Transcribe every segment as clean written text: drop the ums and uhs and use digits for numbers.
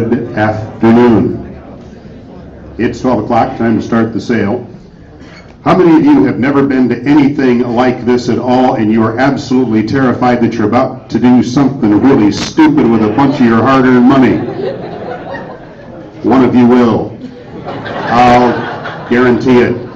Good afternoon. It's 12 o'clock, time to start the sale. How many of you have never been to anything like this at all, and you are absolutely terrified that you're about to do something really stupid with a bunch of your hard-earned money? One of you will. I'll guarantee it.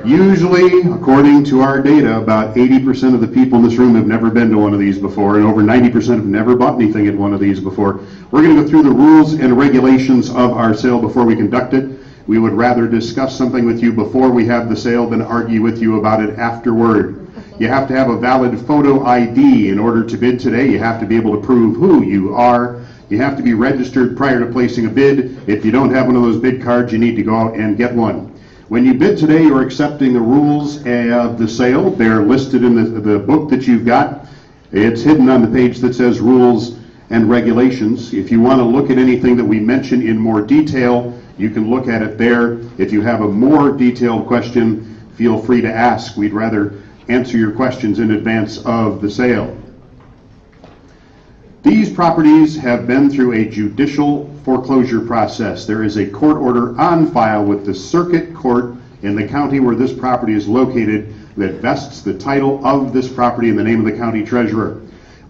Usually, according to our data, about 80% of the people in this room have never been to one of these before, and over 90% have never bought anything at one of these before. We're going to go through the rules and regulations of our sale before we conduct it. We would rather discuss something with you before we have the sale than argue with you about it afterward. You have to have a valid photo ID in order to bid today. You have to be able to prove who you are. You have to be registered prior to placing a bid. If you don't have one of those bid cards, you need to go out and get one. When you bid today, you're accepting the rules of the sale. They're listed in the book that you've got. It's hidden on the page that says rules and regulations. If you want to look at anything that we mention in more detail, you can look at it there. If you have a more detailed question, feel free to ask. We'd rather answer your questions in advance of the sale. These properties have been through a judicial foreclosure process. There is a court order on file with the circuit court in the county where this property is located that vests the title of this property in the name of the county treasurer.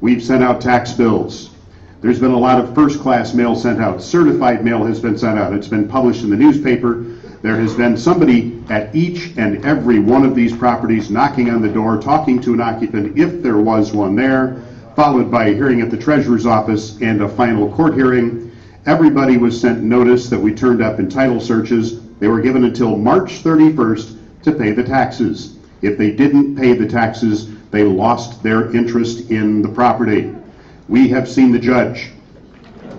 We've sent out tax bills. There's been a lot of first-class mail sent out. Certified mail has been sent out. It's been published in the newspaper. There has been somebody at each and every one of these properties knocking on the door, talking to an occupant if there was one there, followed by a hearing at the treasurer's office and a final court hearing. Everybody was sent notice that we turned up in title searches. They were given until March 31st to pay the taxes. If they didn't pay the taxes, they lost their interest in the property. We have seen the judge.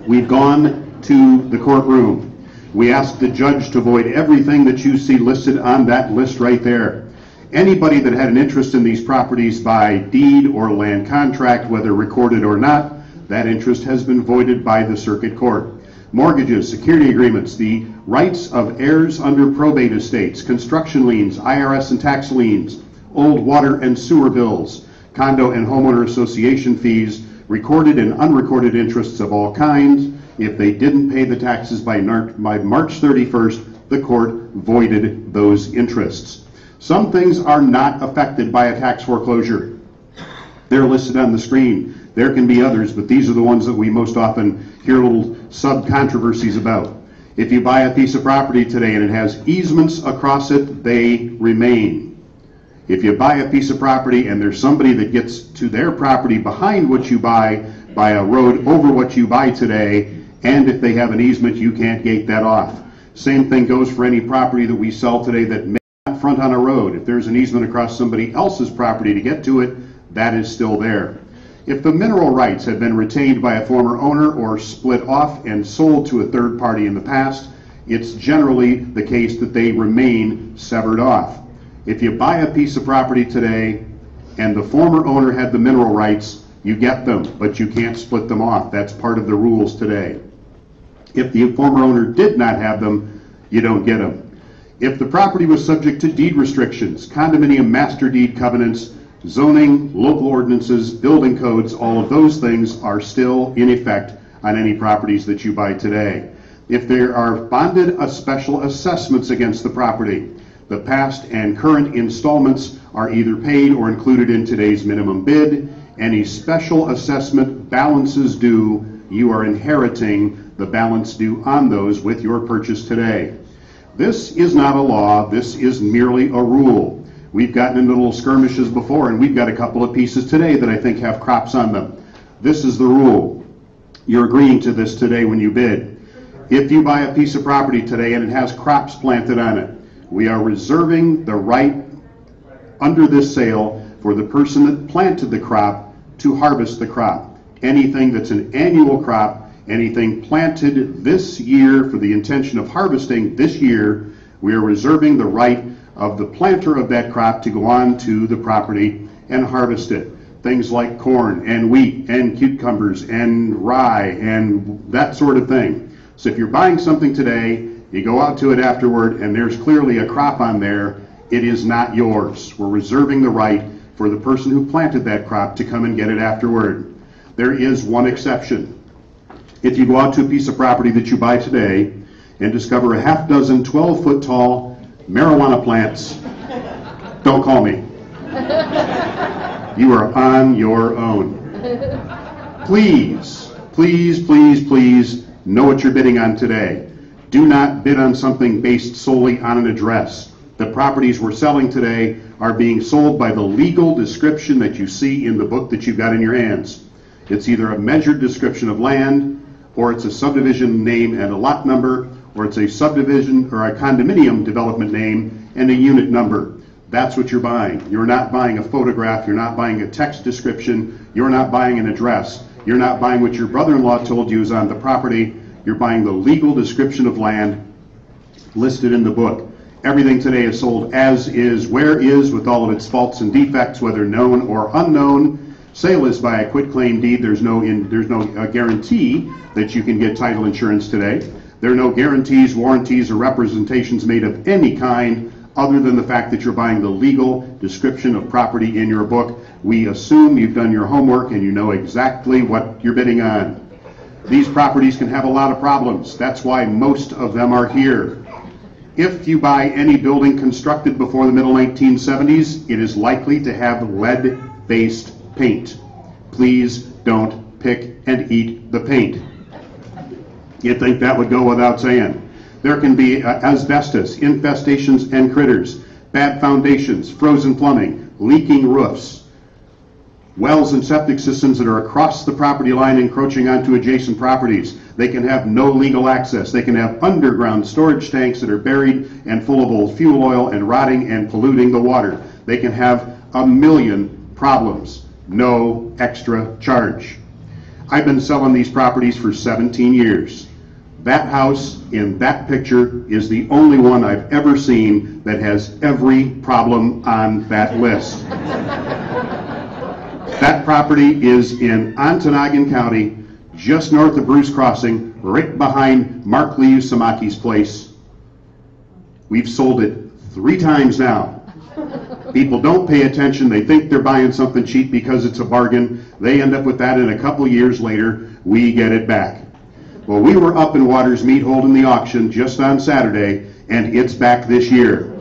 We've gone to the courtroom. We asked the judge to void everything that you see listed on that list right there. Anybody that had an interest in these properties by deed or land contract, whether recorded or not, that interest has been voided by the circuit court. Mortgages, security agreements, the rights of heirs under probate estates, construction liens, IRS and tax liens, old water and sewer bills, condo and homeowner association fees, recorded and unrecorded interests of all kinds. If they didn't pay the taxes by March 31st, the court voided those interests. Some things are not affected by a tax foreclosure. They're listed on the screen. There can be others, but these are the ones that we most often hear little sub-controversies about. If you buy a piece of property today and it has easements across it, they remain. If you buy a piece of property and there's somebody that gets to their property behind what you buy by a road over what you buy today, and if they have an easement, you can't gate that off. Same thing goes for any property that we sell today that may not front on a road. If there's an easement across somebody else's property to get to it, that is still there. If the mineral rights have been retained by a former owner or split off and sold to a third party in the past, it's generally the case that they remain severed off. If you buy a piece of property today and the former owner had the mineral rights, you get them, but you can't split them off. That's part of the rules today. If the former owner did not have them, you don't get them. If the property was subject to deed restrictions, condominium master deed covenants, zoning, local ordinances, building codes, all of those things are still in effect on any properties that you buy today. If there are bonded special assessments against the property, the past and current installments are either paid or included in today's minimum bid. Any special assessment balances due, you are inheriting the balance due on those with your purchase today. This is not a law, this is merely a rule. We've gotten into little skirmishes before, and we've got a couple of pieces today that I think have crops on them. This is the rule. You're agreeing to this today when you bid. If you buy a piece of property today and it has crops planted on it, we are reserving the right under this sale for the person that planted the crop to harvest the crop. Anything that's an annual crop, anything planted this year for the intention of harvesting this year, we are reserving the right of the planter of that crop to go on to the property and harvest it. Things like corn and wheat and cucumbers and rye and that sort of thing. So if you're buying something today, you go out to it afterward and there's clearly a crop on there, it is not yours. We're reserving the right for the person who planted that crop to come and get it afterward. There is one exception. If you go out to a piece of property that you buy today and discover a half dozen 12-foot tall marijuana plants, don't call me. You are on your own. Please, please, please, please know what you're bidding on today. Do not bid on something based solely on an address. The properties we're selling today are being sold by the legal description that you see in the book that you've got in your hands. It's either a measured description of land, or it's a subdivision name and a lot number, or it's a subdivision or a condominium development name and a unit number. That's what you're buying. You're not buying a photograph. You're not buying a text description. You're not buying an address. You're not buying what your brother-in-law told you is on the property. You're buying the legal description of land listed in the book. Everything today is sold as is, where is, with all of its faults and defects, whether known or unknown. Sale is by a quitclaim deed. There's no guarantee that you can get title insurance today. There are no guarantees, warranties, or representations made of any kind other than the fact that you're buying the legal description of property in your book. We assume you've done your homework and you know exactly what you're bidding on. These properties can have a lot of problems. That's why most of them are here. If you buy any building constructed before the middle 1970s, it is likely to have lead-based paint. Please don't pick and eat the paint. You'd think that would go without saying. There can be asbestos, infestations and critters, bad foundations, frozen plumbing, leaking roofs, wells and septic systems that are across the property line encroaching onto adjacent properties. They can have no legal access. They can have underground storage tanks that are buried and full of old fuel oil and rotting and polluting the water. They can have a million problems. No extra charge. I've been selling these properties for 17 years. That house in that picture is the only one I've ever seen that has every problem on that list. That property is in Ontonagon County, just north of Bruce Crossing, right behind Mark Lee Usamaki's place. We've sold it 3 times now. People don't pay attention. They think they're buying something cheap because it's a bargain. They end up with that, and a couple years later, we get it back. Well, we were up in Waters Meat holding the auction just on Saturday, and it's back this year.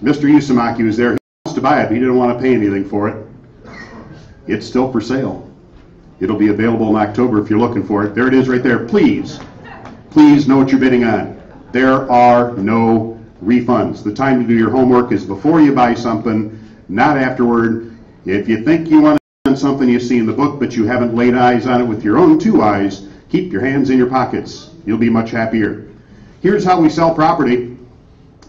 Mr. Usamaki was there. He wants to buy it, but he didn't want to pay anything for it. It's still for sale. It'll be available in October if you're looking for it. There it is right there. Please, please know what you're bidding on. There are no refunds. The time to do your homework is before you buy something, not afterward. If you think you want to on something you see in the book, but you haven't laid eyes on it with your own 2 eyes, keep your hands in your pockets. You'll be much happier. Here's how we sell property.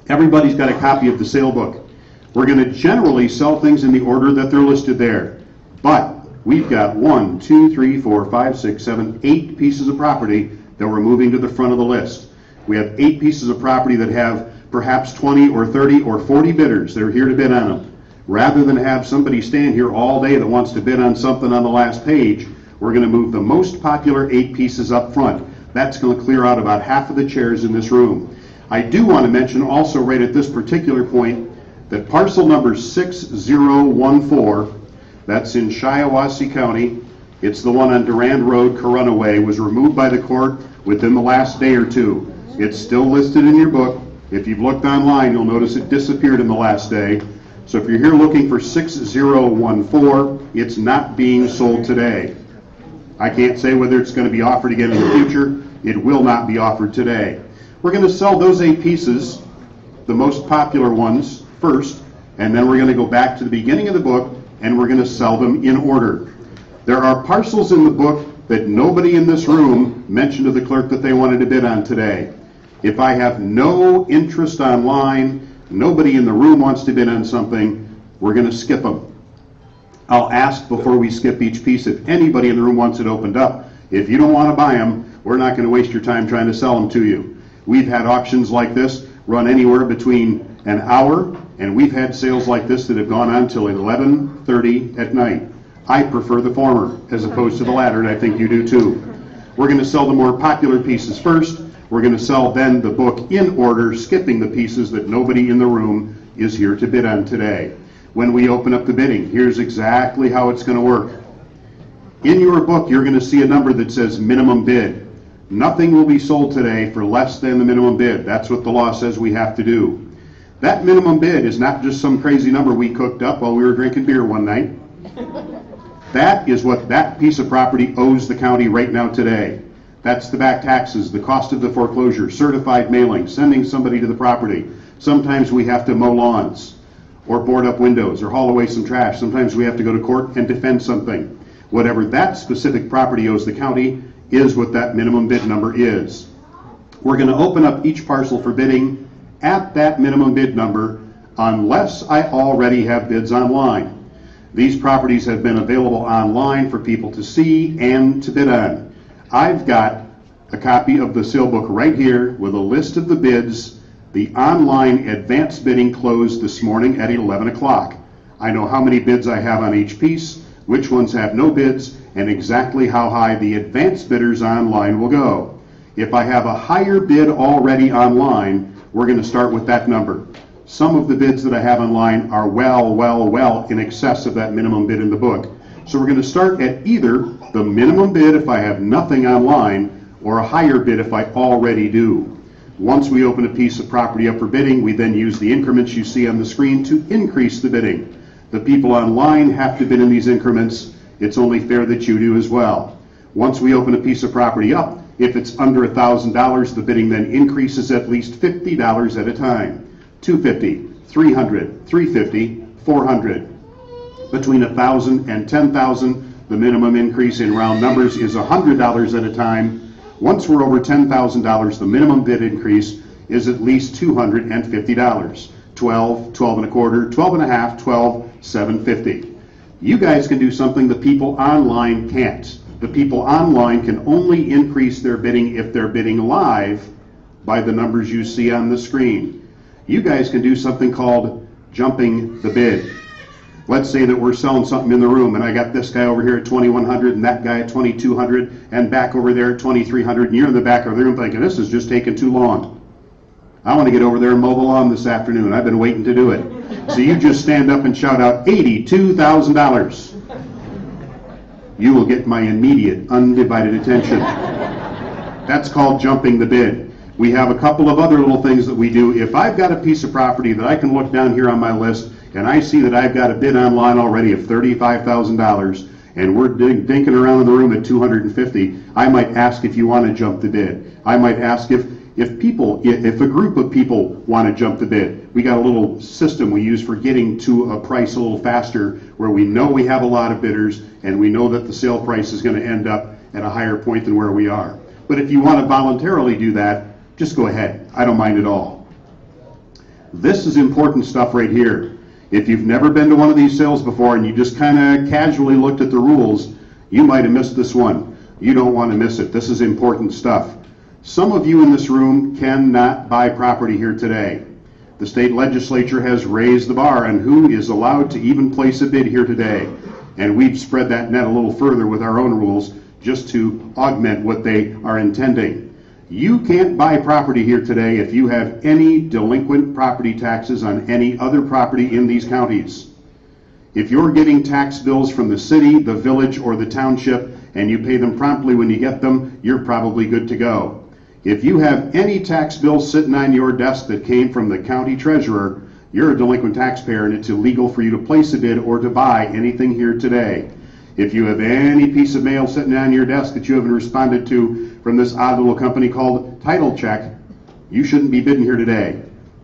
Everybody's got a copy of the sale book. We're going to generally sell things in the order that they're listed there. But we've got 1, 2, 3, 4, 5, 6, 7, 8 pieces of property that we're moving to the front of the list. We have 8 pieces of property that have perhaps 20 or 30 or 40 bidders that are here to bid on them. Rather than have somebody stand here all day that wants to bid on something on the last page, we're going to move the most popular 8 pieces up front. That's going to clear out about half of the chairs in this room. I do want to mention also right at this particular point that parcel number 6014, that's in Shiawassee County, it's the one on Durand Road, Corunna Way, was removed by the court within the last day or 2. It's still listed in your book. If you've looked online, you'll notice it disappeared in the last day. So if you're here looking for 6014, it's not being sold today. I can't say whether it's going to be offered again in the future. It will not be offered today. We're going to sell those 8 pieces, the most popular ones, first, and then we're going to go back to the beginning of the book and we're going to sell them in order. There are parcels in the book that nobody in this room mentioned to the clerk that they wanted to bid on today. If I have no interest online, nobody in the room wants to bid on something, we're going to skip them. I'll ask before we skip each piece if anybody in the room wants it opened up. If you don't want to buy them, we're not going to waste your time trying to sell them to you. We've had auctions like this run anywhere between an hour, and we've had sales like this that have gone on till 11:30 at night. I prefer the former as opposed to the latter, and I think you do too. We're going to sell the more popular pieces first. We're going to sell then the book in order, skipping the pieces that nobody in the room is here to bid on today. When we open up the bidding, here's exactly how it's going to work. In your book, you're going to see a number that says minimum bid. Nothing will be sold today for less than the minimum bid. That's what the law says we have to do. That minimum bid is not just some crazy number we cooked up while we were drinking beer one night. That is what that piece of property owes the county right now today. That's the back taxes, the cost of the foreclosure, certified mailing, sending somebody to the property. Sometimes we have to mow lawns or board up windows or haul away some trash. Sometimes we have to go to court and defend something. Whatever that specific property owes the county is what that minimum bid number is. We're going to open up each parcel for bidding at that minimum bid number unless I already have bids online. These properties have been available online for people to see and to bid on. I've got a copy of the sale book right here with a list of the bids. The online advance bidding closed this morning at 11 o'clock. I know how many bids I have on each piece, which ones have no bids, and exactly how high the advance bidders online will go. If I have a higher bid already online, we're going to start with that number. Some of the bids that I have online are well in excess of that minimum bid in the book. So we're going to start at either the minimum bid if I have nothing online, or a higher bid if I already do. Once we open a piece of property up for bidding, we then use the increments you see on the screen to increase the bidding. The people online have to bid in these increments. It's only fair that you do as well. Once we open a piece of property up, if it's under $1,000, the bidding then increases at least $50 at a time. $250, $300, $350, $400. Between $1,000 and $10,000, the minimum increase in round numbers is $100 at a time. Once we're over $10,000, the minimum bid increase is at least $250. 12, 12 and a quarter, 12 and a half, 12, $750. You guys can do something the people online can't. The people online can only increase their bidding if they're bidding live by the numbers you see on the screen. You guys can do something called jumping the bid. Let's say that we're selling something in the room, and I got this guy over here at $2,100 and that guy at $2,200 and back over there at $2,300, and you're in the back of the room thinking, this is just taking too long. I want to get over there and mow the lawn this afternoon. I've been waiting to do it. So you just stand up and shout out $82,000. You will get my immediate, undivided attention. That's called jumping the bid. We have a couple of other little things that we do. If I've got a piece of property that I can look down here on my list and I see that I've got a bid online already of $35,000 and we're dinking around in the room at $250, I might ask if you want to jump the bid. I might ask if a group of people want to jump the bid. We got a little system we use for getting to a price a little faster where we know we have a lot of bidders and we know that the sale price is going to end up at a higher point than where we are. But if you want to voluntarily do that, just go ahead. I don't mind at all. This is important stuff right here. If you've never been to one of these sales before and you just kind of casually looked at the rules, you might have missed this one. You don't want to miss it. This is important stuff. Some of you in this room cannot buy property here today. The state legislature has raised the bar on who is allowed to even place a bid here today. And we've spread that net a little further with our own rules just to augment what they are intending. You can't buy property here today if you have any delinquent property taxes on any other property in these counties. If you're getting tax bills from the city, the village, or the township, and you pay them promptly when you get them, you're probably good to go. If you have any tax bills sitting on your desk that came from the county treasurer, you're a delinquent taxpayer and it's illegal for you to place a bid or to buy anything here today. If you have any piece of mail sitting on your desk that you haven't responded to from this odd little company called Title Check, you shouldn't be bidding here today.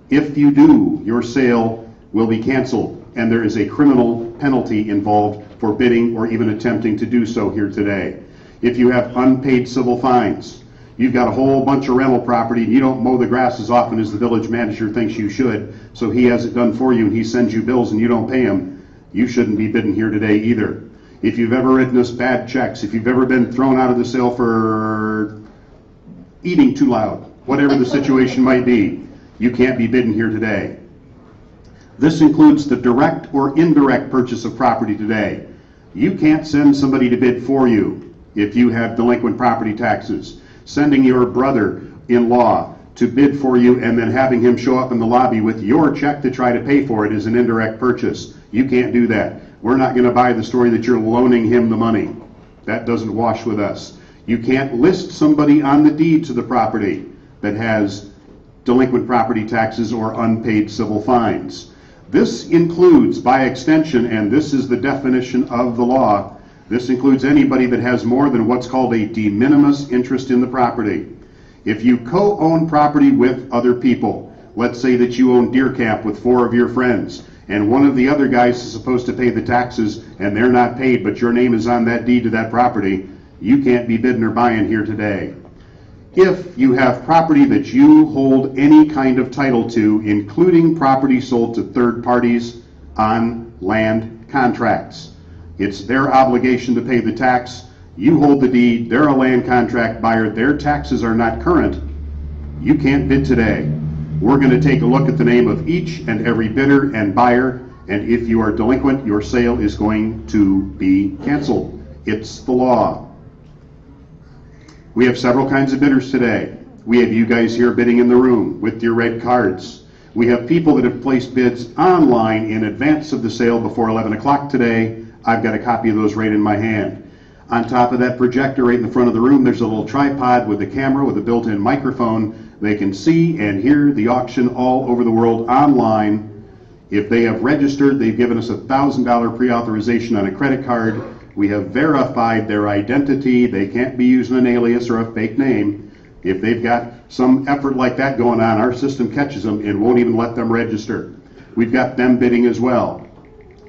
If you do, your sale will be canceled and there is a criminal penalty involved for bidding or even attempting to do so here today. If you have unpaid civil fines, you've got a whole bunch of rental property and you don't mow the grass as often as the village manager thinks you should, so he has it done for you and he sends you bills and you don't pay him, you shouldn't be bidding here today either. If you've ever written us bad checks, if you've ever been thrown out of the sale for eating too loud, whatever the situation might be, you can't be bidding here today. This includes the direct or indirect purchase of property today. You can't send somebody to bid for you if you have delinquent property taxes. Sending your brother-in-law to bid for you and then having him show up in the lobby with your check to try to pay for it is an indirect purchase. You can't do that. We're not going to buy the story that you're loaning him the money. That doesn't wash with us. You can't list somebody on the deed to the property that has delinquent property taxes or unpaid civil fines. This includes, by extension, and this is the definition of the law, this includes anybody that has more than what's called a de minimis interest in the property. If you co-own property with other people, let's say that you own deer camp with 4 of your friends, and one of the other guys is supposed to pay the taxes and they're not paid, but your name is on that deed to that property, you can't be bidding or buying here today. If you have property that you hold any kind of title to, including property sold to third parties on land contracts, it's their obligation to pay the tax. You hold the deed, they're a land contract buyer, their taxes are not current, you can't bid today. We're going to take a look at the name of each and every bidder and buyer, and if you are delinquent, your sale is going to be canceled. It's the law. We have several kinds of bidders today. We have you guys here bidding in the room with your red cards. We have people that have placed bids online in advance of the sale before 11 o'clock today. I've got a copy of those right in my hand. On top of that projector right in the front of the room, there's a little tripod with a camera with a built-in microphone. They can see and hear the auction all over the world online. If they have registered, they've given us a $1,000 pre-authorization on a credit card. We have verified their identity. They can't be using an alias or a fake name. If they've got some effort like that going on, our system catches them and won't even let them register. We've got them bidding as well.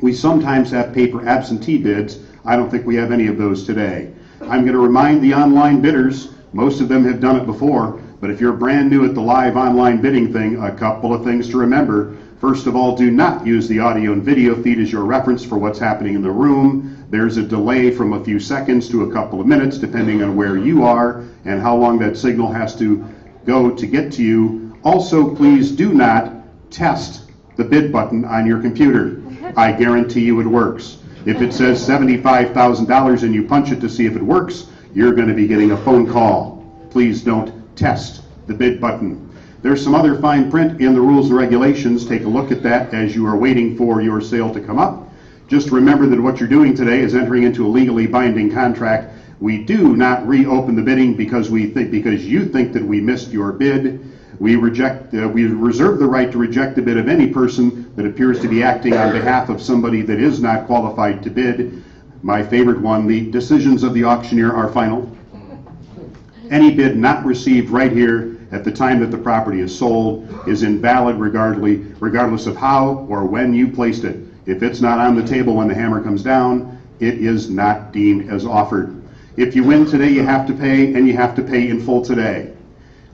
We sometimes have paper absentee bids. I don't think we have any of those today. I'm going to remind the online bidders, most of them have done it before, but if you're brand new at the live online bidding thing, a couple of things to remember. First of all, do not use the audio and video feed as your reference for what's happening in the room. There's a delay from a few seconds to a couple of minutes, depending on where you are and how long that signal has to go to get to you. Also, please do not test the bid button on your computer. I guarantee you it works. If it says $75,000 and you punch it to see if it works, you're going to be getting a phone call. Please don't test the bid button. There's some other fine print in the rules and regulations. Take a look at that as you are waiting for your sale to come up. Just remember that what you're doing today is entering into a legally binding contract. We do not reopen the bidding because you think that we missed your bid. We reserve the right to reject the bid of any person that appears to be acting on behalf of somebody that is not qualified to bid. My favorite one, the decisions of the auctioneer are final. Any bid not received right here at the time that the property is sold is invalid regardless of how or when you placed it. If it's not on the table when the hammer comes down, it is not deemed as offered. If you win today, you have to pay, and you have to pay in full today.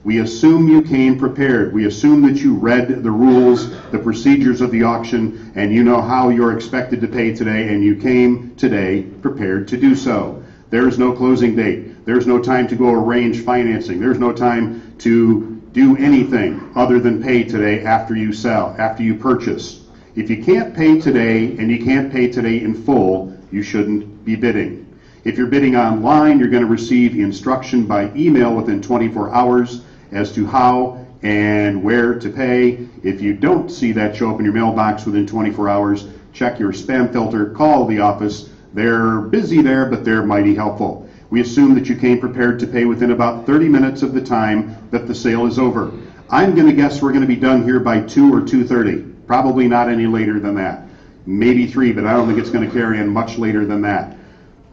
We assume you came prepared. We assume that you read the rules, the procedures of the auction, and you know how you're expected to pay today, and you came today prepared to do so. There is no closing date. There's no time to go arrange financing. There's no time to do anything other than pay today after you sell, after you purchase. If you can't pay today and you can't pay today in full, you shouldn't be bidding. If you're bidding online, you're going to receive instruction by email within 24 hours as to how and where to pay. If you don't see that show up in your mailbox within 24 hours, check your spam filter, call the office. They're busy there, but they're mighty helpful. We assume that you came prepared to pay within about 30 minutes of the time that the sale is over. I'm going to guess we're going to be done here by 2 or 2:30. Probably not any later than that. Maybe 3, but I don't think it's going to carry on much later than that.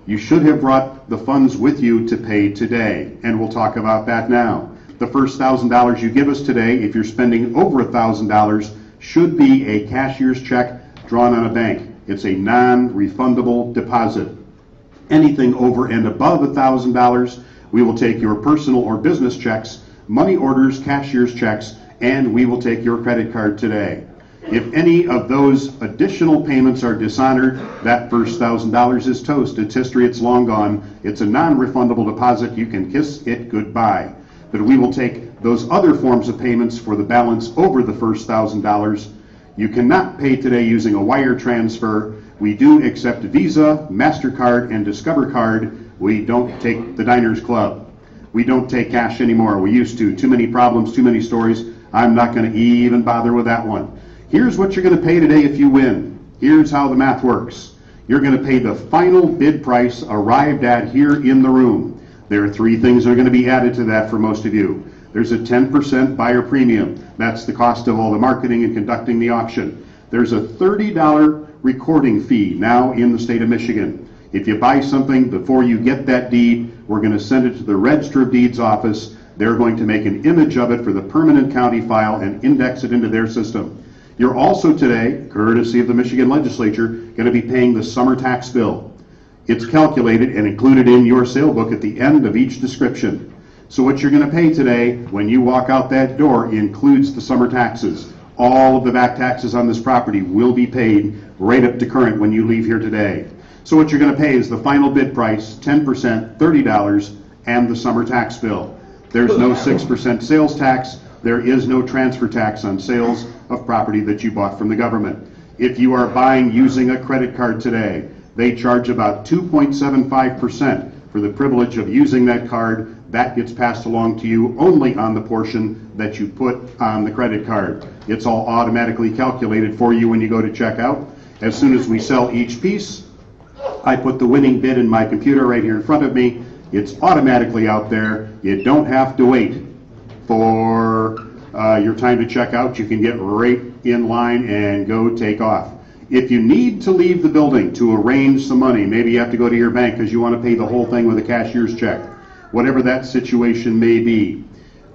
You should have brought the funds with you to pay today, and we'll talk about that now. The first $1,000 you give us today, if you're spending over $1,000, should be a cashier's check drawn on a bank. It's a non-refundable deposit. Anything over and above $1,000, we will take your personal or business checks, money orders, cashier's checks, and we will take your credit card today. If any of those additional payments are dishonored, that first $1,000 is toast. It's history. It's long gone. It's a non-refundable deposit. You can kiss it goodbye. But we will take those other forms of payments for the balance over the first $1,000. You cannot pay today using a wire transfer. We do accept Visa, MasterCard, and Discover Card. We don't take the Diners Club. We don't take cash anymore. We used to. Too many problems, too many stories. I'm not going to even bother with that one. Here's what you're going to pay today if you win. Here's how the math works. You're going to pay the final bid price arrived at here in the room. There are three things that are going to be added to that for most of you. There's a 10% buyer premium. That's the cost of all the marketing and conducting the auction. There's a $30 recording fee now in the state of Michigan. If you buy something before you get that deed, we're going to send it to the Register of Deeds office. They're going to make an image of it for the permanent county file and index it into their system. You're also today, courtesy of the Michigan legislature, going to be paying the summer tax bill. It's calculated and included in your sale book at the end of each description. So what you're going to pay today when you walk out that door includes the summer taxes. All of the back taxes on this property will be paid right up to current when you leave here today. So what you're going to pay is the final bid price, 10%, $30, and the summer tax bill. There's no 6% sales tax. There is no transfer tax on sales of property that you bought from the government. If you are buying using a credit card today, they charge about 2.75% for the privilege of using that card. That gets passed along to you only on the portion that you put on the credit card. It's all automatically calculated for you when you go to checkout. As soon as we sell each piece, I put the winning bid in my computer right here in front of me. It's automatically out there. You don't have to wait for your time to check out. You can get right in line and go take off. If you need to leave the building to arrange some money, maybe you have to go to your bank because you want to pay the whole thing with a cashier's check, whatever that situation may be.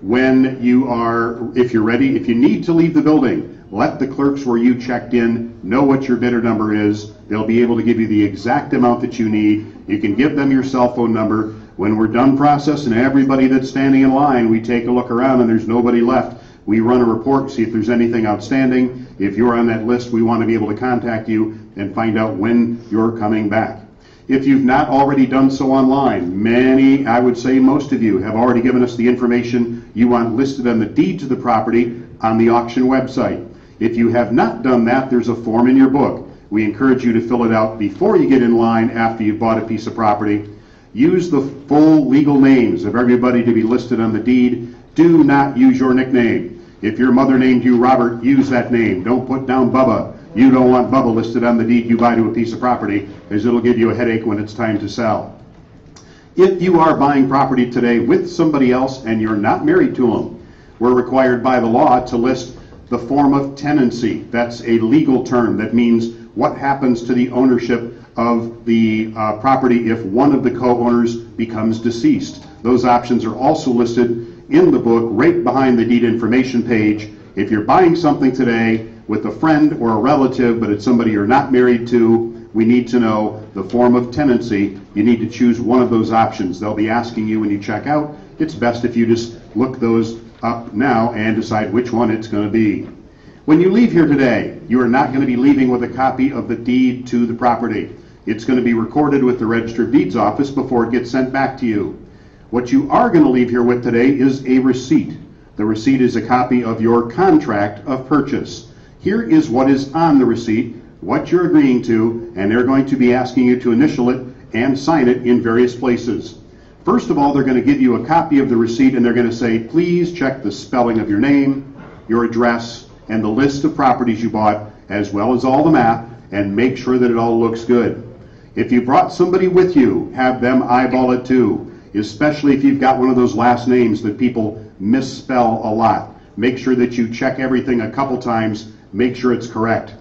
If you're ready, if you need to leave the building, let the clerks where you checked in know what your bidder number is. They'll be able to give you the exact amount that you need. You can give them your cell phone number. When we're done processing everybody that's standing in line, we take a look around and there's nobody left. We run a report, see if there's anything outstanding. If you're on that list, we want to be able to contact you and find out when you're coming back. If you've not already done so online, many, I would say most of you, have already given us the information you want listed on the deed to the property on the auction website. If you have not done that, there's a form in your book. We encourage you to fill it out before you get in line after you've bought a piece of property. Use the full legal names of everybody to be listed on the deed. Do not use your nickname. If your mother named you Robert, use that name. Don't put down Bubba. You don't want Bubba listed on the deed you buy to a piece of property, because it'll give you a headache when it's time to sell. If you are buying property today with somebody else and you're not married to them, we're required by the law to list the form of tenancy. That's a legal term that means what happens to the ownership of the property if one of the co-owners becomes deceased. Those options are also listed in the book right behind the deed information page. If you're buying something today with a friend or a relative, but it's somebody you're not married to, we need to know the form of tenancy. You need to choose one of those options. They'll be asking you when you check out. It's best if you just look those up now and decide which one it's going to be. When you leave here today, you are not going to be leaving with a copy of the deed to the property. It's going to be recorded with the Register of Deeds office before it gets sent back to you. What you are going to leave here with today is a receipt. The receipt is a copy of your contract of purchase. Here is what is on the receipt, what you're agreeing to, and they're going to be asking you to initial it and sign it in various places. First of all, they're going to give you a copy of the receipt and they're going to say, please check the spelling of your name, your address, and the list of properties you bought, as well as all the math, and make sure that it all looks good. If you brought somebody with you, have them eyeball it too, especially if you've got one of those last names that people misspell a lot. Make sure that you check everything a couple times, make sure it's correct.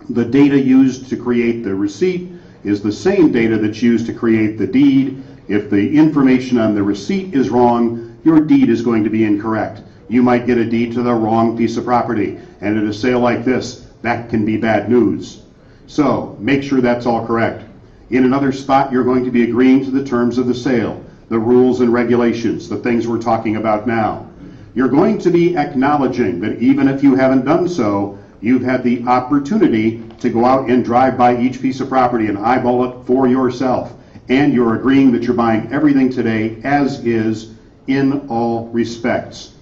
The data used to create the receipt is the same data that's used to create the deed. If the information on the receipt is wrong, your deed is going to be incorrect. You might get a deed to the wrong piece of property, and at a sale like this, that can be bad news. So make sure that's all correct. In another spot, you're going to be agreeing to the terms of the sale, the rules and regulations, the things we're talking about now. You're going to be acknowledging that even if you haven't done so, you've had the opportunity to go out and drive by each piece of property and eyeball it for yourself. And you're agreeing that you're buying everything today as is in all respects.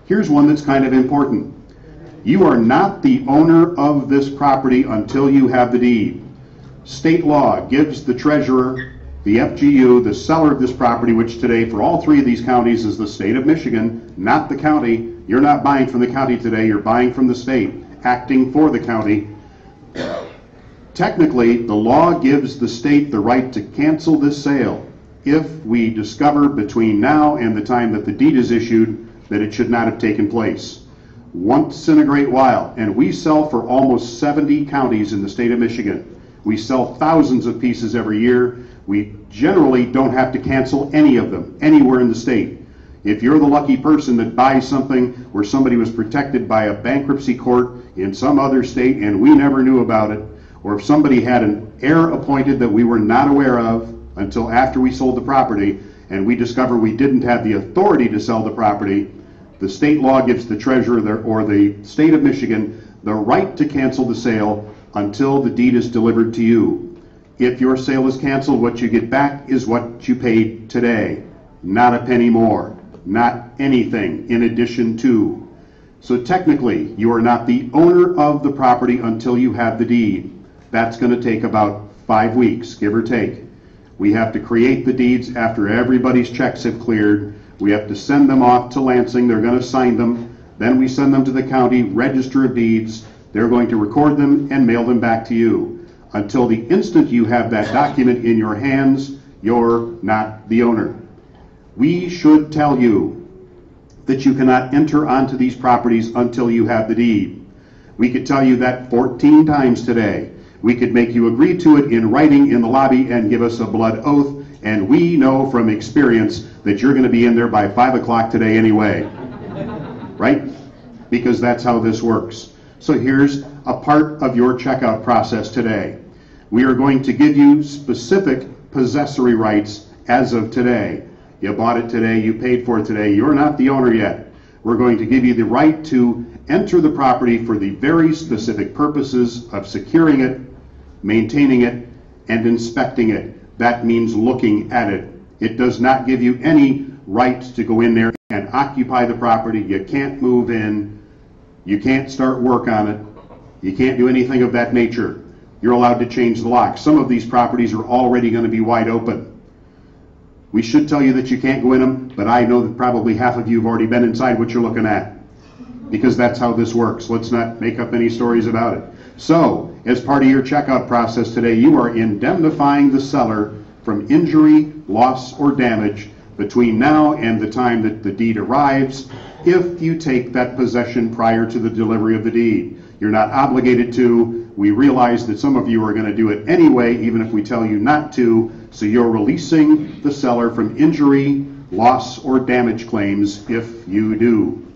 Here's one that's kind of important. You are not the owner of this property until you have the deed. State law gives the treasurer, the FGU, the seller of this property, which today for all three of these counties is the state of Michigan, not the county. You're not buying from the county today, you're buying from the state, acting for the county. Technically, the law gives the state the right to cancel this sale if we discover between now and the time that the deed is issued that it should not have taken place. Once in a great while, and we sell for almost 70 counties in the state of Michigan. We sell thousands of pieces every year. We generally don't have to cancel any of them anywhere in the state. If you're the lucky person that buys something where somebody was protected by a bankruptcy court in some other state and we never knew about it, or if somebody had an heir appointed that we were not aware of until after we sold the property and we discover we didn't have the authority to sell the property, the state law gives the treasurer or the state of Michigan the right to cancel the sale until the deed is delivered to you. If your sale is canceled, what you get back is what you paid today, not a penny more, not anything in addition to. So technically, you are not the owner of the property until you have the deed. That's going to take about 5 weeks, give or take. We have to create the deeds after everybody's checks have cleared. We have to send them off to Lansing. They're going to sign them. Then we send them to the county register of deeds. They're going to record them and mail them back to you. Until the instant you have that document in your hands, you're not the owner. We should tell you that you cannot enter onto these properties until you have the deed. We could tell you that 14 times today. We could make you agree to it in writing in the lobby and give us a blood oath, and we know from experience that you're going to be in there by 5 o'clock today anyway. Right? Because that's how this works. So here's a part of your checkout process today. We are going to give you specific possessory rights as of today. You bought it today, you paid for it today, you're not the owner yet. We're going to give you the right to enter the property for the very specific purposes of securing it, maintaining it, and inspecting it. That means looking at it. It does not give you any right to go in there and occupy the property. You can't move in. You can't start work on it. You can't do anything of that nature. You're allowed to change the lock. Some of these properties are already going to be wide open. We should tell you that you can't go in them, but I know that probably half of you have already been inside what you're looking at, because that's how this works. Let's not make up any stories about it. So, as part of your checkout process today, you are indemnifying the seller from injury, loss, or damage between now and the time that the deed arrives if you take that possession prior to the delivery of the deed. You're not obligated to. We realize that some of you are going to do it anyway, even if we tell you not to, so you're releasing the seller from injury, loss, or damage claims if you do.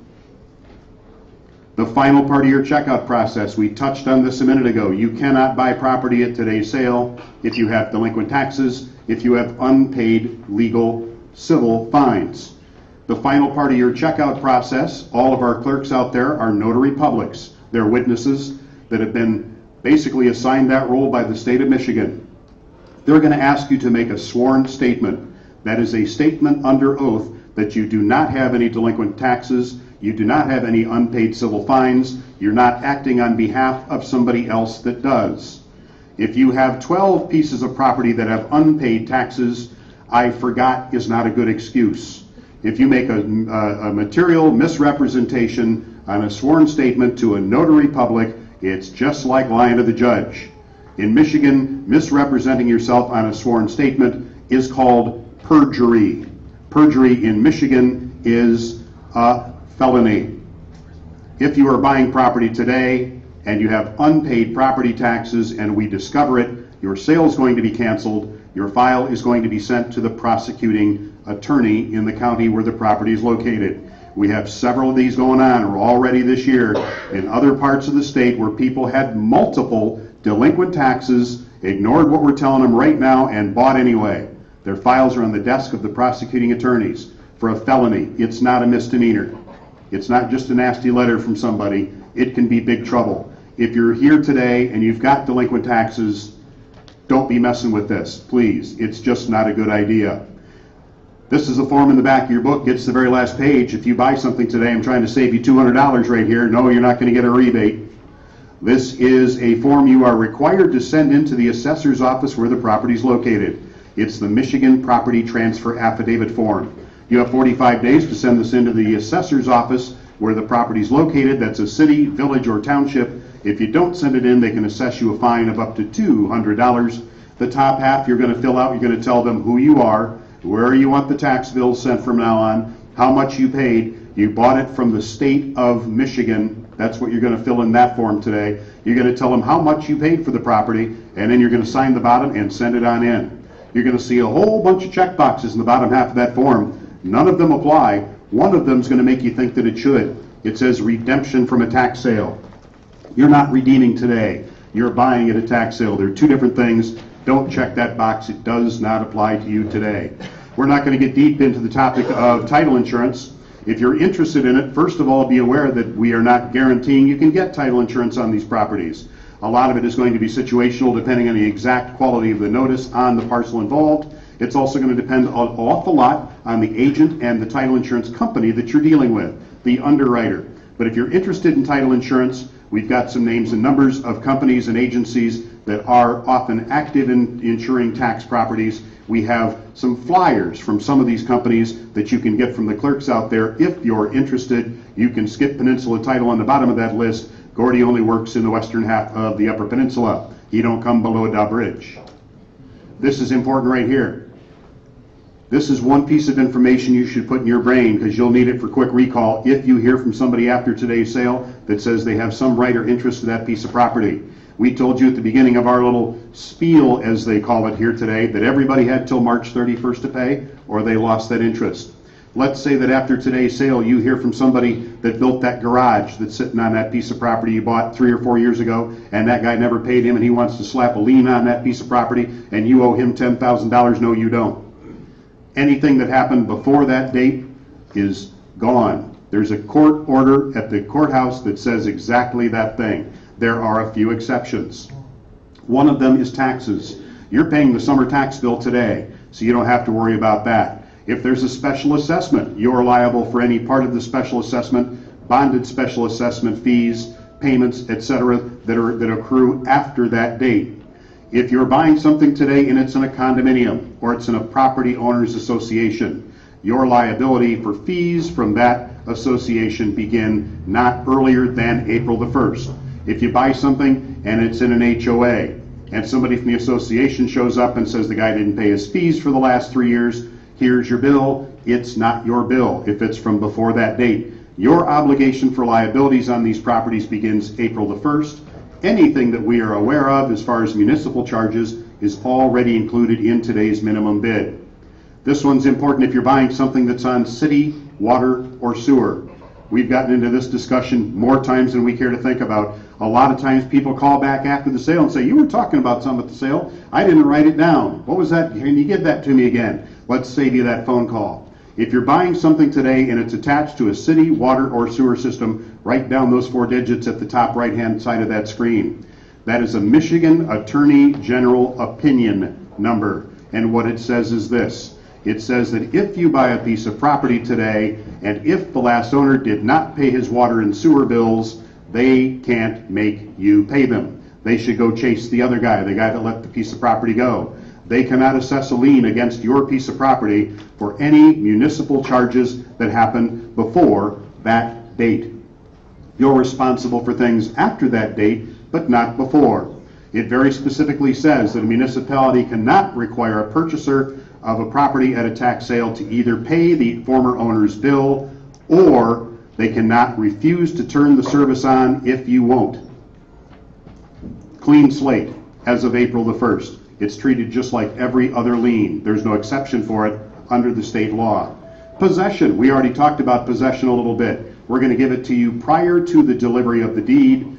The final part of your checkout process, we touched on this a minute ago. You cannot buy property at today's sale if you have delinquent taxes, if you have unpaid legal civil fines. The final part of your checkout process, all of our clerks out there are notary publics. They're witnesses that have been basically assigned that role by the state of Michigan. They're going to ask you to make a sworn statement. That is a statement under oath that you do not have any delinquent taxes, you do not have any unpaid civil fines, you're not acting on behalf of somebody else that does. If you have 12 pieces of property that have unpaid taxes, I forgot is not a good excuse. If you make a material misrepresentation on a sworn statement to a notary public, it's just like lying to the judge. In Michigan, misrepresenting yourself on a sworn statement is called perjury. Perjury in Michigan is a felony. If you are buying property today and you have unpaid property taxes and we discover it, your sale is going to be canceled. Your file is going to be sent to the prosecuting attorney in the county where the property is located. We have several of these going on already this year in other parts of the state where people had multiple delinquent taxes, ignored what we're telling them right now, and bought anyway. Their files are on the desk of the prosecuting attorneys for a felony. It's not a misdemeanor. It's not just a nasty letter from somebody. It can be big trouble. If you're here today and you've got delinquent taxes, don't be messing with this, please. It's just not a good idea. This is a form in the back of your book. It's the very last page. If you buy something today, I'm trying to save you $200 right here. No, you're not going to get a rebate. This is a form you are required to send into the assessor's office where the property is located. It's the Michigan Property Transfer Affidavit form. You have 45 days to send this into the assessor's office where the property is located. That's a city, village, or township If you don't send it in, they can assess you a fine of up to $200. The top half you're going to fill out, you're going to tell them who you are, where you want the tax bills sent from now on, how much you paid. You bought it from the state of Michigan. That's what you're going to fill in that form today. You're going to tell them how much you paid for the property, and then you're going to sign the bottom and send it on in. You're going to see a whole bunch of check boxes in the bottom half of that form. None of them apply. One of them is going to make you think that it should. It says redemption from a tax sale. You're not redeeming today. You're buying at a tax sale. They're two different things. Don't check that box. It does not apply to you today. We're not going to get deep into the topic of title insurance. If you're interested in it, first of all, be aware that we are not guaranteeing you can get title insurance on these properties. A lot of it is going to be situational depending on the exact quality of the notice on the parcel involved. It's also going to depend an awful lot on the agent and the title insurance company that you're dealing with, the underwriter. But if you're interested in title insurance, we've got some names and numbers of companies and agencies that are often active in insuring tax properties. We have some flyers from some of these companies that you can get from the clerks out there. If you're interested, you can skip Peninsula Title on the bottom of that list. Gordy only works in the western half of the Upper Peninsula. He don't come below Dow Bridge. This is important right here. This is one piece of information you should put in your brain because you'll need it for quick recall if you hear from somebody after today's sale that says they have some right or interest in that piece of property. We told you at the beginning of our little spiel, as they call it here today, that everybody had till March 31st to pay or they lost that interest. Let's say that after today's sale you hear from somebody that built that garage that's sitting on that piece of property you bought 3 or 4 years ago, and that guy never paid him and he wants to slap a lien on that piece of property and you owe him $10,000. No, you don't. Anything that happened before that date is gone. There's a court order at the courthouse that says exactly that thing. There are a few exceptions. One of them is taxes. You're paying the summer tax bill today, so you don't have to worry about that. If there's a special assessment, you're liable for any part of the special assessment, bonded special assessment fees, payments, etc. that accrue after that date. If you're buying something today and it's in a condominium or it's in a property owners association, your liability for fees from that association begin not earlier than April the 1st. If you buy something and it's in an HOA and somebody from the association shows up and says the guy didn't pay his fees for the last 3 years, here's your bill, it's not your bill if it's from before that date. Your obligation for liabilities on these properties begins April the 1st. Anything that we are aware of as far as municipal charges is already included in today's minimum bid. This one's important if you're buying something that's on city, water, or sewer. We've gotten into this discussion more times than we care to think about. A lot of times people call back after the sale and say, you were talking about something at the sale. I didn't write it down. What was that? Can you give that to me again? Let's save you that phone call. If you're buying something today and it's attached to a city, water, or sewer system, write down those 4 digits at the top right-hand side of that screen. That is a Michigan Attorney General opinion number. And what it says is this. It says that if you buy a piece of property today and if the last owner did not pay his water and sewer bills, they can't make you pay them. They should go chase the other guy, the guy that let the piece of property go. They cannot assess a lien against your piece of property for any municipal charges that happen before that date. You're responsible for things after that date, but not before. It very specifically says that a municipality cannot require a purchaser of a property at a tax sale to either pay the former owner's bill or they cannot refuse to turn the service on if you won't. Clean slate as of April the 1st. It's treated just like every other lien. There's no exception for it under the state law. Possession. We already talked about possession a little bit. We're going to give it to you prior to the delivery of the deed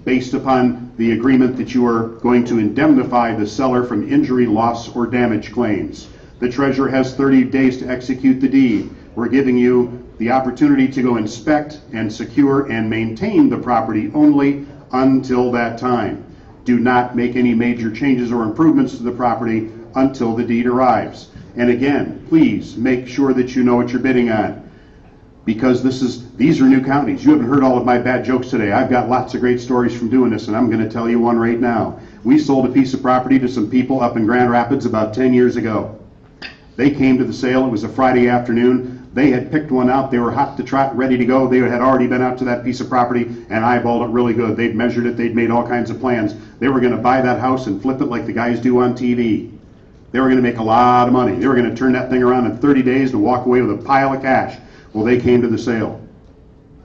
based upon the agreement that you are going to indemnify the seller from injury, loss, or damage claims. The treasurer has 30 days to execute the deed. We're giving you the opportunity to go inspect and secure and maintain the property only until that time. Do not make any major changes or improvements to the property until the deed arrives. And again, please make sure that you know what you're bidding on, because these are new counties. You haven't heard all of my bad jokes today. I've got lots of great stories from doing this, and I'm going to tell you one right now. We sold a piece of property to some people up in Grand Rapids about 10 years ago. They came to the sale. It was a Friday afternoon. They had picked one out. They were hot to trot, ready to go. They had already been out to that piece of property and eyeballed it really good. They'd measured it. They'd made all kinds of plans. They were going to buy that house and flip it like the guys do on TV. They were going to make a lot of money. They were going to turn that thing around in 30 days and walk away with a pile of cash. Well, they came to the sale.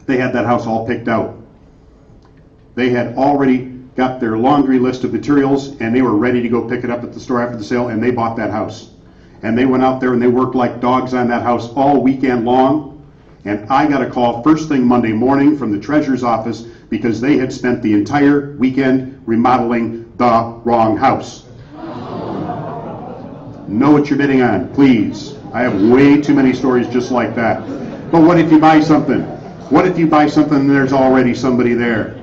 They had that house all picked out. They had already got their laundry list of materials, and they were ready to go pick it up at the store after the sale, and they bought that house. And they went out there and they worked like dogs on that house all weekend long. And I got a call first thing Monday morning from the treasurer's office because they had spent the entire weekend remodeling the wrong house. Know what you're bidding on, please. I have way too many stories just like that. But what if you buy something? What if you buy something and there's already somebody there?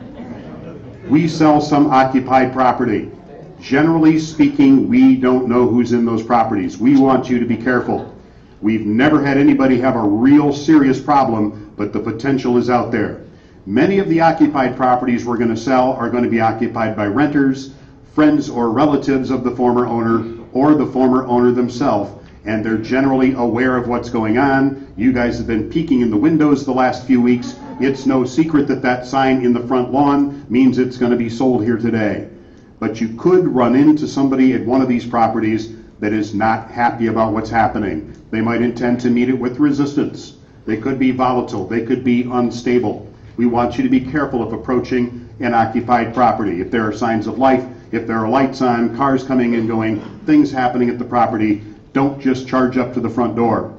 We sell some occupied property. Generally speaking, we don't know who's in those properties. We want you to be careful. We've never had anybody have a real serious problem, but the potential is out there. Many of the occupied properties we're going to sell are going to be occupied by renters, friends or relatives of the former owner, or the former owner themselves, and they're generally aware of what's going on. You guys have been peeking in the windows the last few weeks. It's no secret that that sign in the front lawn means it's going to be sold here today. But you could run into somebody at one of these properties that is not happy about what's happening. They might intend to meet it with resistance. They could be volatile. They could be unstable. We want you to be careful of approaching an occupied property. If there are signs of life, if there are lights on, cars coming and going, things happening at the property, don't just charge up to the front door.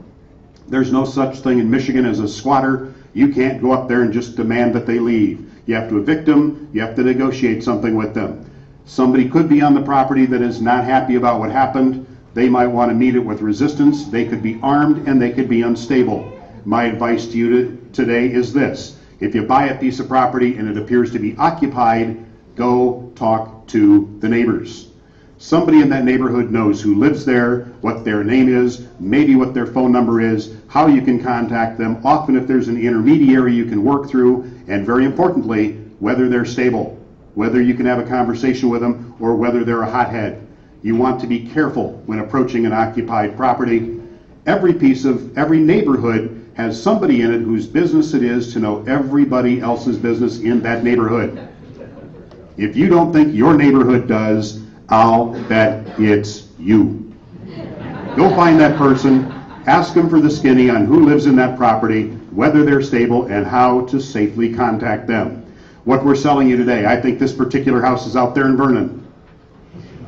There's no such thing in Michigan as a squatter. You can't go up there and just demand that they leave. You have to evict them. You have to negotiate something with them. Somebody could be on the property that is not happy about what happened. They might want to meet it with resistance. They could be armed and they could be unstable. My advice to you today is this. If you buy a piece of property and it appears to be occupied, go talk to the neighbors. Somebody in that neighborhood knows who lives there, what their name is, maybe what their phone number is, how you can contact them, often if there's an intermediary you can work through, and very importantly, whether they're stable, whether you can have a conversation with them, or whether they're a hothead. You want to be careful when approaching an occupied property. Every neighborhood has somebody in it whose business it is to know everybody else's business in that neighborhood. If you don't think your neighborhood does, I'll bet it's you. Go find that person, ask them for the skinny on who lives in that property, whether they're stable, and how to safely contact them. What we're selling you today, I think this particular house is out there in Vernon.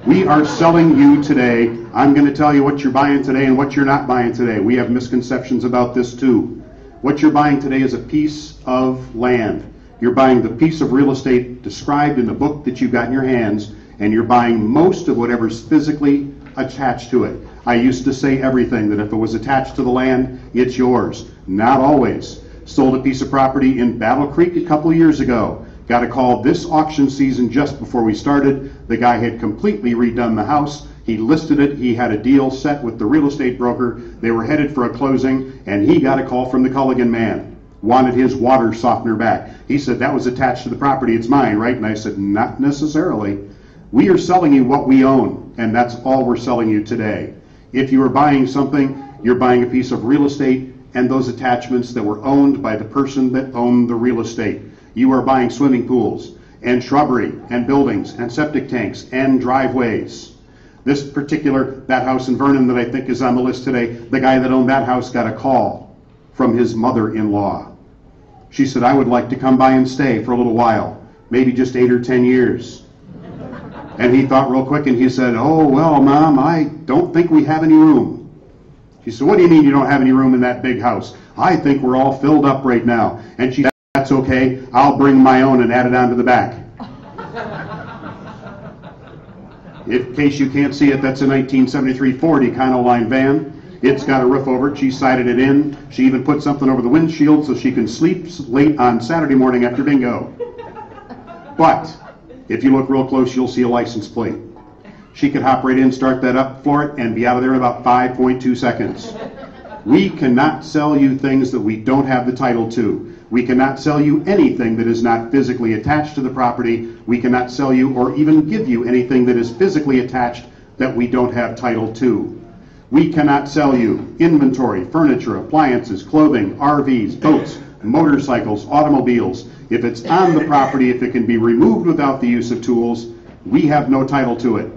We are selling you today, I'm going to tell you what you're buying today and what you're not buying today. We have misconceptions about this too. What you're buying today is a piece of land. You're buying the piece of real estate described in the book that you've got in your hands, and you're buying most of whatever's physically attached to it. I used to say everything, that if it was attached to the land, it's yours. Not always. Sold a piece of property in Battle Creek a couple of years ago. Got a call this auction season just before we started. The guy had completely redone the house. He listed it. He had a deal set with the real estate broker. They were headed for a closing, and he got a call from the Culligan man. Wanted his water softener back. He said, that was attached to the property. It's mine, right? And I said, not necessarily. We are selling you what we own, and that's all we're selling you today. If you are buying something, you're buying a piece of real estate and those attachments that were owned by the person that owned the real estate. You are buying swimming pools and shrubbery and buildings and septic tanks and driveways. That house in Vernon that I think is on the list today, the guy that owned that house got a call from his mother-in-law. She said, I would like to come by and stay for a little while, maybe just 8 or 10 years. And he thought real quick and he said, oh, well, Mom, I don't think we have any room. She said, what do you mean you don't have any room in that big house? I think we're all filled up right now. And she said, that's okay. I'll bring my own and add it onto the back. In case you can't see it, that's a 1973 Ford Econoline van. It's got a roof over it. She sided it in. She even put something over the windshield so she can sleep late on Saturday morning after bingo. But if you look real close, you'll see a license plate. She could hop right in, start that up for it, and be out of there in about 5.2 seconds. We cannot sell you things that we don't have the title to. We cannot sell you anything that is not physically attached to the property. We cannot sell you or even give you anything that is physically attached that we don't have title to. We cannot sell you inventory, furniture, appliances, clothing, RVs, boats, motorcycles, automobiles. If it's on the property, if it can be removed without the use of tools, we have no title to it.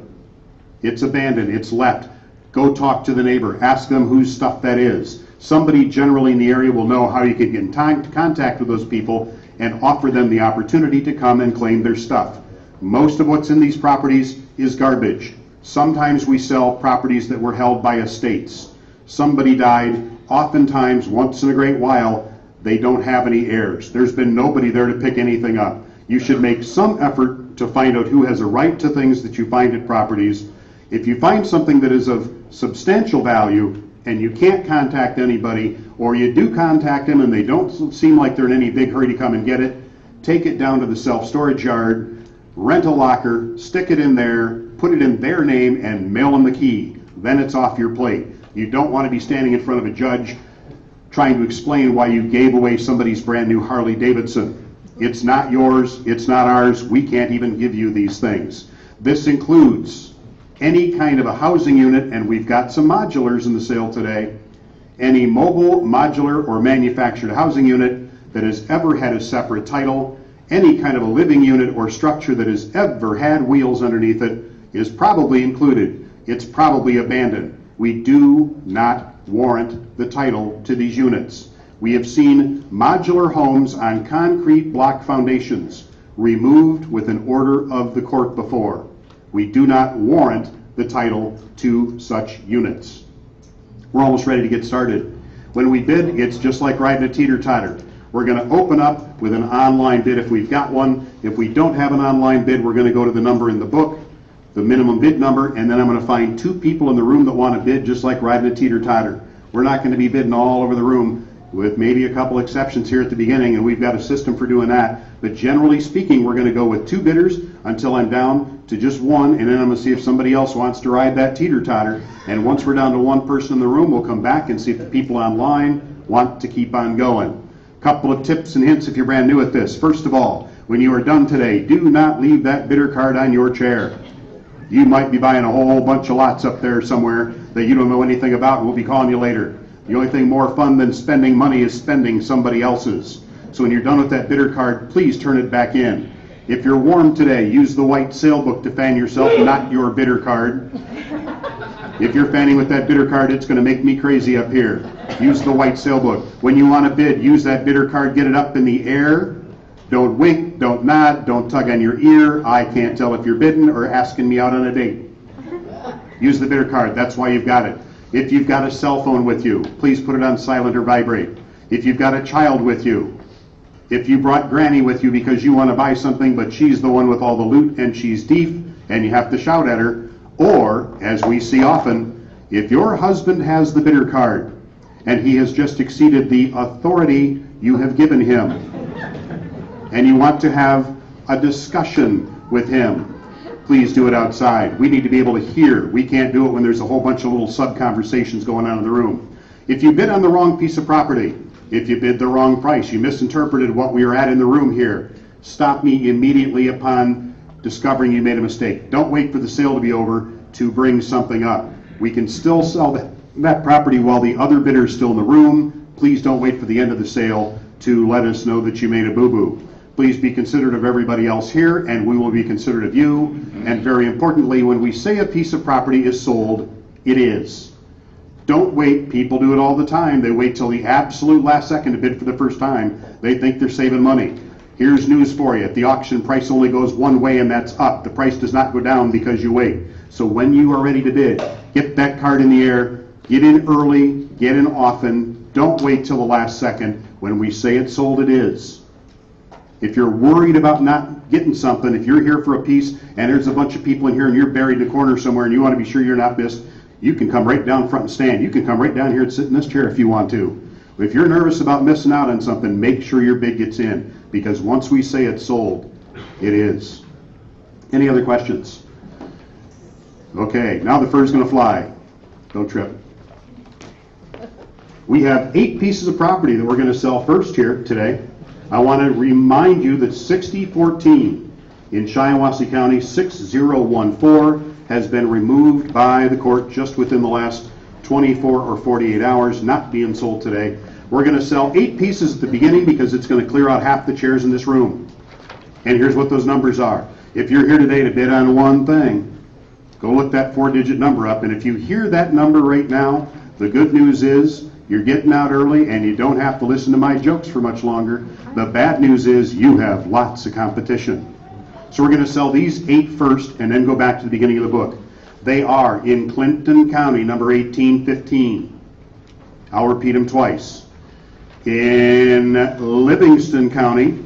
It's abandoned, it's left. Go talk to the neighbor, ask them whose stuff that is. Somebody generally in the area will know how you can get in contact with those people and offer them the opportunity to come and claim their stuff. Most of what's in these properties is garbage. Sometimes we sell properties that were held by estates. Somebody died, oftentimes, once in a great while, they don't have any heirs. There's been nobody there to pick anything up. You should make some effort to find out who has a right to things that you find at properties. If you find something that is of substantial value and you can't contact anybody, or you do contact them and they don't seem like they're in any big hurry to come and get it, take it down to the self-storage yard, rent a locker, stick it in there, put it in their name, and mail them the key. Then it's off your plate. You don't want to be standing in front of a judge trying to explain why you gave away somebody's brand new Harley Davidson. It's not yours, it's not ours, we can't even give you these things. This includes any kind of a housing unit, and we've got some modulars in the sale today, any mobile, modular, or manufactured housing unit that has ever had a separate title, any kind of a living unit or structure that has ever had wheels underneath it is probably included. It's probably abandoned. We do not warrant the title to these units. We have seen modular homes on concrete block foundations removed with an order of the court before. We do not warrant the title to such units. We're almost ready to get started. When we bid, it's just like riding a teeter-totter. We're going to open up with an online bid if we've got one. If we don't have an online bid, we're going to go to the number in the book, the minimum bid number, and then I'm going to find 2 people in the room that want to bid just like riding a teeter-totter. We're not going to be bidding all over the room, with maybe a couple exceptions here at the beginning, and we've got a system for doing that. But generally speaking, we're going to go with 2 bidders until I'm down to just 1, and then I'm going to see if somebody else wants to ride that teeter-totter. And once we're down to 1 person in the room, we'll come back and see if the people online want to keep on going. Couple of tips and hints if you're brand new at this. First of all, when you are done today, do not leave that bidder card on your chair. You might be buying a whole bunch of lots up there somewhere that you don't know anything about, and we'll be calling you later. The only thing more fun than spending money is spending somebody else's. So when you're done with that bidder card, please turn it back in. If you're warm today, use the white sale book to fan yourself, not your bidder card. If you're fanning with that bidder card, it's going to make me crazy up here. Use the white sale book. When you want to bid, use that bidder card, get it up in the air. Don't wink, don't nod, don't tug on your ear. I can't tell if you're bidding or asking me out on a date. Use the bidder card, that's why you've got it. If you've got a cell phone with you, please put it on silent or vibrate. If you've got a child with you, if you brought Granny with you because you want to buy something but she's the one with all the loot and she's deaf and you have to shout at her, or, as we see often, if your husband has the bidder card and he has just exceeded the authority you have given him and you want to have a discussion with him, please do it outside. We need to be able to hear. We can't do it when there's a whole bunch of little sub-conversations going on in the room. If you bid on the wrong piece of property, if you bid the wrong price, you misinterpreted what we are at in the room here, stop me immediately upon discovering you made a mistake. Don't wait for the sale to be over to bring something up. We can still sell that property while the other bidder is still in the room. Please don't wait for the end of the sale to let us know that you made a boo-boo. Please be considerate of everybody else here, and we will be considerate of you. And very importantly, when we say a piece of property is sold, it is. Don't wait. People do it all the time. They wait till the absolute last second to bid for the first time. They think they're saving money. Here's news for you. At the auction, price only goes one way, and that's up. The price does not go down because you wait. So when you are ready to bid, get that card in the air, get in early, get in often. Don't wait till the last second. When we say it's sold, it is. If you're worried about not getting something, if you're here for a piece and there's a bunch of people in here and you're buried in a corner somewhere and you want to be sure you're not missed, you can come right down front and stand. You can come right down here and sit in this chair if you want to. If you're nervous about missing out on something, make sure your bid gets in, because once we say it's sold, it is. Any other questions? Okay, now the fur's going to fly. Don't trip. We have 8 pieces of property that we're going to sell first here today. I want to remind you that 6014 in Shiawassee County, 6014, has been removed by the court just within the last 24 or 48 hours, not being sold today. We're going to sell 8 pieces at the beginning because it's going to clear out half the chairs in this room. And here's what those numbers are. If you're here today to bid on one thing, go look that 4-digit number up. And if you hear that number right now, the good news is you're getting out early and you don't have to listen to my jokes for much longer. The bad news is you have lots of competition. So we're going to sell these 8 first and then go back to the beginning of the book. They are in Clinton County, number 1815. I'll repeat them twice. In Livingston County,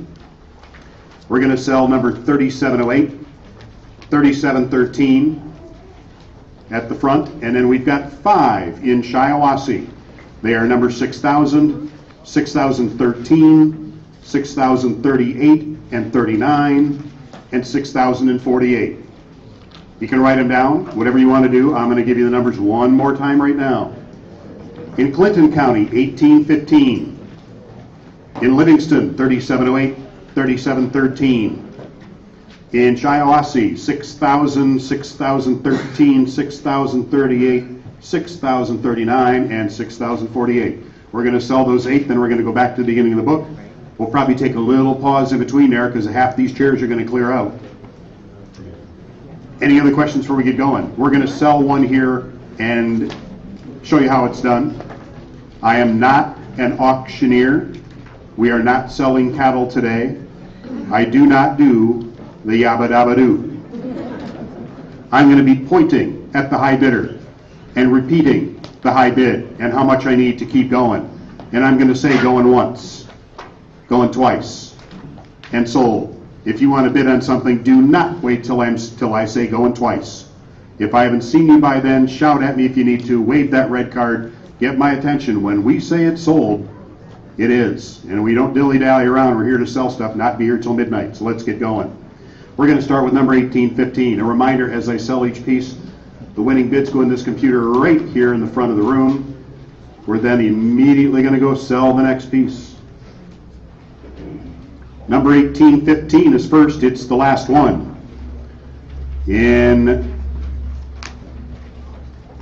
we're going to sell number 3708, 3713 at the front, and then we've got 5 in Shiawassee. They are number 6000, 6013, 6038, and 39, and 6048. You can write them down, whatever you want to do. I'm going to give you the numbers one more time right now. In Clinton County, 1815. In Livingston, 3708, 3713. In Shiawassee, 6000, 6013, 6038, 6039, and 6048. We're going to sell those 8, then we're going to go back to the beginning of the book. We'll probably take a little pause in between there because half these chairs are going to clear out. Any other questions before we get going? We're going to sell one here and show you how it's done. I am not an auctioneer. We are not selling cattle today. I do not do the yabba dabba doo. I'm going to be pointing at the high bidder and repeating the high bid and how much I need to keep going. And I'm going to say going once, going twice, and sold. If you want to bid on something, do not wait till I say going twice. If I haven't seen you by then, shout at me if you need to, wave that red card, get my attention. When we say it's sold, it is. And we don't dilly-dally around. We're here to sell stuff, not be here till midnight. So let's get going. We're going to start with number 1815. A reminder, as I sell each piece, the winning bids go in this computer right here in the front of the room. We're then immediately going to go sell the next piece. Number 1815 is first. It's the last one. In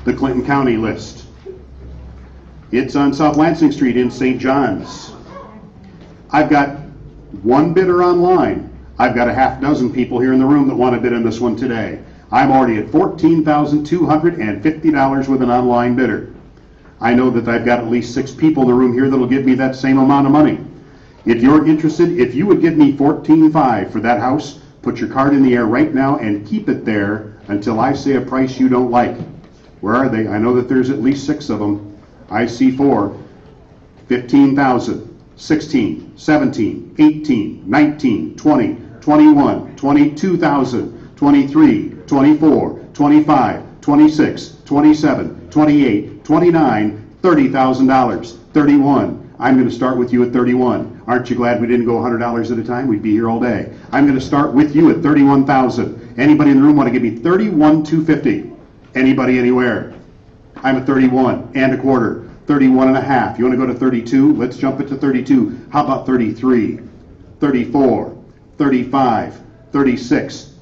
the Clinton County list. It's on South Lansing Street in St. John's. I've got one bidder online. I've got a half dozen people here in the room that want to bid on this one today. I'm already at $14,250 with an online bidder. I know that I've got at least 6 people in the room here that will give me that same amount of money. If you're interested, if you would give me $14,500 for that house, put your card in the air right now and keep it there until I say a price you don't like. Where are they? I know that there's at least 6 of them. I see 4. 15,000, 16, 17, 18, 19, 20, 21, 22,000, 23, 24, 25, 26, 27, 28, 29, $30,000, 31. I'm going to start with you at 31. Aren't you glad we didn't go $100 at a time? We'd be here all day. I'm going to start with you at 31,000. Anybody in the room want to give me 31,250? Anybody anywhere? I'm at 31 and a quarter, 31 and a half. You want to go to 32? Let's jump it to 32. How about 33, 34, 35, 36,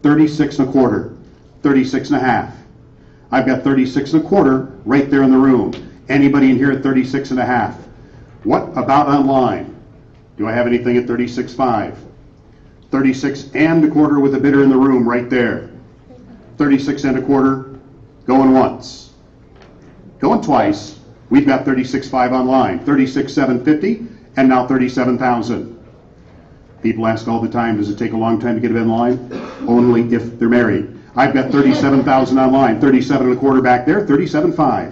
36 and a quarter, 36 and a half. I've got 36 and a quarter right there in the room. Anybody in here at 36 and a half? What about online? Do I have anything at 36.5? 36 and a quarter with a bidder in the room right there. 36 and a quarter. Going once, going twice. We've got 36.5 online, 36,750, and now 37,000. People ask all the time, does it take a long time to get it online? Only if they're married. I've got 37,000 online, 37 and a quarter back there, 37.5.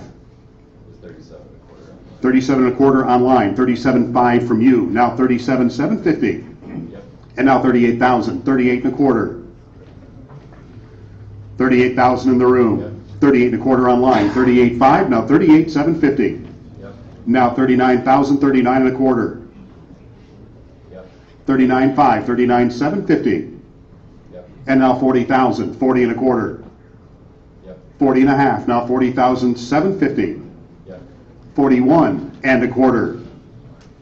37 and a quarter online, 37.5 from you, now 37,750, and now 38,000, 38 and a quarter. 38,000 in the room. 38 and a quarter online, 38.5, now 38,750. Yep. Now 39,000, 39 and a quarter. Yep. 39.5, 39,750. Yep. And now 40,000, 40 and a quarter. Yep. 40 and a half, now 40,750. Yep. 41 and a quarter.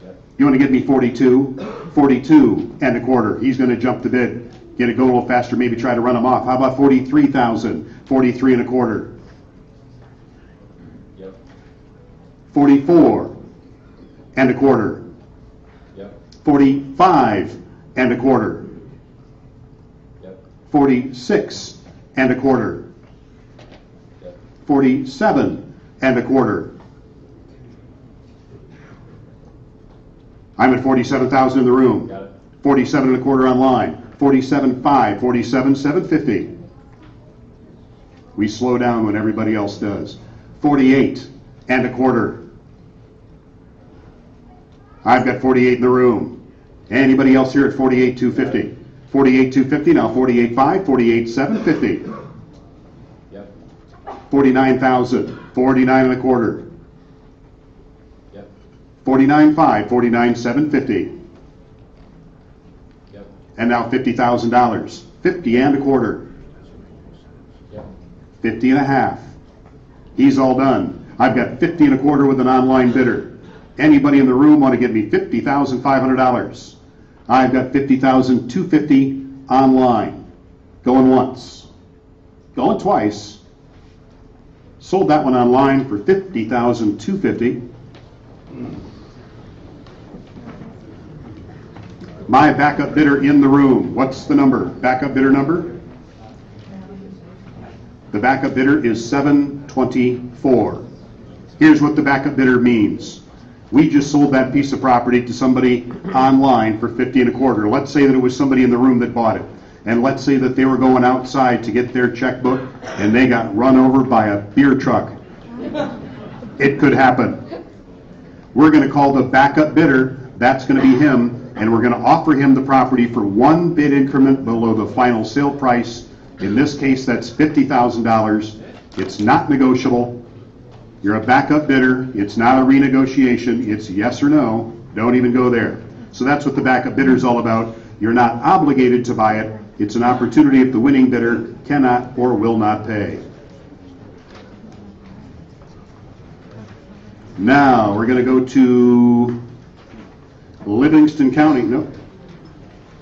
Yep. You want to get me 42? 42 and a quarter. He's going to jump the bid. Get it go a little faster, maybe try to run them off. How about 43,000? 43 and a quarter. 44 and a quarter. Yep. 45 and a quarter. Yep. 46 and a quarter. Yep. 47 and a quarter. I'm at 47,000 in the room. Got it. 47 and a quarter online. 47.5, 47,750. We slow down when everybody else does. 48 and a quarter. I've got 48 in the room. Anybody else here at 48,250? 48,250, now 48.5, 48,750. Yep. 49,000, 49 and a quarter. Yep. 49.5, 49,750. Yep. And now $50,000, 50 and a quarter. Yep. 50 and a half. He's all done. I've got 50 and a quarter with an online bidder. Anybody in the room want to give me $50,500? I've got $50,250 online. Going once. Going twice. Sold that one online for $50,250. My backup bidder in the room. What's the number? Backup bidder number? The backup bidder is 724. Here's what the backup bidder means. We just sold that piece of property to somebody online for 50 and a quarter. Let's say that it was somebody in the room that bought it. And let's say that they were going outside to get their checkbook and they got run over by a beer truck. It could happen. We're going to call the backup bidder. That's going to be him. And we're going to offer him the property for one bid increment below the final sale price. In this case, that's $50,000. It's not negotiable. You're a backup bidder. It's not a renegotiation. It's yes or no. Don't even go there. So that's what the backup bidder is all about. You're not obligated to buy it. It's an opportunity if the winning bidder cannot or will not pay. Now we're going to go to Livingston County. No.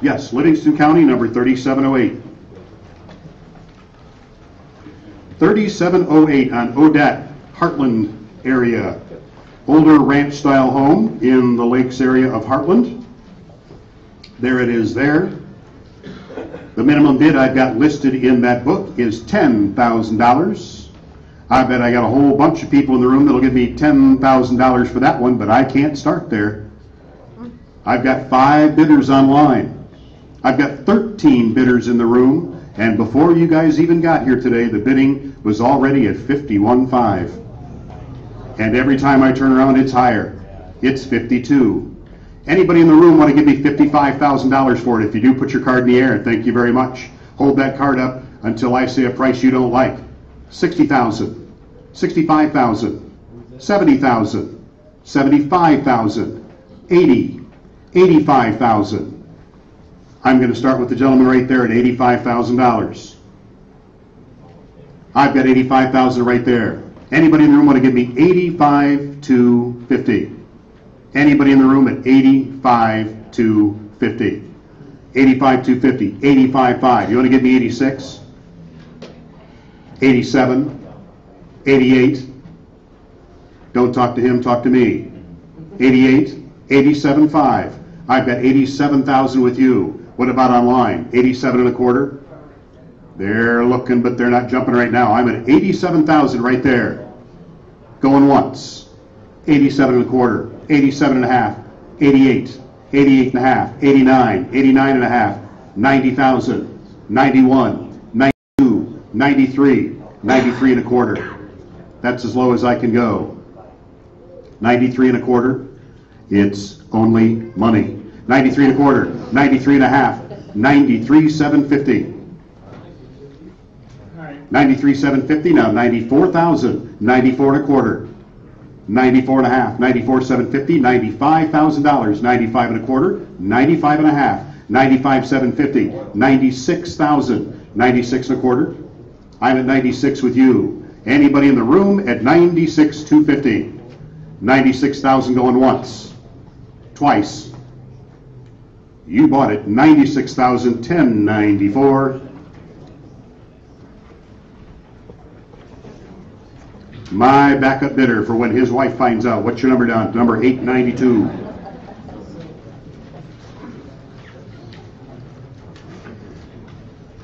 Yes, Livingston County, number 3708. 3708 on Odette, Heartland area. Older ranch-style home in the lakes area of Heartland. There it is there. The minimum bid I've got listed in that book is $10,000. I bet I got a whole bunch of people in the room that'll give me $10,000 for that one, but I can't start there. I've got 5 bidders online. I've got 13 bidders in the room. And before you guys even got here today, the bidding was already at $51,500. And every time I turn around, it's higher. It's $52,000. Anybody in the room want to give me $55,000 for it? If you do, put your card in the air. Thank you very much. Hold that card up until I say a price you don't like. $60,000, $65,000, $70,000, $75,000, $80,000, $85,000. I'm going to start with the gentleman right there at $85,000. I've got $85,000 right there. Anybody in the room want to give me $85,250? Anybody in the room at $85,250? $85,250, $85,500. You want to give me 86? 87, 88. Don't talk to him, talk to me. 88, 87.5. I've got 87,000 with you. What about online? 87 and a quarter. They're looking, but they're not jumping right now. I'm at 87,000 right there. Going once. 87 and a quarter. 87 and a half. 88, 88 and a half. 89, 89 and a half. 90,000. 91, 92, 93, 93 and a quarter. That's as low as I can go. 93 and a quarter. It's only money. 93 and a quarter. 93 and a half. 93,750. 93,750 now. 94,000. 94 and a quarter. 94 and a half. 94,750. $95,000. 95 and a quarter. 95 and a half. 95,750. 96,000. 96 and a quarter. I'm at 96 with you. Anybody in the room at 96,250? 96,000 going once. Twice. You bought it. 96,000, 1094. My backup bidder for when his wife finds out. What's your number down? Number 892.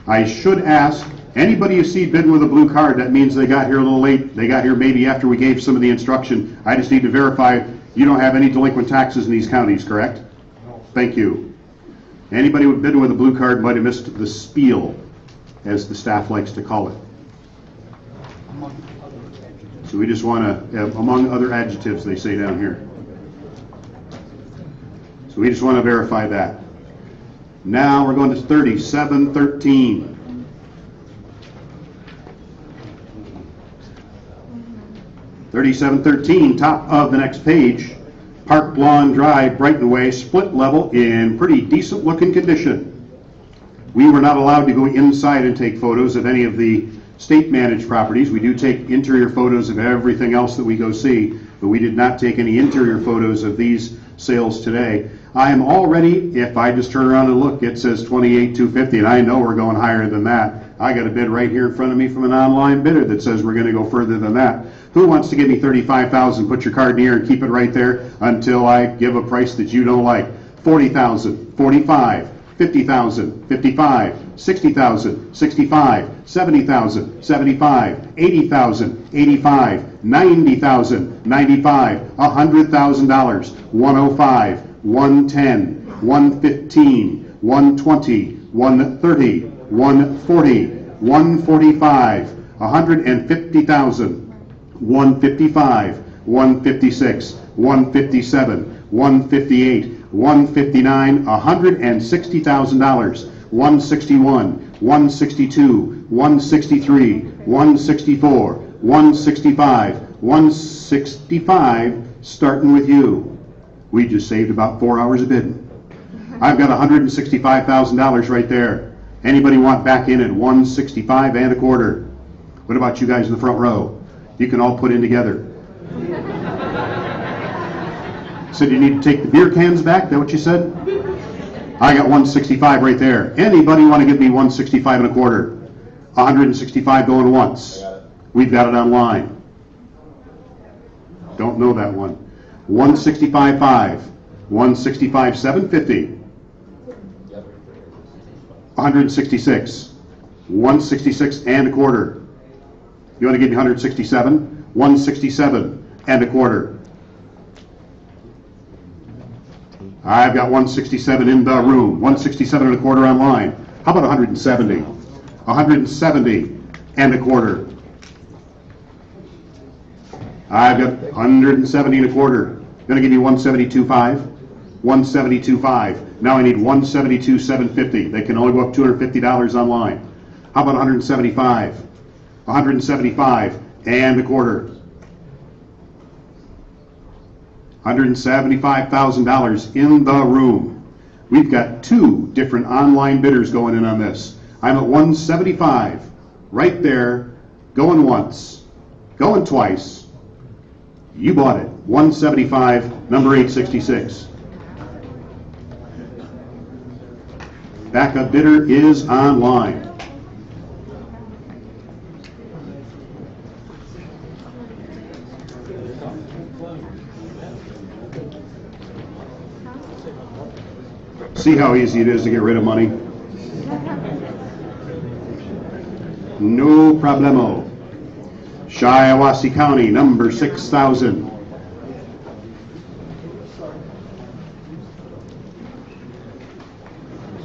I should ask, anybody you see bidding with a blue card, that means they got here a little late. They got here maybe after we gave some of the instruction. I just need to verify you don't have any delinquent taxes in these counties, correct? No. Thank you. Anybody bidding with a blue card might have missed the spiel, as the staff likes to call it. So we just want to, among other adjectives they say down here. So we just want to verify that. Now we're going to 3713. 3713, top of the next page. Park Lawn Drive, Brighton Way, split level in pretty decent looking condition. We were not allowed to go inside and take photos of any of the state managed properties. We do take interior photos of everything else that we go see, but we did not take any interior photos of these sales today. I am already, if I just turn around and look, it says 28,250, and I know we're going higher than that. I got a bid right here in front of me from an online bidder that says we're going to go further than that. Who wants to give me 35,000? Put your card in the air and keep it right there until I give a price that you don't like. 40,000, 45, 50,000, 55, 60,000, 65, 70,000, 75, 80,000, 85, 90,000, 95, $100,000, 105, 110, 115, 120, 130, 140, 145, 150,000, 155, 156, 157, 158, 159, $160,000, 161, 162, 163, 164, 165, 165, starting with you. We just saved about 4 hours of bidding. I've got $165,000 right there. Anybody want back in at 165 and a quarter? What about you guys in the front row? You can all put in together. Said you need to take the beer cans back? Is that what you said? I got 165 right there. Anybody want to give me 165 and a quarter? 165 going once. We've got it online. Don't know that one. 165.5, 165.750, 166, 166 and a quarter. You want to give me 167? 167 and a quarter. I've got 167 in the room, 167 and a quarter online. How about 170? 170 and a quarter. I've got 170 and a quarter. Going to give you 172.5, 172.5. Now I need 172.750. They can only go up $250 online. How about 175? 175 and a quarter. $175,000 in the room. We've got two different online bidders going in on this. I'm at 175, right there, going once, going twice. You bought it. 175, number 866. Backup bidder is online. See how easy it is to get rid of money? No problemo. Shiawassee County, number 6,000.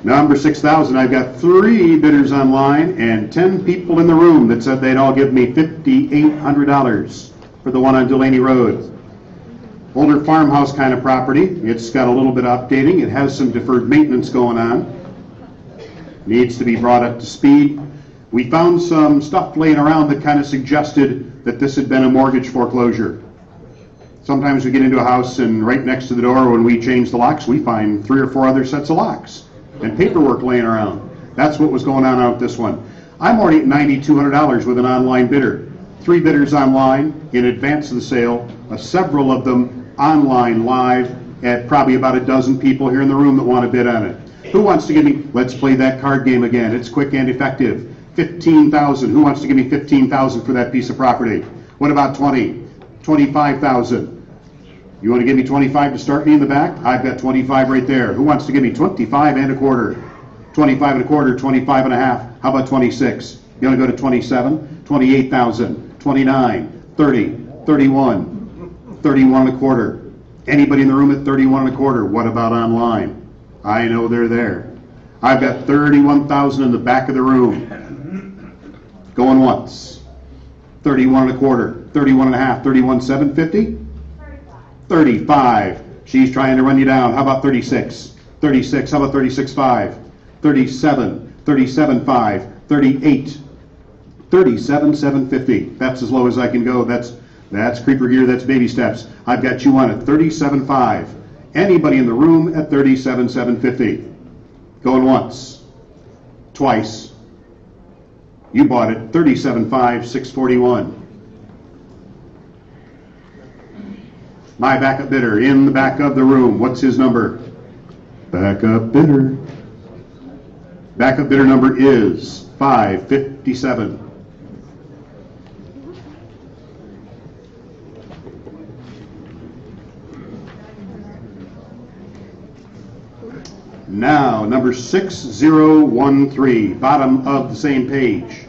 Number 6,000, I've got 3 bidders online and 10 people in the room that said they'd all give me $5,800 for the one on Delaney Road. Older farmhouse kind of property. It's got a little bit of updating. It has some deferred maintenance going on. Needs to be brought up to speed. We found some stuff laying around that kind of suggested that this had been a mortgage foreclosure. Sometimes we get into a house and right next to the door when we change the locks, we find 3 or 4 other sets of locks and paperwork laying around. That's what was going on out with this one. I'm already at $9,200 with an online bidder. 3 bidders online in advance of the sale, several of them online live at probably about a dozen people here in the room that want to bid on it. Who wants to give me, let's play that card game again. It's quick and effective. 15,000. Who wants to give me 15,000 for that piece of property? What about 20? 25,000. You want to give me 25 to start me in the back? I've got 25 right there. Who wants to give me 25 and a quarter? 25 and a quarter, 25 and a half. How about 26? You want to go to 27? 28,000, 29, 30, 31, 31 and a quarter. Anybody in the room at 31 and a quarter? What about online? I know they're there. I've got 31,000 in the back of the room. Going once. 31 and a quarter, 31 and a half, 31,750? 35. She's trying to run you down. How about 36? 36. How about 36.5? 37. 37.5. 38. 37,750. That's as low as I can go. That's creeper gear. That's baby steps. I've got you on at 37.5. Anybody in the room at 37,750? Going once. Twice. You bought it 37.5, 641. My backup bidder in the back of the room. What's his number? Backup bidder. Backup bidder number is 557. Now, number 6013, bottom of the same page.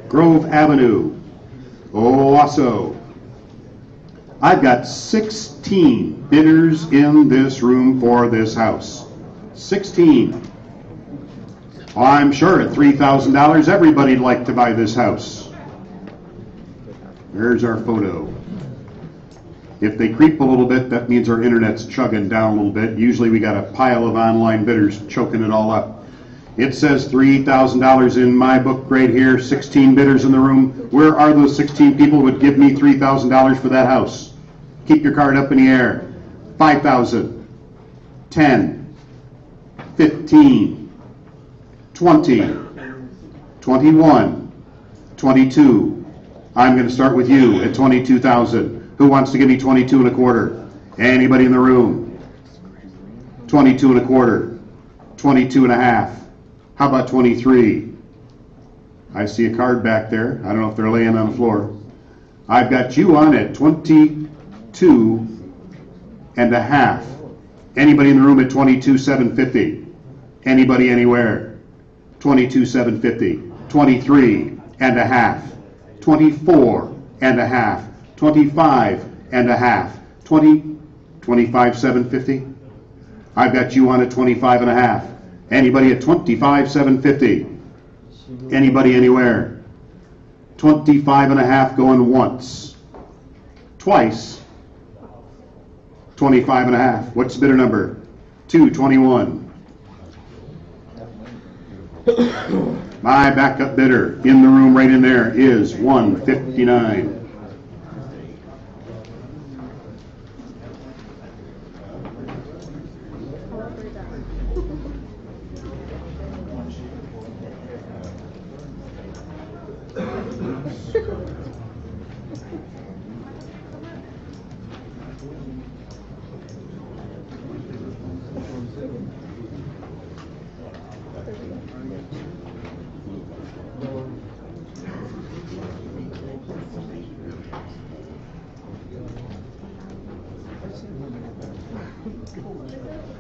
Grove Avenue, Owasso. I've got 16 bidders in this room for this house. 16. I'm sure at $3,000 everybody'd like to buy this house. There's our photo. If they creep a little bit, that means our internet's chugging down a little bit. Usually we got a pile of online bidders choking it all up. It says $3,000 in my book right here, 16 bidders in the room. Where are those 16 people who would give me $3,000 for that house? Keep your card up in the air. 5,000, 10, 15, 20, 21, 22. I'm going to start with you at 22,000. Who wants to give me 22 and a quarter? Anybody in the room? 22 and a quarter, 22 and a half. How about 23? I see a card back there. I don't know if they're laying on the floor. I've got you on at 22 and a half. Anybody in the room at 22,750? Anybody anywhere? 22,750. 23 and a half. 24 and a half. 25 and a half. 25,750. I've got you on at 25 and a half. Anybody at 25,750? Anybody anywhere? 25 and a half going once. Twice. 25 and a half. What's the bidder number? 221. My backup bidder in the room right in there is 159.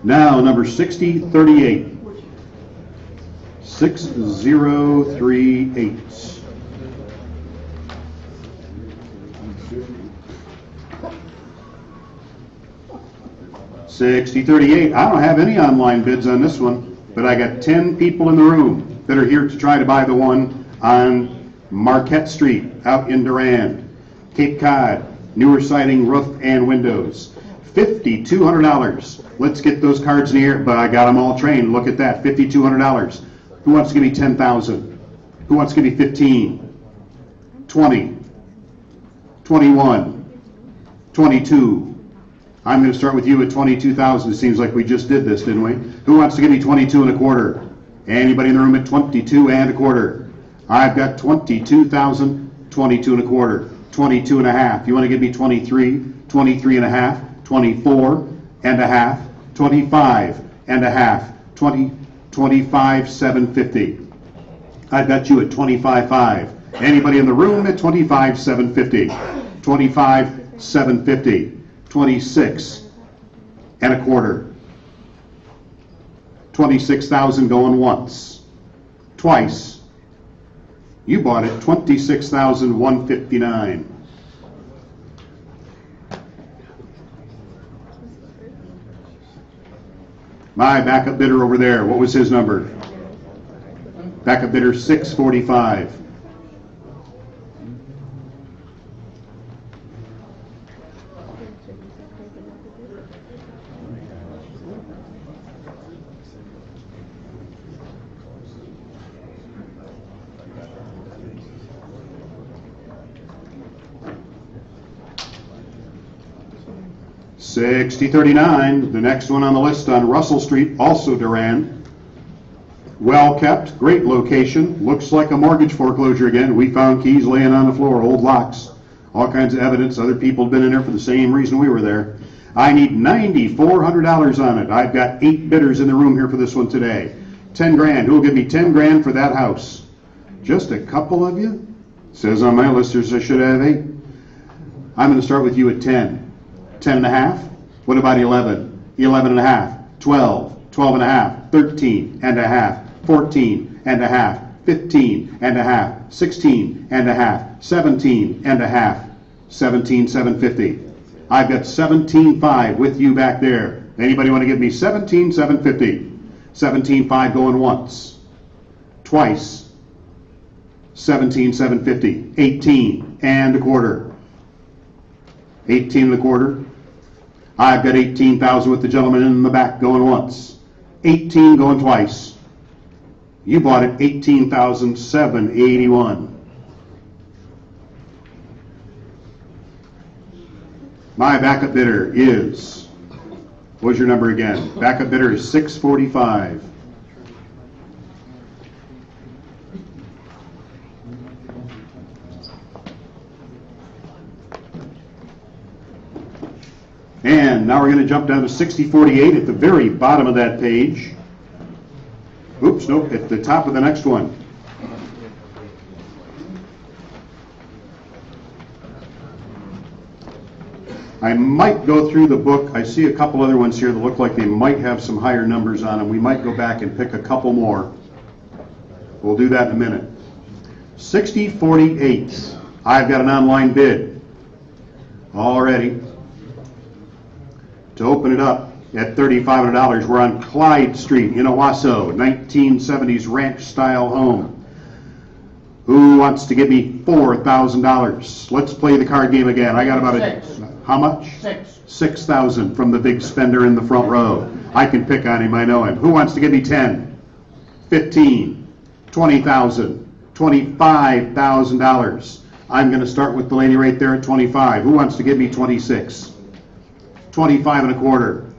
Now, number 6038. 6038. $60.38. I don't have any online bids on this one, but I got 10 people in the room that are here to try to buy the one on Marquette Street out in Durand. Cape Cod, newer siding, roof, and windows. $5,200. Let's get those cards in the air, but I got them all trained. Look at that, $5,200. Who wants to give me 10,000? Who wants to give me 15? 20, 21, 22. I'm going to start with you at 22,000. It seems like we just did this, didn't we? Who wants to give me 22 and a quarter? Anybody in the room at 22 and a quarter? I've got 22,000, 22 and a quarter, 22 and a half. You want to give me 23, 23 and a half, 24 and a half, 25 and a half, 25,750. I've got you at 25.5. Anybody in the room at 25,750? 25,750. 26 and a quarter. 26,000 going once. Twice. You bought it 26,159. My backup bidder over there, what was his number? Backup bidder 645. $60.39, the next one on the list on Russell Street, also Durand. Well kept, great location, looks like a mortgage foreclosure again. We found keys laying on the floor, old locks, all kinds of evidence. Other people have been in there for the same reason we were there. I need $9,400 on it. I've got 8 bidders in the room here for this one today. 10 grand, who will give me 10 grand for that house? Just a couple of you? Says on my list I should have 8. I'm going to start with you at 10. 10 and a half? What about 11? 11 and a half. 12. 12 and a half. 13 and a half. 14 and a half. 15 and a half. 16 and a half. 17 and a half. 17,750. I've got 17,500 with you back there. Anybody want to give me 17,750? 17,500 going once. Twice. 17,750. 18 and a quarter. 18 and a quarter. I've got 18,000 with the gentleman in the back going once. 18 going twice. You bought it 18,781. My backup bidder is, what was your number again? Backup bidder is 645. And now we're going to jump down to 6048 at the very bottom of that page. Oops, nope, at the top of the next one. I might go through the book. I see a couple other ones here that look like they might have some higher numbers on them. We might go back and pick a couple more. We'll do that in a minute. 6048. I've got an online bid already. To open it up at $3,500, we're on Clyde Street in Owasso, 1970s ranch-style home. Who wants to give me $4,000? Let's play the card game again. I got about how much? 6,000 from the big spender in the front row. I can pick on him, I know him. Who wants to give me 10? 15, 20,000, $25,000. I'm going to start with the lady right there at 25. Who wants to give me 26? 25 and a quarter.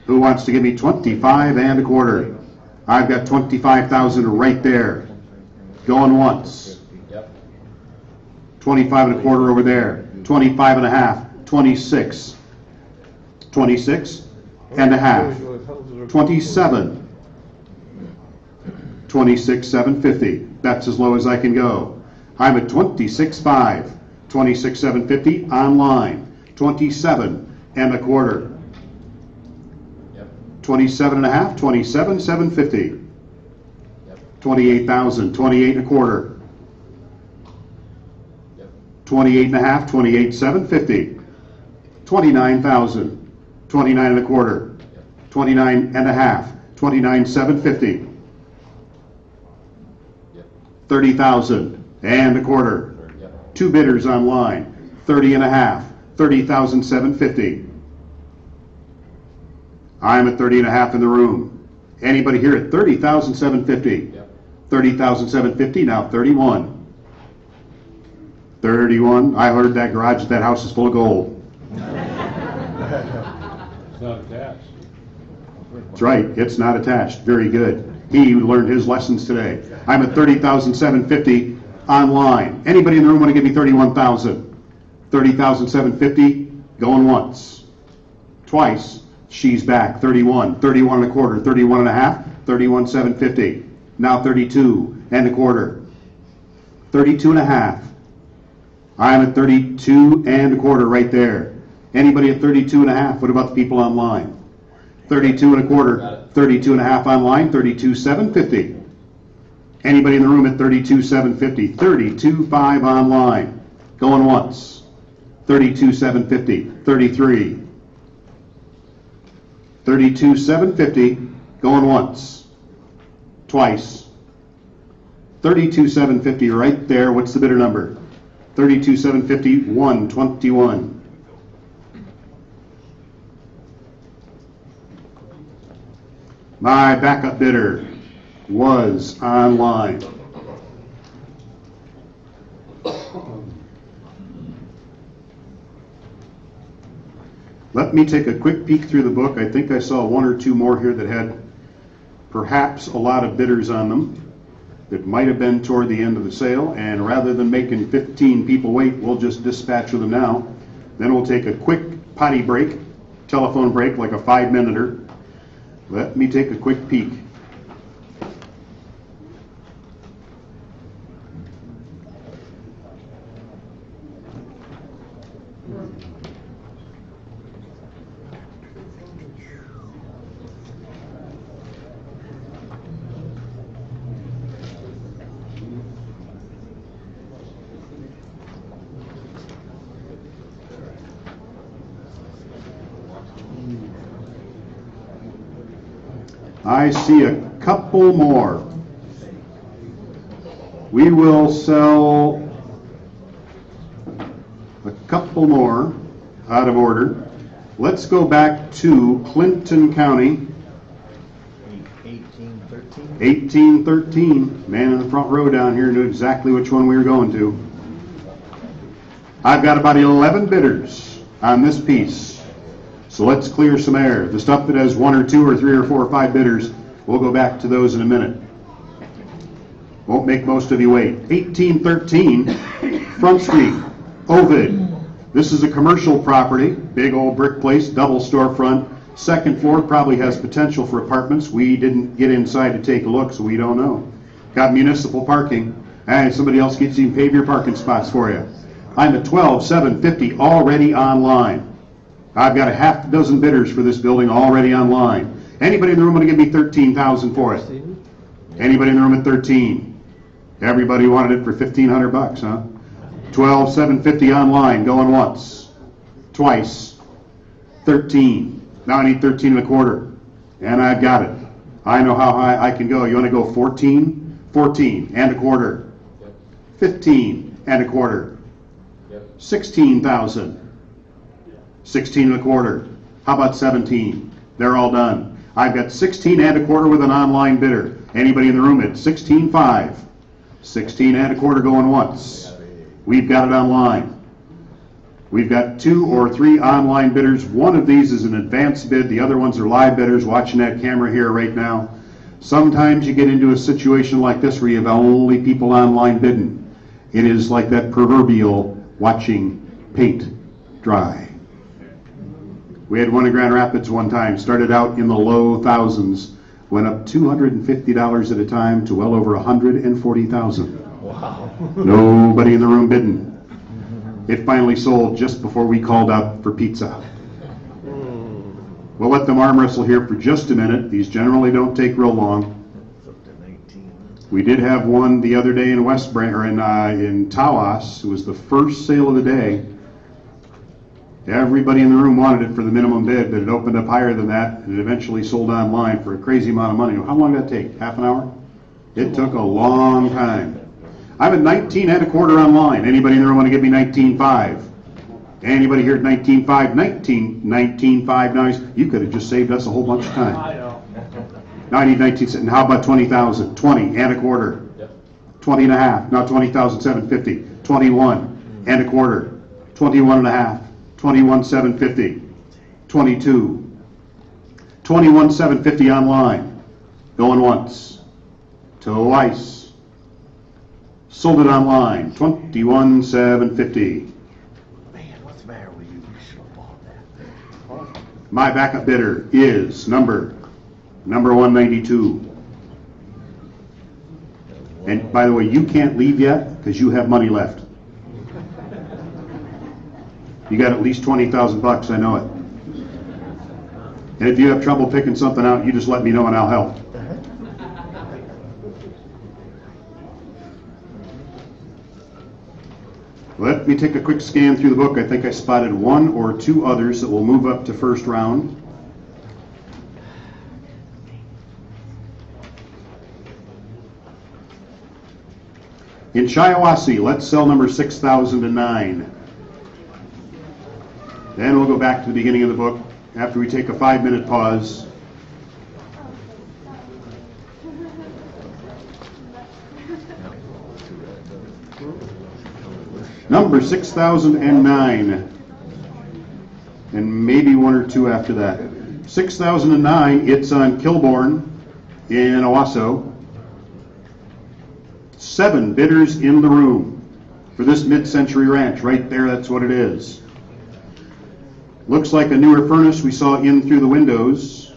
Who wants to give me 25 and a quarter? I've got 25,000 right there. Going once. 25 and a quarter over there. 25 and a half. 26. 26 and a half. 27. 26,750. That's as low as I can go. I'm at 26,500. 26,750 online. 27 and a quarter. 27 and a half, 27,750. 28,000, 28 and a quarter. 28 and a half, 28,750. 29,000, 29 and a quarter. 29 and a half, 29,750. 30,000 and a quarter. 2 bidders online. 30 and a half, 30,750. I'm at 30 and a half in the room. Anybody here at 30,750? 30,750, now 31. 31, I heard that garage at that house is full of gold. It's not attached. That's right, it's not attached. Very good. He learned his lessons today. I'm at 30,750 online. Anybody in the room want to give me 31,000? 30,750, going once. Twice. She's back. 31, 31 and a quarter, 31 and a half, 31,750. Now 32 and a quarter. 32 and a half. I'm at 32 and a quarter right there. Anybody at 32 and a half? What about the people online? 32 and a quarter, 32 and a half online, 32,750. Anybody in the room at 32,750? 32.5 online. Going once. 32,750. 33. 32,750. Going once. Twice. 32,750 right there. What's the bidder number? 32,750. 121. My backup bidder was online. Let me take a quick peek through the book. I think I saw one or two more here that had perhaps a lot of bidders on them. It might have been toward the end of the sale, and rather than making 15 people wait, we'll just dispatch with them now. Then we'll take a quick potty break, telephone break, like a 5-minute-er. Let me take a quick peek. I see a couple more. We will sell a couple more out of order. Let's go back to Clinton County. 1813. 1813. Man in the front row down here knew exactly which one we were going to. I've got about 11 bidders on this piece. So let's clear some air. The stuff that has 1 or 2 or 3 or 4 or 5 bidders, we'll go back to those in a minute. Won't make most of you wait. 1813 Front Street, Ovid. This is a commercial property, big old brick place, double storefront. Second floor probably has potential for apartments. We didn't get inside to take a look, so we don't know. Got municipal parking. And somebody else gets you pave your parking spots for you. I'm at 12,750 already online. I've got a half dozen bidders for this building already online. Anybody in the room want to give me 13,000 for it? Anybody in the room at 13? Everybody wanted it for 1,500 bucks, huh? 12,750 online, going once, twice, 13. Now I need 13 and a quarter, and I've got it. I know how high I can go. You want to go 14? 14 and a quarter, 15 and a quarter, 16,000. 16 and a quarter. How about 17? They're all done. I've got 16 and a quarter with an online bidder. Anybody in the room at 16.5? 16 and a quarter going once. We've got it online. We've got 2 or 3 online bidders. One of these is an advanced bid. The other ones are live bidders watching that camera here right now. Sometimes you get into a situation like this where you have only people online bidding. It is like that proverbial watching paint dry. We had one in Grand Rapids one time, started out in the low thousands, went up $250 at a time to well over $140,000. Wow. Nobody in the room bidding. It finally sold just before we called out for pizza. We'll let them arm wrestle here for just a minute. These generally don't take real long. We did have one the other day in West Branch, or in Tawas. It was the first sale of the day. Everybody in the room wanted it for the minimum bid, but it opened up higher than that, and it eventually sold online for a crazy amount of money. How long did that take? Half an hour? It took a long time. I'm at 19 and a quarter online. Anybody in the room want to give me 19.5? Anybody here at 19.5? 19.5 now. You could have just saved us a whole bunch of time. I know. Now I need 19. And how about 20,000? 20 and a quarter. 20 and a half. Now 20,750. 21 and a quarter. 21 and a half. 21,750. 22. 21,750 online. Going once. Twice. Sold it online. 21,750. Man, what's the matter with you? You should have bought that. My backup bidder is number 192. And by the way, you can't leave yet because you have money left. You got at least 20,000 bucks, I know it. And if you have trouble picking something out, you just let me know and I'll help. Let me take a quick scan through the book. I think I spotted one or two others that will move up to first round. In Shiawassee, let's sell number 6009. Then we'll go back to the beginning of the book after we take a 5-minute pause. Number 6009, and maybe one or two after that. 6009, it's on Kilbourne in Owasso. 7 bidders in the room for this mid-century ranch. Right there, that's what it is. Looks like a newer furnace we saw in through the windows.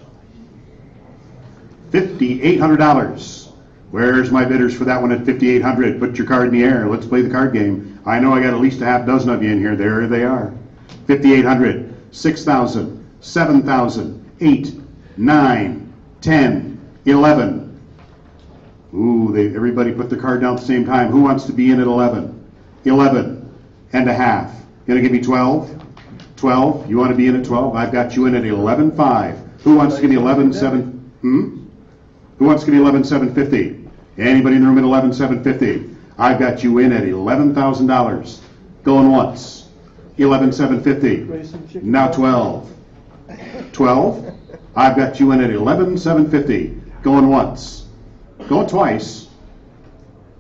$5,800. Where's my bidders for that one at $5,800? Put your card in the air. Let's play the card game. I know I got at least a half dozen of you in here. There they are. $5,800, $6,000, $7,000, $8,000, $9,000, $10,000, $11,000. Ooh, everybody put their card down at the same time. Who wants to be in at 11? 11 and a half. Gonna give me 12? 12? You want to be in at 12? I've got you in at 11.5. Who wants to give me 11.7? Who wants to give me 11.750? Anybody in the room at 11.750? I've got you in at $11,000. Going once. 11.750. Now 12. 12? I've got you in at 11.750. Going once. Going twice.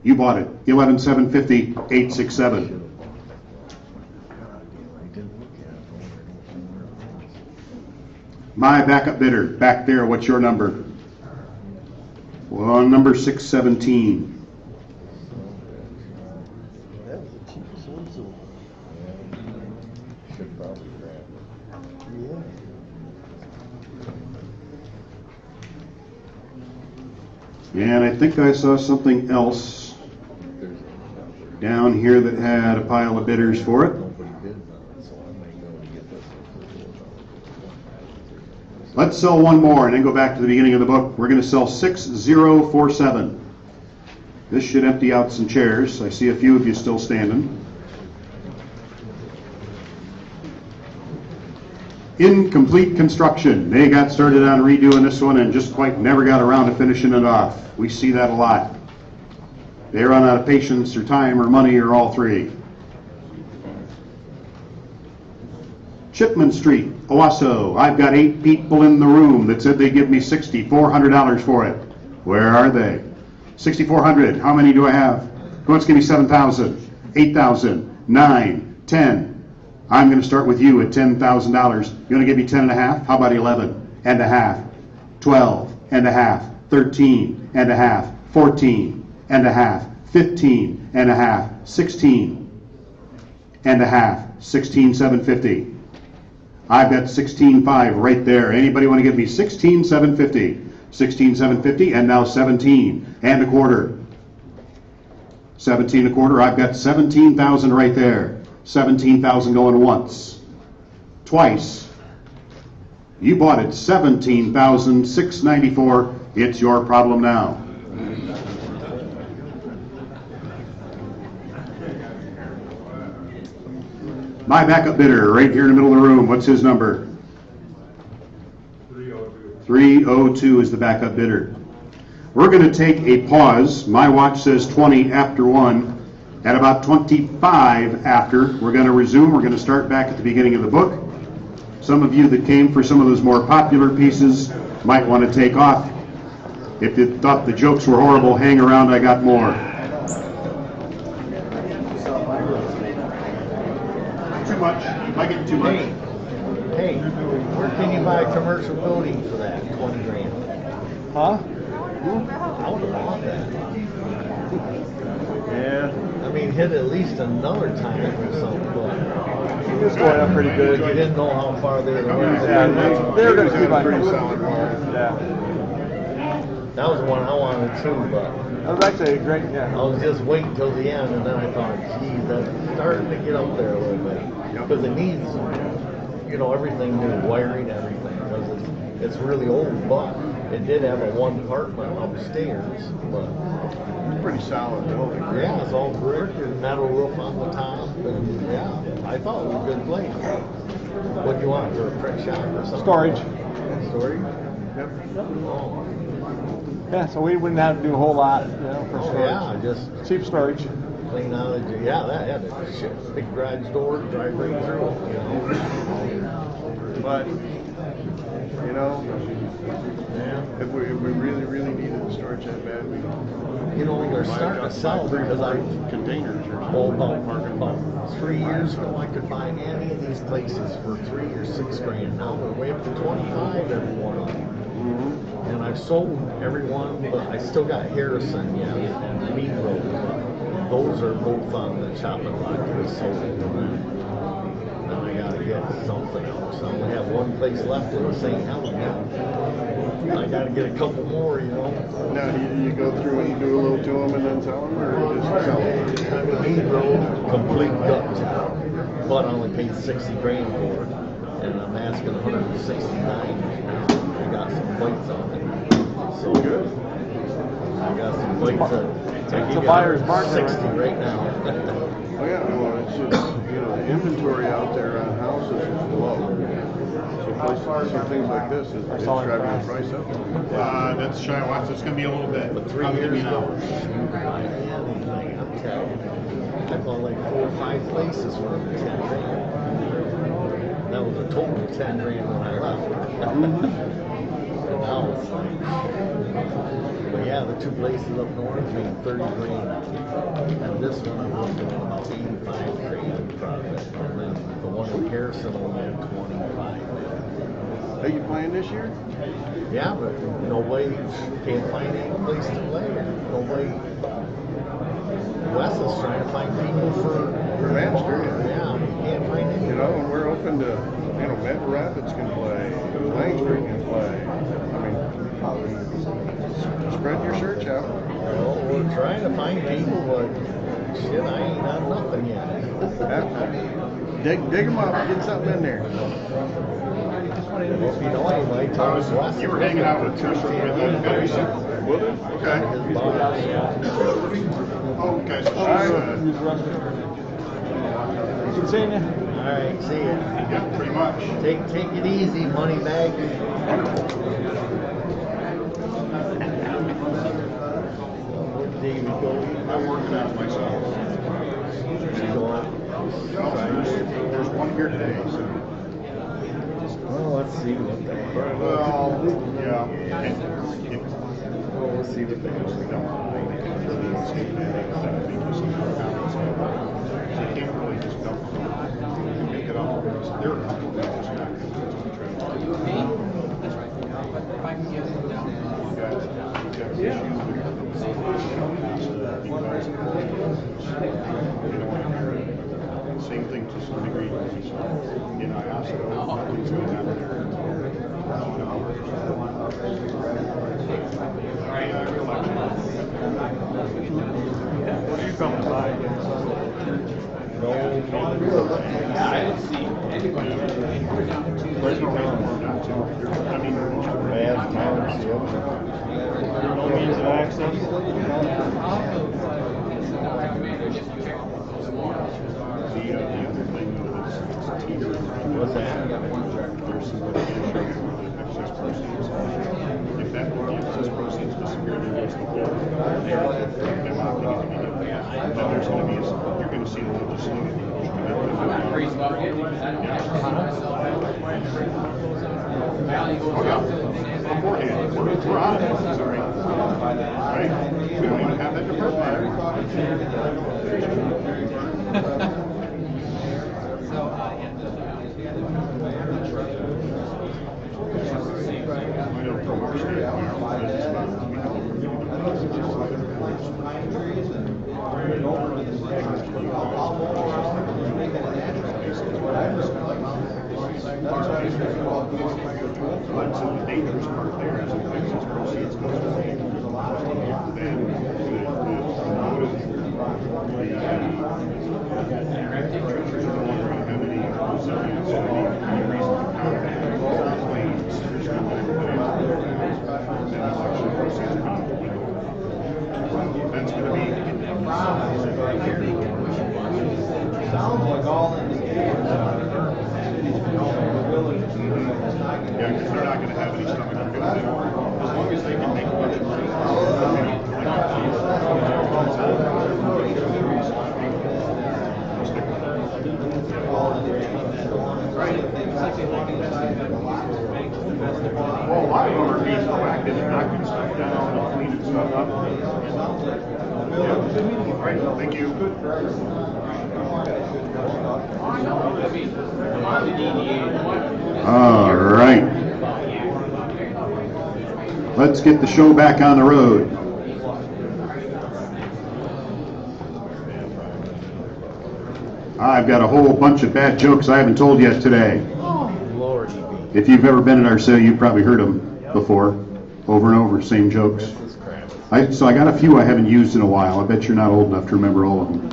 You bought it. 11.750. 867. My backup bidder, back there, what's your number? Well, number 617. That was the cheapest one, so. Should probably grab Yeah. And I think I saw something else it. down here that had a pile of bidders for it. Nobody bids on it, so I may go and get this one. Let's sell one more and then go back to the beginning of the book. We're going to sell 6047. This should empty out some chairs. I see a few of you still standing. Incomplete construction. They got started on redoing this one and just quite never got around to finishing it off. We see that a lot. They run out of patience or time or money or all three. Chipman Street, Owasso. I've got 8 people in the room that said they'd give me $6,400 for it. Where are they? $6,400. How many do I have? Who wants to give me 7,000? 8,000? 9? 10? I'm going to start with you at $10,000. You want to give me 10 and a half? How about 11 and a half? 12 and a half? 13 and a half? 14 and a half? 15 and a half? 16 and a half? 16,750. I've got 16.5 right there. Anybody want to give me 16,750? 16,750 and now 17 and a quarter. 17 and a quarter. I've got 17,000 right there. 17,000 going once. Twice. You bought it 17,694. It's your problem now. My backup bidder right here in the middle of the room. What's his number? 302. 302 is the backup bidder. We're going to take a pause. My watch says 20 after 1. At about 25 after, we're going to resume. We're going to start back at the beginning of the book. Some of you that came for some of those more popular pieces might want to take off. If you thought the jokes were horrible, hang around. I got more. Too much. Am I getting too much? Hey, where can you buy a commercial building for that? 20 grand. Huh? I would have bought that. Yeah, I mean, hit at least another time or something, but it was going up pretty good. you didn't know how far they were going. Yeah, they were going to keep on pretty solid mark. Yeah. That was the one I wanted too, but That was actually a great, I yeah. was just waiting till the end, and then I thought, geez, that's starting to get up there a little bit. Because it needs, you know, everything new, wiring, everything. Because it's really old, but it did have a one apartment upstairs. But Pretty solid building. yeah, it's all brick and metal roof on the top. And yeah, I thought it was a good place. What do you want for a print shop or something? Storage. Storage? Yep. Oh, Yeah, so we wouldn't have to do a whole lot, you know, for oh storage. yeah, just Cheap storage. clean out of it. Yeah, that had a shit, big garage door, drive right through. You know. But, you know, Yeah. if we really, really needed the storage that bad, we You know, they're starting to sell because I, containers or well, something. about 3 years ago, I could buy any of these places for $3 or $6 grand. Now they're way up to 25 every one of them. And I've sold every one, but I still got Harrison yet and Mead Road. Those are both on the chopping block to be sold. Now I gotta get something else. I only have one place left in St. Helens. I gotta get a couple more, you know. Now, do you go through and do a little to them and then sell them, or you just sell them? Mead Road, complete gut job. But I only paid 60 grand for it. And I'm asking 169 right now. I got some plates on it. So Good. I got some plates that It's a buyer's market. 60 right now. Oh yeah, well, it's just, you know, the inventory out there on houses is low. So things like this is selling driving the fast. price up. That's Shiawassee. It's going to be a little bit. But 3 Probably years be an ago, hour. I'm telling you, I bought like 4 or 5 places for 10 grand. That was a total of 10 grand when I left. And now it's like, but yeah, the 2 places up north made 30 grand. And this one I'm looking at about 85 grand profit. And then the one in Harrison only had 25. Are you playing this year? Yeah, but nobody can't find any place to play. Nobody. Wes is trying to find people for Manchester, Yeah, you can't find any. You know, and we're open to, you know, Medford Rapids can play, Langsbury can play. I mean, spread your search out. Well, we're trying to find people, but shit, I ain't done nothing yet. Dig them up, get something in there. If you know anybody, tell us Wes. You were hanging out with Trish Will do. Okay. His boss. Oh, okay. So Good seeing you. All right, see ya. yeah, pretty much. Take it easy, money bag. Where'd Davey go? I'm working on it myself. She's on. There's one here today, so. Well, let's see what they are. Well, yeah. Well, let's see what they are. So you can't really just dump them. You can pick it up. There are a couple that just got same thing to some degree. In Iosco, nothing's going to happen there. What are you coming by? I don't see anybody. There's no reason not to. I mean, Bad times, No means of access. the other thing is teeter. What's that? There's somebody in there with excess proceeds. If that the excess proceeds disappear, then goes the whole. They're not going to be doing that. Then there's going to be you're going to see the legislative. Oh yeah. Beforehand, we're on it. Sorry. Right? We don't even have that department. I know from our standpoint, it's about, But so the dangerous part there is if excess proceeds goes to That's going to be. Sounds like all indicators are Yeah, because they're not going to have any stomach for doing it. As long as they can make budget money. Well, a lot of them are being proactive and knocking stuff down and cleaning stuff up. Yeah. All right, thank you. All right. Let's get the show back on the road. I've got a whole bunch of bad jokes I haven't told yet today. Lordy be. If you've ever been at our show, you've probably heard them before, over and over, same jokes. This is crap. So I got a few I haven't used in a while. I bet you're not old enough to remember all of them.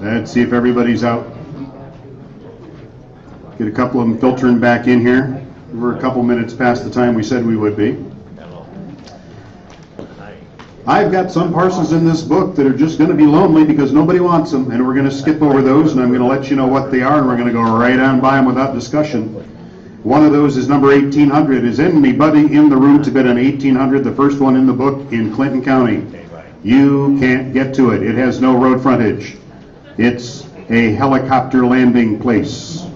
Let's see if everybody's out. Get a couple of them filtering back in here. We're a couple minutes past the time we said we would be. Hello. Hi. I've got some parcels in this book that are just going to be lonely because nobody wants them, and we're going to skip over those, and I'm going to let you know what they are, and we're going to go right on by them without discussion. One of those is number 1800. Is anybody in the room to bid on 1800, the first one in the book in Clinton County? You can't get to it. It has no road frontage. It's a helicopter landing place.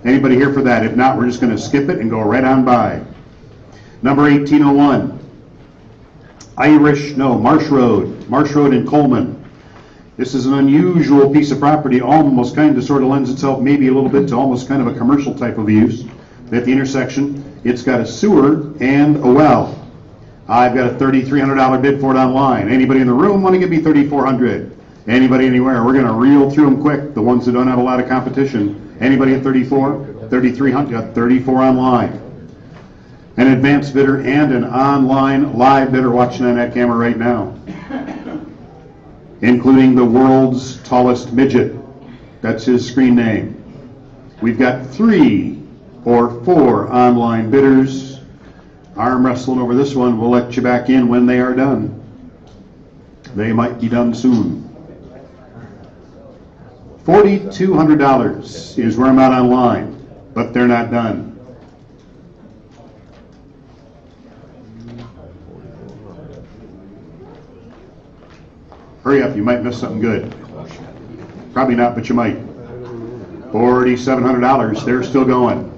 Anybody here for that? If not, we're just going to skip it and go right on by. Number 1801. Marsh Road in Coleman. This is an unusual piece of property, almost kind of sort of lends itself maybe a little bit to almost kind of a commercial type of use. At the intersection, it's got a sewer and a well. I've got a $3,300 bid for it online. Anybody in the room want to give me $3,400? Anybody anywhere? We're going to reel through them quick, the ones that don't have a lot of competition. Anybody at 34? 3,300, 34 online. An advanced bidder and an online live bidder watching on that camera right now, including the world's tallest midget. That's his screen name. We've got 3 or 4 online bidders. Arm wrestling over this one. We'll let you back in when they are done. They might be done soon. $4,200 is where I'm at online, but they're not done. Hurry up, you might miss something good. Probably not, but you might. $4,700, they're still going.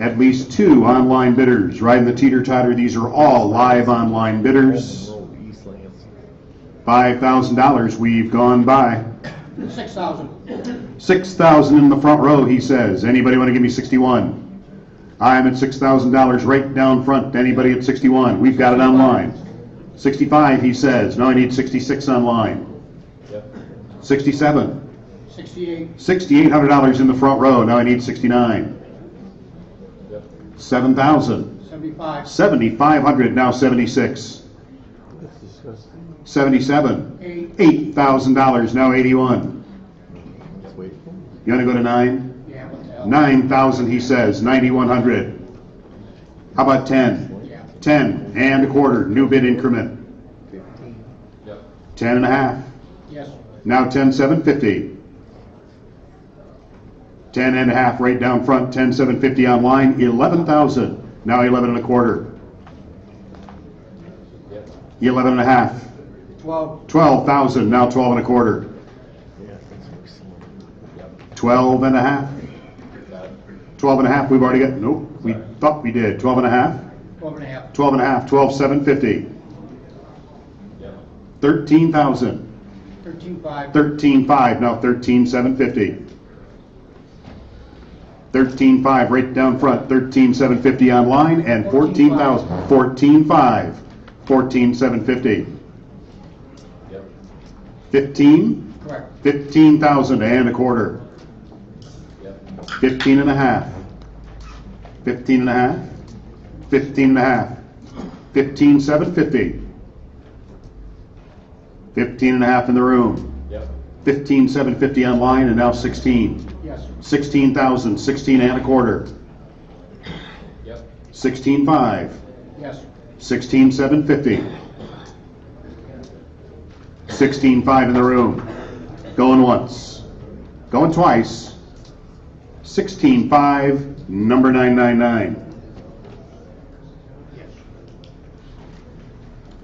At least 2 online bidders riding the teeter-totter. These are all live online bidders. $5,000 we've gone by. 6,000. 6,000 in the front row, he says. Anybody want to give me 61? I'm at $6,000 right down front. Anybody at 61? We've got it online. 65, he says. No, I need 66 online. 67. 68. $6,800 in the front row. Now I need 69. 7,000. 75. 7,500. Now 76. 77. $8,000. Now 81. You want to go to 9? Yeah, what the hell? 9,000, he says. 9,100. How about 10? Yeah. 10 and a quarter. New bid increment. 10 and a half. Yes. Now 10,750. 10 and a half right down front. 10,750 online. 11,000. Now 11 and a quarter. 11 and a half. 12. 12,000. Now 12 and a quarter. 12 and a half. 12 and a half. We've already got. Nope. We thought we did. 12 and a half. 12 and a half. 12 and a half. 12,750. 13,000. 13.5. 13.5. Now 13,750. 13.5 right down front. 13,750 online and 14,000. 14.5. 14,750. 15. Correct. 15,000 and a quarter. 15 and a half. 15 and a half. 15 and a half. 15,750. 15 and a half in the room. Yep. 15,750 online, and now 16. Yes, sir. 16,000, 16 and a quarter. Yep. 16,5. Yes, sir. 16,750. 16,5 in the room. Going once. Going twice. 16,5, number 999.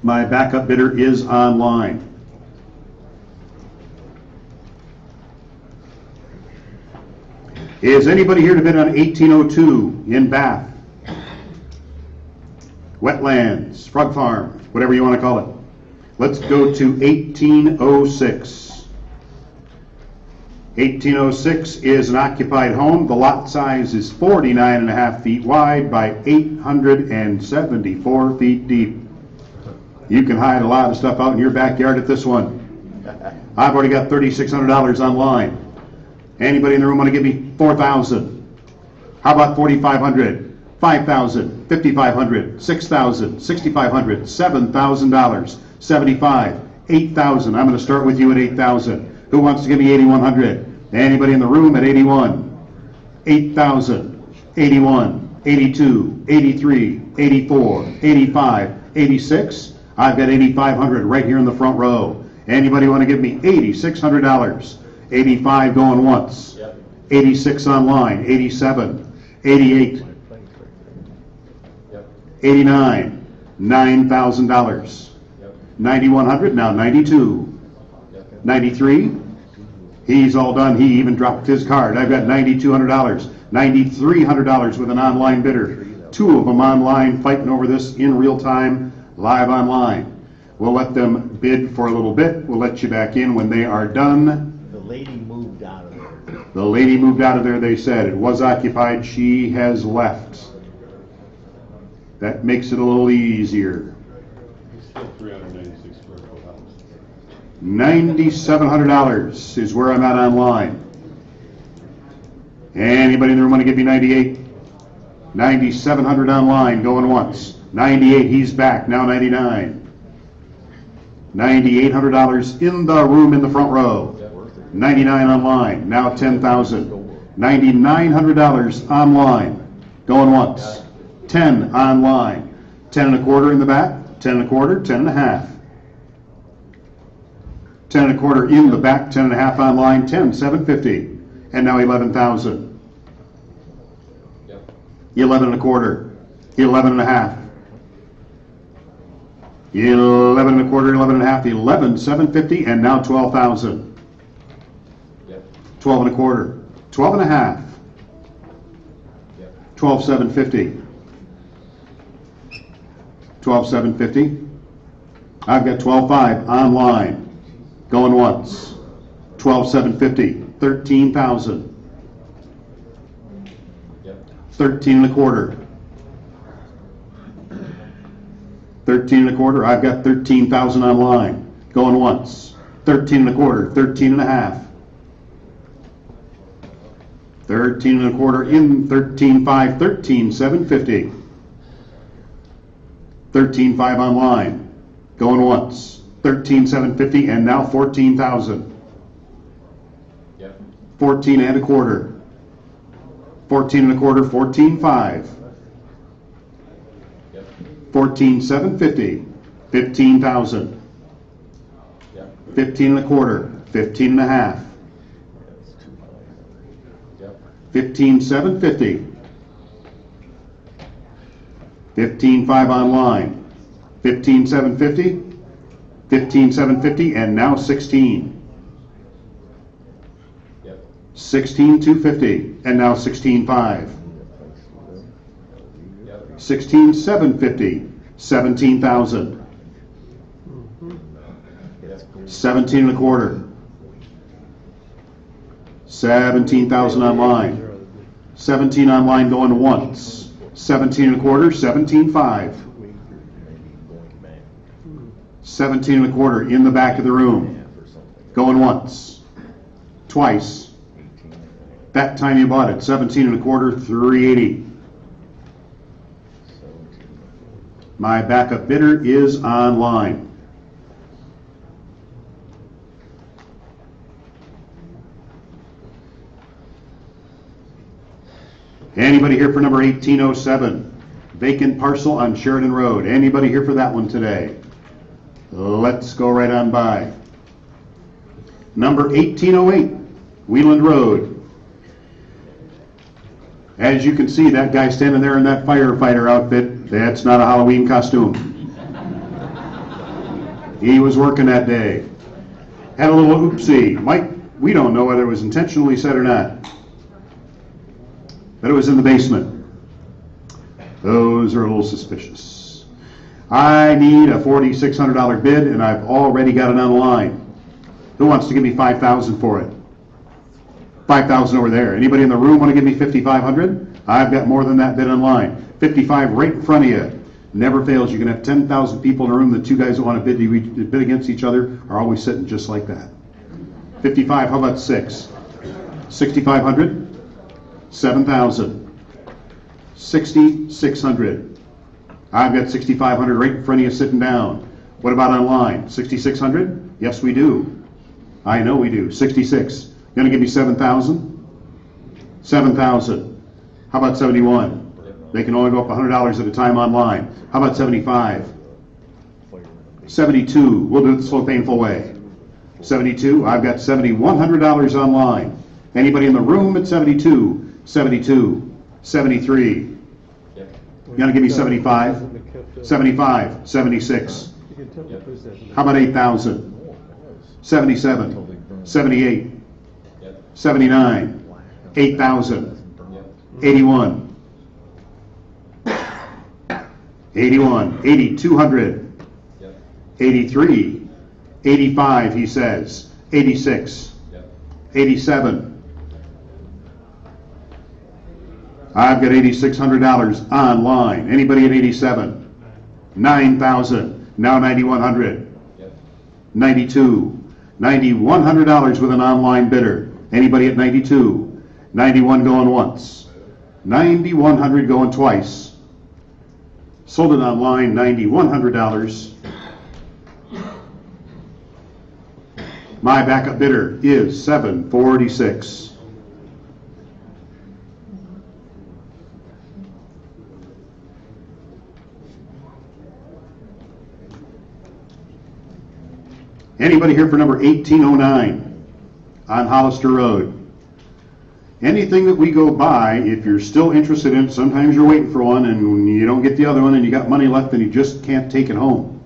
My backup bidder is online. Is anybody here to bid on 1802 in Bath? Wetlands, Frog Farm, whatever you want to call it. Let's go to 1806. 1806 is an occupied home. The lot size is 49 and a half feet wide by 874 feet deep. You can hide a lot of stuff out in your backyard at this one. I've already got $3,600 online. Anybody in the room want to give me 4,000? How about 4,500? 5,000, 5,500, 6,000, 6,500, $7,000, 75, 8,000. I'm going to start with you at 8,000. Who wants to give me 8,100? Anybody in the room at 81? 8,000, 81, 82, 83, 84, 85, 86. I've got 8,500 right here in the front row. Anybody want to give me $8,600? 85 going once. Yep. 86 online. 87, 88, Yep. 89, $9,000. Yep. 9,100, now 92. Yep. 93, he's all done. He even dropped his card. I've got $9,200. $9,300 with an online bidder. Two of them online fighting over this in real time, live online. We'll let them bid for a little bit. We'll let you back in when they are done. The lady moved out of there. The lady moved out of there, they said. It was occupied. She has left. That makes it a little easier. Still 396 square foot house. $9,700 is where I'm at online. Anybody in the room want to give me 98? 9,700 online, going once. 98, he's back, now 99. $9,800 in the room in the front row. 99 online, now 10,000. $9,900 online, going once. 10 online. 10 and a quarter in the back, 10 and a quarter, 10 and a half. 10 and a quarter in the back, 10 and a half online, 10,750. And now 11,000. Yep. 11 and a quarter, 11 and a half. 11 and a quarter, 11 and a half, 11,750, and now 12,000. Yep. 12 and a quarter, 12 and a half. Yep. 12,750. 12,750. I've got 12,500 online. Going once. 12,750. 13,000. Yep. 13 and a quarter. 13 and a quarter. I've got 13,000 online. Going once. 13 and a quarter. 13 and a half. 13 and a quarter in 13,500. 13,750. 13,500 online. Going once. 13,750 and now 14,000. Yep. 14 and a quarter. 14 and a quarter. 14,500. Yep. 14,750. 15,000. Yep. 15 and a quarter. 15 and a half. Yep. 15,750. 15,500 online. 15,750. 15,750 and now 16. Yep. 16,250 and now 16,500. Yep. 16,750. 17,000. 17 and a quarter. 17,000 online. 17 online going once. 17 and a quarter. 17,500. 17 and a quarter in the back of the room. Going once. Twice. That time you bought it. 17 and a quarter. 380. My backup bidder is online. Anybody here for number 1807? Vacant parcel on Sheridan Road. Anybody here for that one today? Let's go right on by. Number 1808, Wheeland Road. As you can see, that guy standing there in that firefighter outfit, that's not a Halloween costume. He was working that day. Had a little oopsie. Mike, we don't know whether it was intentionally said or not, but it was in the basement. Those are a little suspicious. I need a $4,600 bid, and I've already got it on the line. Who wants to give me $5,000 for it? $5,000 over there. Anybody in the room want to give me $5,500? I've got more than that bid online. $55 right in front of you. Never fails. You can have 10,000 people in a room. The two guys that want to bid against each other are always sitting just like that. 55. How about 6? 6,500. 7,000. 6,600. I've got 6,500 right in front of you sitting down. What about online? 6,600? Yes, we do. I know we do. 66. You going to give me 7,000? 7,000. How about 71? They can only go up $100 at a time online. How about 75? 72. We'll do it the slow, painful way. 72. I've got $7,100 online. Anybody in the room at 72? 72. 73. You going to give me 75? 75. 76. How about 8,000? 77. 78. 79. 8,000. 81. 81. 8,200. 83. 85, he says. 86. 87. I've got $8,600 online. Anybody at 87? 9,000. Now 9,100. 92. $9,100 with an online bidder. Anybody at 92? 91 going once. 9,100 going twice. Sold it online, $9,100. My backup bidder is 746. Anybody here for number 1809 on Hollister Road? Anything that we go by, if you're still interested in it, sometimes you're waiting for one and you don't get the other one and you got money left and you just can't take it home.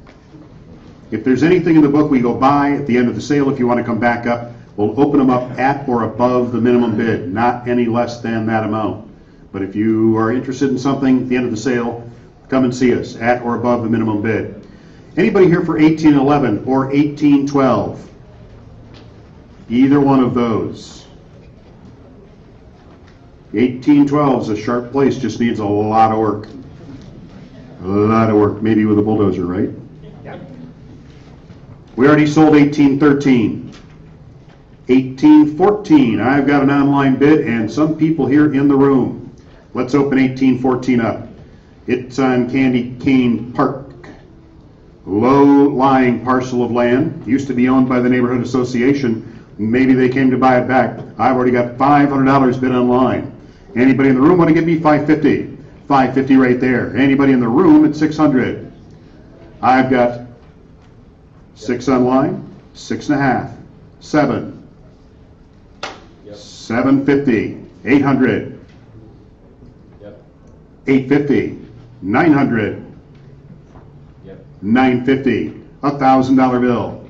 If there's anything in the book we go by at the end of the sale, if you want to come back up, we'll open them up at or above the minimum bid, not any less than that amount. But if you are interested in something at the end of the sale, come and see us at or above the minimum bid. Anybody here for 1811 or 1812? Either one of those. 1812 is a sharp place, just needs a lot of work. A lot of work, maybe with a bulldozer, right? Yep. We already sold 1813. 1814, I've got an online bid and some people here in the room. Let's open 1814 up. It's on Candy Cane Park. Low-lying parcel of land, used to be owned by the neighborhood association. Maybe they came to buy it back. I've already got $500 bid online. Anybody in the room want to give me 550? 550 right there. Anybody in the room at 600? I've got 6 online, 6.5, 7, 750, 800, 850, 900. 950, $1,000 bill.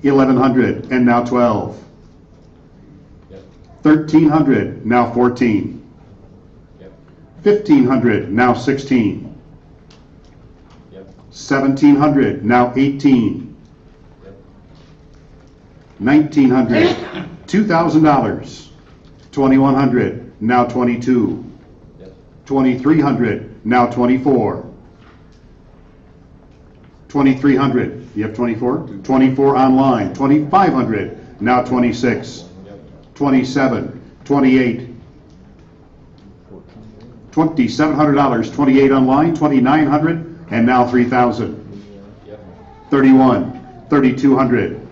1,100 and now 12. 1,300 now 14. 1,500 now 16. 1,700 now 18. 1,900, $2,000. 2,100 now 22. 2,300 now 24. 2,300. You have 24? 24 online. 2,500. Now 26. 27. 28. $2,700, 28 online, 2,900, and now 3,000. Yep. 31, 3,200.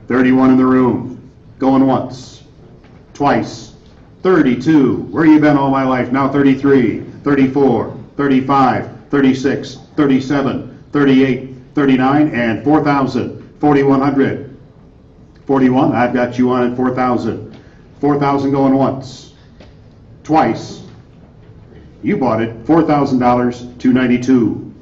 31 in the room, going once, twice. 32, where you been all my life? Now 33, 34, 35, 36, 37, 38, 39, and 4,000, 4,100. 41, I've got you on at 4,000. 4,000 going once, twice. You bought it, $4,000, $292.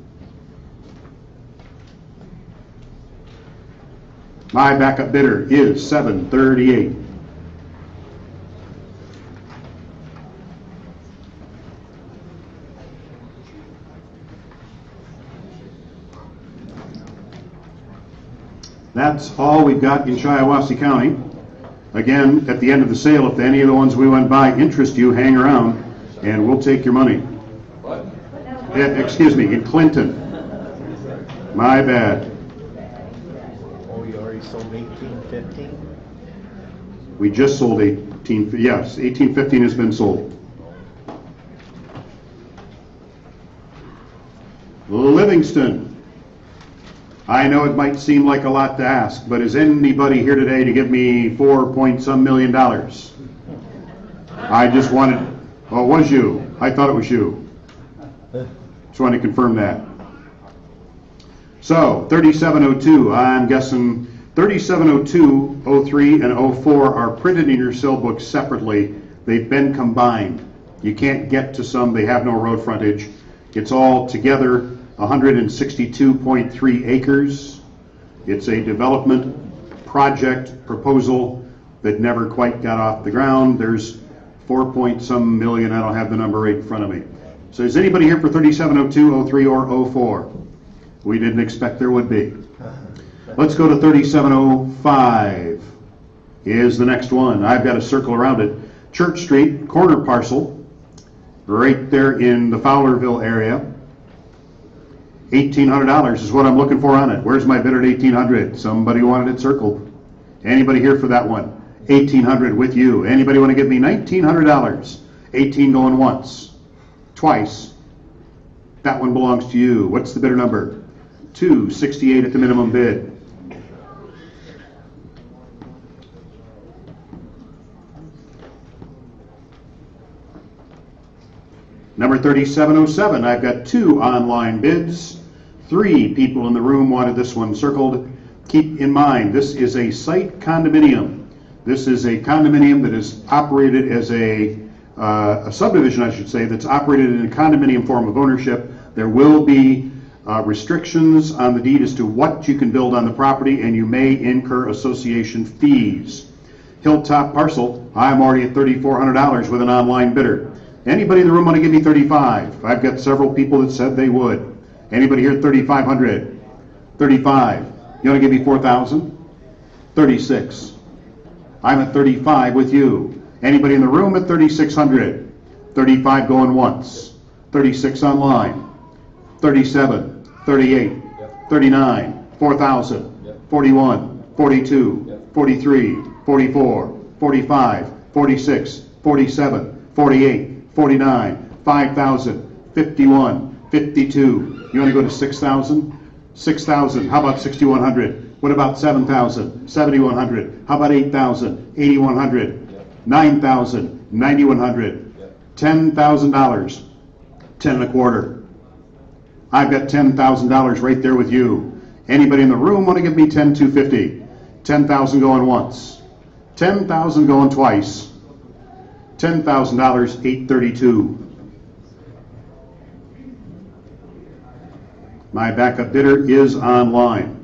My backup bidder is 738. That's all we've got in Shiawassee County. Again, at the end of the sale, if any of the ones we went by interest you, hang around and we'll take your money. What? Excuse me, in Clinton. My bad. Oh, you already sold 1815? We just sold 18, yes, 1815 has been sold. Livingston. I know it might seem like a lot to ask, but is anybody here today to give me $4.some million? I just wanted, oh, it was you. I thought it was you. Just wanted to confirm that. So, 3702, I'm guessing 3702, 03, and 04 are printed in your sale book separately. They've been combined. You can't get to some, they have no road frontage. It's all together 162.3 acres. It's a development project proposal that never quite got off the ground. There's 4.some million, I don't have the number right in front of me. So is anybody here for 3702, 03, or 04? We didn't expect there would be. Let's go to 3705 is the next one. I've got a circle around it. Church Street, corner parcel, right there in the Fowlerville area. $1,800 is what I'm looking for on it. Where's my bid at $1,800? Somebody wanted it circled. Anybody here for that one? $1,800 with you. Anybody want to give me $1,900? 18 going once, twice. That one belongs to you. What's the bidder number? 268 at the minimum bid. Number 3707, I've got 2 online bids. 3 people in the room wanted this one circled. Keep in mind, this is a site condominium. This is a condominium that is operated as a subdivision, I should say, that's operated in a condominium form of ownership. There will be restrictions on the deed as to what you can build on the property, and you may incur association fees. Hilltop parcel, I'm already at $3,400 with an online bidder. Anybody in the room want to give me 35? I've got several people that said they would. Anybody here at 3,500? 35. You want to give me 4,000? 36. I'm at 35 with you. Anybody in the room at 3,600? 35 going once. 36 online. 37. 38. 39. 4,000. 41. 42. 43. 44. 45. 46. 47. 48. 49. 5,000. 51. 52. You want to go to 6,000? 6,000. How about 6,100? What about 7,000? 7,100. How about 8,000? 8,100. 9,000. 9,100. $10,000. 10 and a quarter. I've got $10,000 right there with you. Anybody in the room want to give me 10,250? 10,000 going once. 10,000 going twice. $10,000, 832. My backup bidder is online.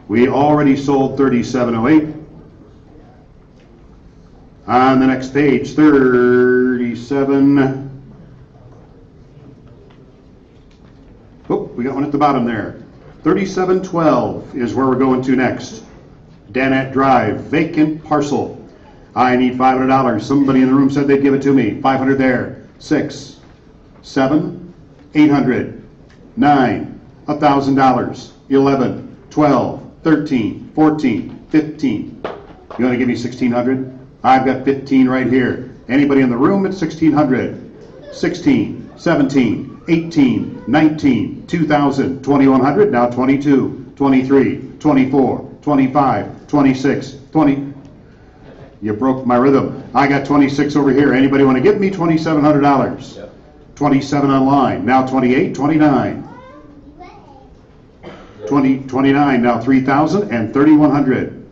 We already sold 3708. On the next page, 37. Oh, we got one at the bottom there. 3712 is where we're going to next. Danette Drive, vacant parcel. I need $500. Somebody in the room said they'd give it to me. 500 there. 6, 7, 800, 9, $1,000, 11, 12, 13, 14, 15. You want to give me 1,600? I've got 15 right here. Anybody in the room at 1,600? 16, 17, 18, 19, 2,000, 2,100, now 22, 23, 24, 25, 26, 20. You broke my rhythm. I got 26 over here. Anybody want to give me $2,700? Yep. 27 online, now 28, 29. 29, now 3,000 and 3,100.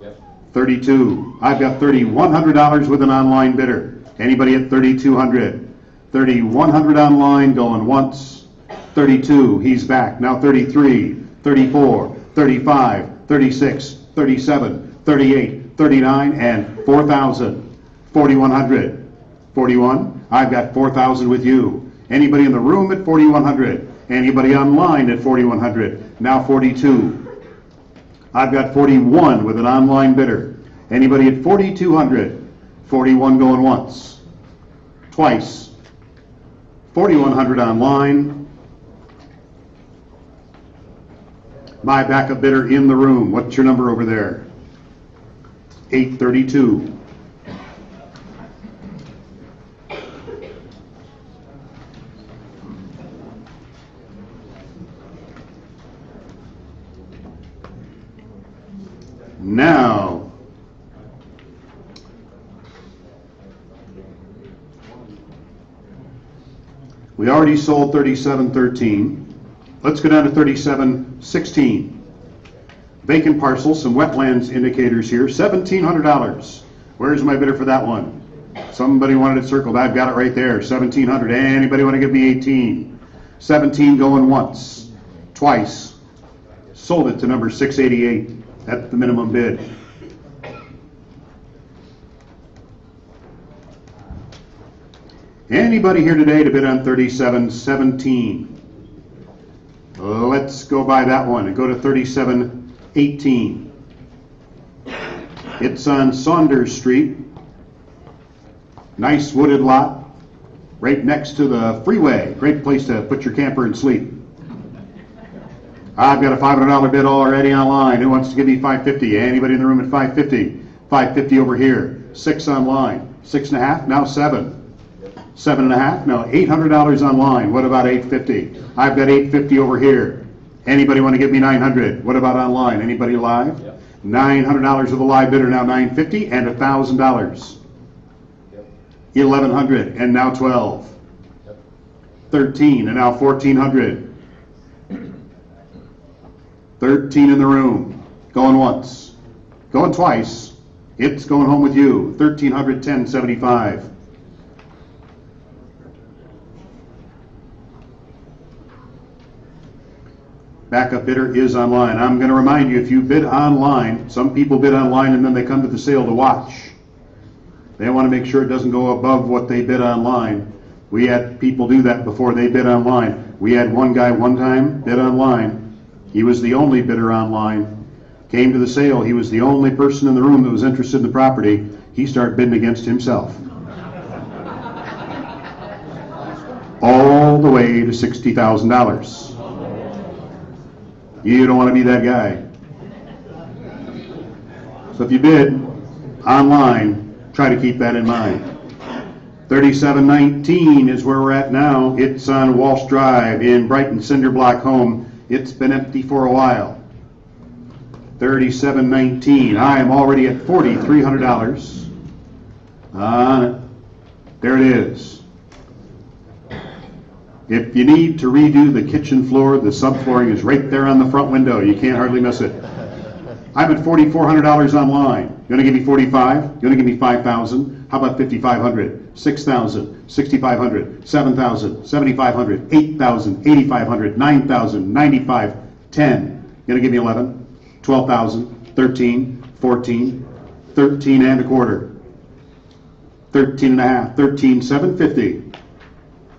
Yep. 32. I've got $3,100 with an online bidder. Anybody at 3,200? 3,100 online, going once. 32, he's back. Now 33, 34, 35, 36, 37, 38, 39, and 4,000. 4,100. 41, I've got 4,000 with you. Anybody in the room at 4,100? Anybody online at 4,100? Now 42. I've got 41 with an online bidder. Anybody at 4,200? 41 going once. Twice. 4,100 online. My backup bidder in the room. What's your number over there? 832. Now, we already sold 3713. Let's go down to 3716. Vacant parcel, some wetlands indicators here, $1,700. Where's my bidder for that one? Somebody wanted it circled. I've got it right there, 1,700. Anybody want to give me 18? 17 going once, twice. Sold it to number 688 at the minimum bid. Anybody here today to bid on 3717? Let's go by that one and go to 3718. It's on Saunders Street. Nice wooded lot right next to the freeway. Great place to put your camper and sleep. I've got a $500 bid already online. Who wants to give me $550? Anybody in the room at $550? $550 over here. 6 online. 6.5, now 7. 7.5, no, $800 online. What about $850? I've got $850 over here. Anybody want to give me $900? What about online? Anybody live? Yep. $900 with a live bidder, now $950 and $1,000. Yep. 1,100 and now 12. Yep. 13 and now 1,400. 13 in the room. Going once. Going twice. It's going home with you. 1,300, 1075. Backup bidder is online. I'm going to remind you, if you bid online, some people bid online and then they come to the sale to watch. They want to make sure it doesn't go above what they bid online. We had people do that before they bid online. We had one guy one time bid online. He was the only bidder online. Came to the sale. He was the only person in the room that was interested in the property. He started bidding against himself. All the way to $60,000. You don't want to be that guy. So if you bid online, try to keep that in mind. 3719 is where we're at now. It's on Walsh Drive in Brighton, cinder block home. It's been empty for a while. 3719. I am already at $4,300. There it is. If you need to redo the kitchen floor, the subflooring is right there on the front window. You can't hardly miss it. I'm at $4,400 online. You want to give me 45? You want to give me 5,000? How about 5,500? 6,000, 6,500, 7,000, 7,500, 8,000, 8,500, 9,000, 95, 10. You going to give me 11? 12,000, 13, 14, 13 and a quarter, 13 and a half, 13, 750.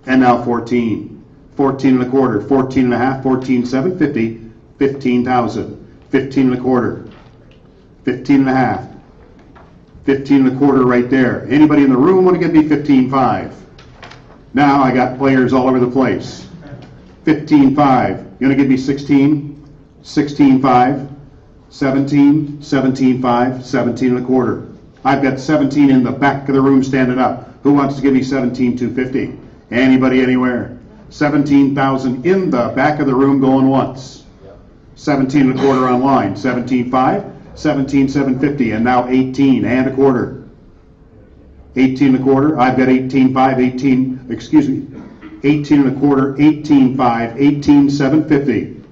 And now 14, 14 and a quarter, 14 and a half, 14, 750, 15,000, 15 and a quarter, 15 and a half, 15 and a quarter right there. Anybody in the room want to give me 15.5? Now I got players all over the place. 15.5. You want to give me 16? 16.5, 17, 17.5, 17 and a quarter. I've got 17 in the back of the room standing up. Who wants to give me 17,250? Anybody, anywhere? 17,000 in the back of the room going once. 17 and a quarter online. 17.5, 17,750, and now 18 and a quarter. 18 and a quarter. I've got 18.5, 18 and a quarter, 18.5, 18,750.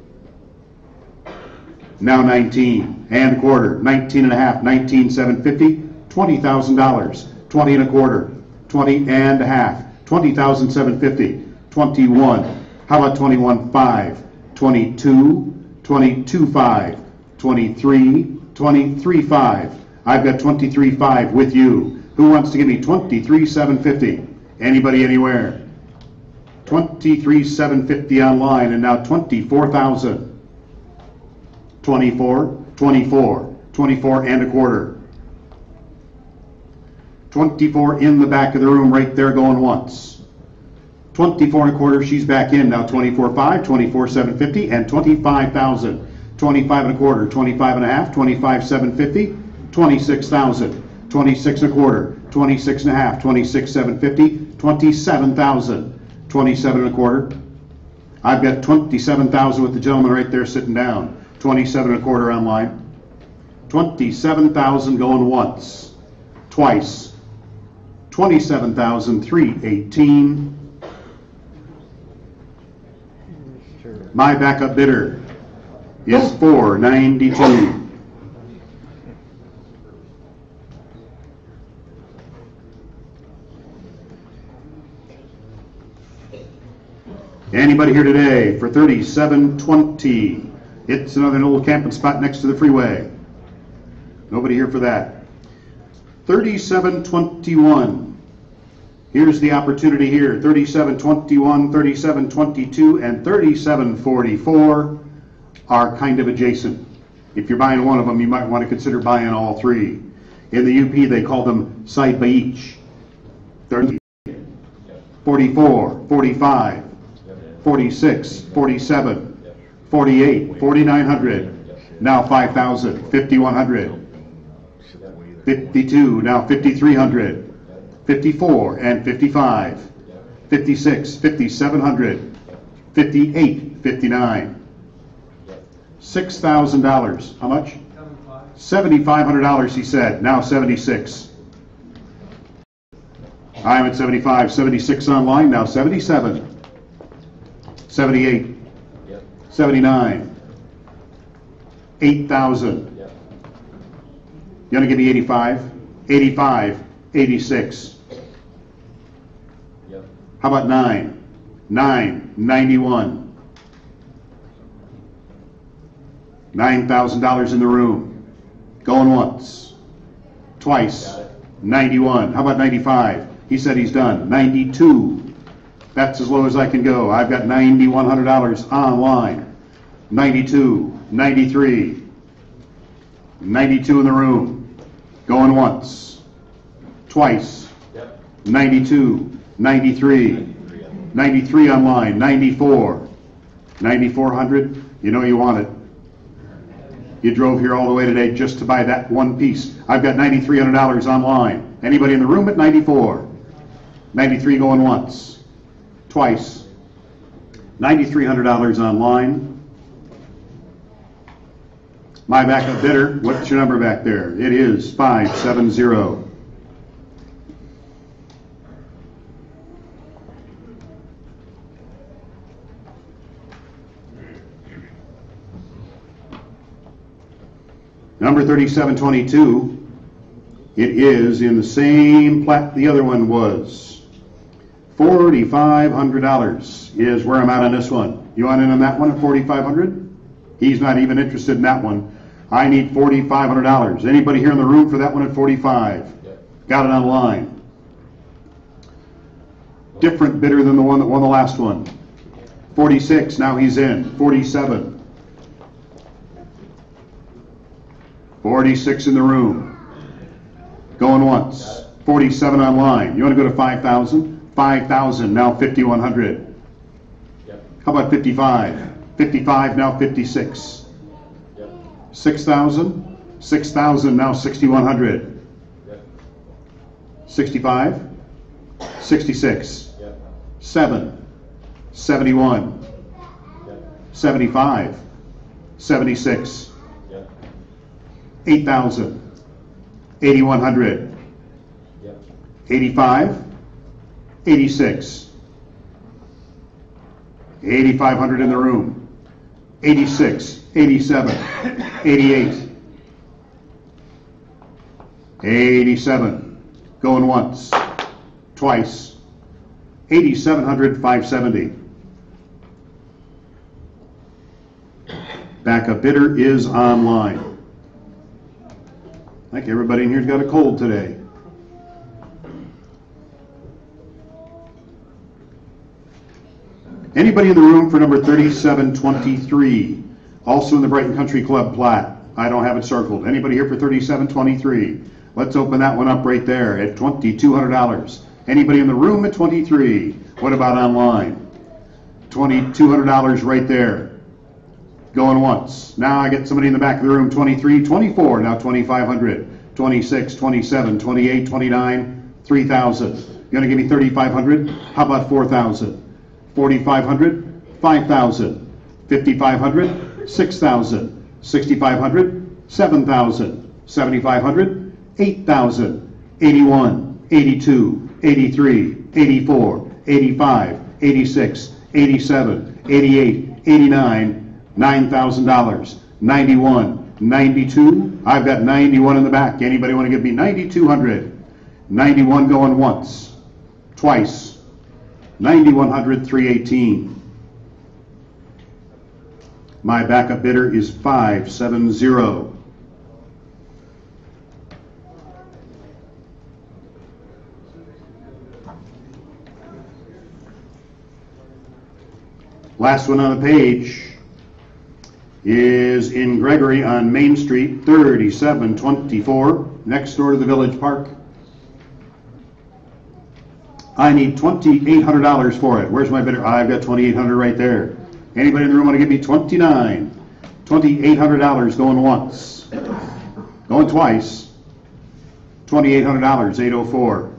Now 19 and a quarter, 19 and a half, 19,750, $20,000, 20 and a quarter, 20 and a half, 20,750, 21. How about 21.5, 22, 22.5, 23, 23.5. I've got 23.5 with you. Who wants to give me 23,750? Anybody, anywhere? 23,750 online, and now 24,000. 24, 24, 24 and a quarter. 24 in the back of the room right there going once. 24 and a quarter, she's back in now. 24.5, 24,750, and 25,000. 25 and a quarter, 25 and a half, 25,750, 26,000. 26 and a quarter, 26 and a half, 26,750, 27,000. 27 and a quarter. I've got 27,000 with the gentleman right there sitting down. 27 and a quarter online. 27,000 going once. Twice. 27,318. My backup bidder is 492. Anybody here today for 3720? It's another little camping spot next to the freeway. Nobody here for that. 3721. Here's the opportunity here. 3721, 3722, and 3744 are kind of adjacent. If you're buying one of them, you might want to consider buying all three. In the UP, they call them side by each. 30, 44, 45, 46, 47, 48, 4,900, now 5,000, 5,100, 52, now 5,300, 54 and 55, 56, 5,700, 58, 59, $6,000. How much? $7,500, he said. Now 76. I'm at 75, 76 online, now 77. 78, 79, 8,000. You want to give me 85? 85, 86. How about 9? 9, 91. $9,000 in the room. Going once. Twice. 91. How about 95? He said he's done. 92. That's as low as I can go. I've got $9,100 online. 92, 93, 92 in the room. Going once. Twice. 92, 93, 93 online. 94, 9,400. You know you want it. You drove here all the way today just to buy that one piece. I've got $9,300 online. Anybody in the room at 94? 93 going once. Twice. $9,300 online. My backup bidder, what's your number back there? It is 570. Number 3722. It is in the same plat the other one was. $4,500 is where I'm at on this one. You want in on that one at $4,500? He's not even interested in that one. I need $4,500. Anybody here in the room for that one at 45? Got it online. Different bidder than the one that won the last one. 46, now he's in. 47. 46 in the room. Going once. 47 online. You want to go to 5,000? 5,000, now 5,100. How about 55? 55, now 56. 6,000, 6,000, now 6,100. Yep. 65, 66, Yep. 7, 71, Yep. 75, 76, Yep. 8,000, 8,100, Yep. 85, 86, 8,500 in the room, 86, 87, 88, 87, going once, twice, 8,700, 570. Backup bidder is online. I think everybody in here's got a cold today. Anybody in the room for number 3723? Also in the Brighton Country Club plat. I don't have it circled. Anybody here for 3723? Let's open that one up right there at $2,200. Anybody in the room at 23? What about online? $2,200 right there. Going once. Now I get somebody in the back of the room, 23, 24, now 2,500, 26, 27, 28, 29, 3,000. You gonna give me 3,500? How about 4,000? 4,500, 5,000, 5,500, 6,000, 6,500, 7,000, 7,500, 8,000, 81, 82, 83, 84, 85, 86, 87, 88, 89, $9,000, 91, 92. I've got 91 in the back. Anybody want to give me 9,200? 91 going once, twice, 9,100, 318. My backup bidder is 570. Last one on the page is in Gregory on Main Street, 3724, next door to the Village Park. I need $2,800 for it. Where's my bidder? I've got $2,800 right there. Anybody in the room want to give me 29? $2,800 going once. Going twice. $2,800, 804.